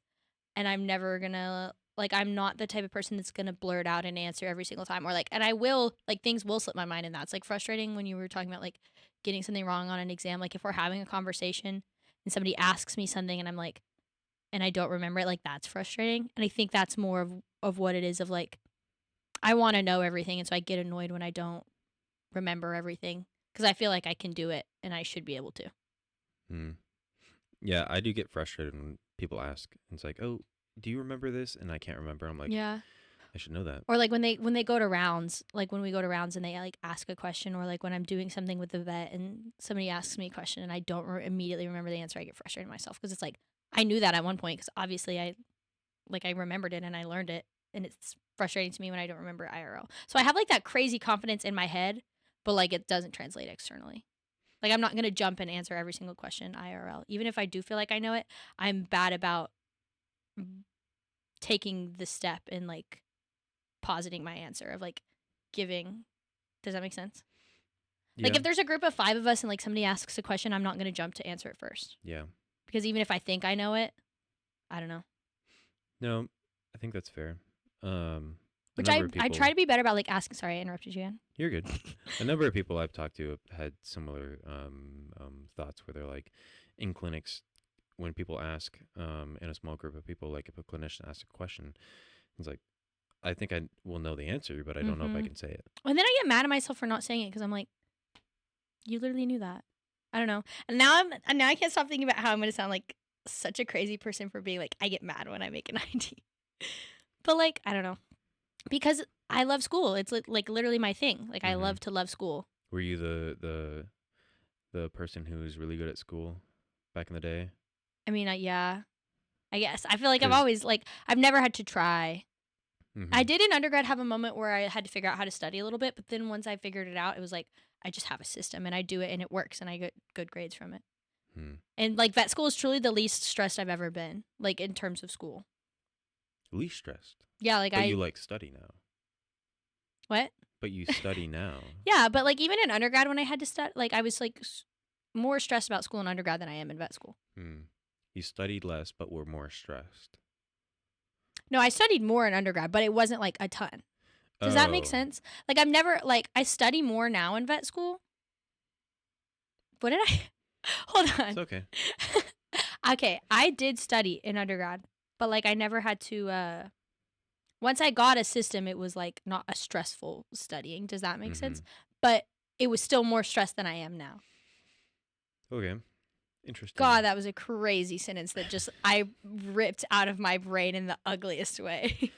B: and I'm never going to like I'm not the type of person that's going to blurt out an answer every single time or like and I will like things will slip my mind and that's like frustrating when you were talking about like getting something wrong on an exam like if we're having a conversation and somebody asks me something and I'm like and I don't remember it, like that's frustrating. And I think that's more of what it is of like I want to know everything and so I get annoyed when I don't remember everything because I feel like I can do it and I should be able to.
A: Hmm. Yeah, I do get frustrated when people ask. It's like, "Oh, do you remember this?" And I can't remember. I'm like,
B: Yeah.
A: I should know that.
B: Or like when they go to rounds, like when we go to rounds and they like ask a question, or like when I'm doing something with the vet and somebody asks me a question and I don't immediately remember the answer, I get frustrated with myself because it's like I knew that at one point because obviously I remembered it and I learned it, and it's frustrating to me when I don't remember IRL. So I have like that crazy confidence in my head, but like it doesn't translate externally. Like I'm not gonna jump and answer every single question IRL, even if I do feel like I know it. I'm bad about taking the step and like positing my answer of like giving. Does that make sense? Like
A: Yeah.
B: if there's a group of 5 of us and like somebody asks a question, I'm not going to jump to answer it first.
A: Yeah.
B: Because even if I think I know it, I don't know.
A: No, I think that's fair. A
B: Which
A: number
B: I
A: of
B: I try
A: people.
B: to be better about like asking. Sorry, I interrupted you again.
A: You're good. A number of people I've talked to have had similar thoughts where they're like, in clinics, when people ask, in a small group of people, like if a clinician asks a question, it's like, I think I will know the answer, but I don't know if I
B: Mm-hmm.
A: can say it.
B: And then I get mad at myself for not saying it because I'm like, you literally knew that. I don't know. And now I can't stop thinking about how I'm going to sound like such a crazy person for being like I get mad when I make an ID. But like I don't know, because I love school. It's like literally my thing. Like I
A: Mm-hmm.
B: love to love school.
A: Were you the person who was really good at school back in the day?
B: I mean, yeah, I guess. I feel like I've
A: Because,
B: always like I've never had to try. I
A: mm-hmm,
B: did in undergrad have a moment where I had to figure out how to study a little bit, but then once I figured it out, it was like I just have a system and I do it and it works and I get good grades from it.
A: hmm.
B: And like vet school is truly the least stressed I've ever been, like in terms of school.
A: Least stressed.
B: Yeah, like
A: But you
B: I
A: like study now.
B: what?
A: But you study now.
B: Yeah, but like even in undergrad when I had to study, like I was like more stressed about school in undergrad than I am in vet school.
A: Hmm. You studied less, but were more stressed.
B: No, I studied more in undergrad, but it wasn't like a ton. Does that make
A: Oh,
B: sense? Like I'm never like I study more now in vet school. What did I? Hold
A: it's
B: on.
A: okay.
B: Okay, I did study in undergrad, but like I never had to once I got a system it was like not a stressful studying. Does that make
A: Mm-hmm.
B: sense? But it was still more stressed than I am now.
A: Okay. Interesting.
B: God, that was a crazy sentence that just I ripped out of my brain in the ugliest way.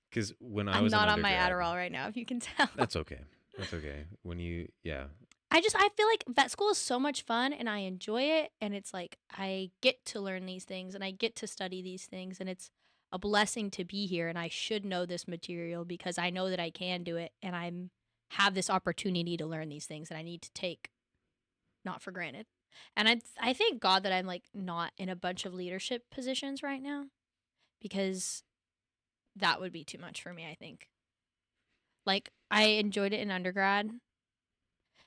A: Because when I
B: I'm
A: was an
B: not on my
A: undergrad,
B: Adderall right now if you can tell.
A: that's okay. That's okay. When you, yeah.
B: I feel like vet school is so much fun and I enjoy it, and it's like I get to learn these things and I get to study these things, and it's a blessing to be here, and I should know this material because I know that I can do it, and I'm have this opportunity to learn these things that I need to take not for granted. And I thank God that I'm like not in a bunch of leadership positions right now because that would be too much for me, I think. Like I enjoyed it in undergrad.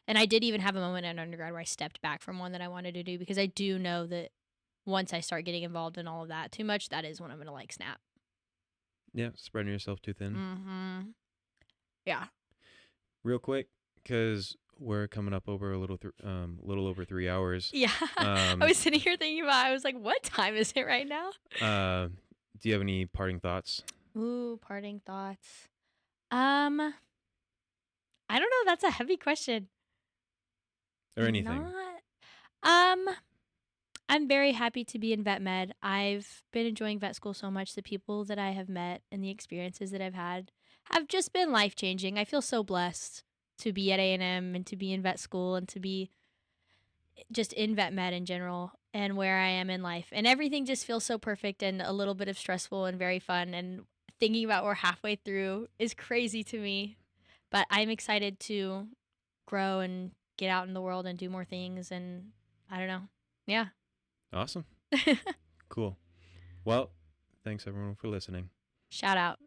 B: And I did even have a moment in undergrad where I stepped back from one that I wanted to do because I do know that once I start getting involved in all of that too much, that is when I'm gonna like snap.
A: Yeah. Spreading yourself too thin.
B: Mm-hmm. Yeah.
A: Real quick, because we're coming up over little over 3 hours.
B: Yeah. I
A: Um,
B: was sitting here thinking about I was like, what time is it right now?
A: uh, do you have any parting thoughts
B: Ooh, parting thoughts. Um, I don't know, that's a heavy question.
A: or anything?
B: Not um I'm very happy to be in vet med. I've been enjoying vet school so much. The people that I have met and the experiences that I've had have just been life changing. I feel so blessed to be at A&M and to be in vet school and to be just in vet med in general and where I am in life. And everything just feels so perfect and a little bit of stressful and very fun. And thinking about we're halfway through is crazy to me. But I'm excited to grow and get out in the world and do more things. And I don't know. Yeah.
A: Awesome. Cool. Well, thanks everyone for listening.
B: Shout out.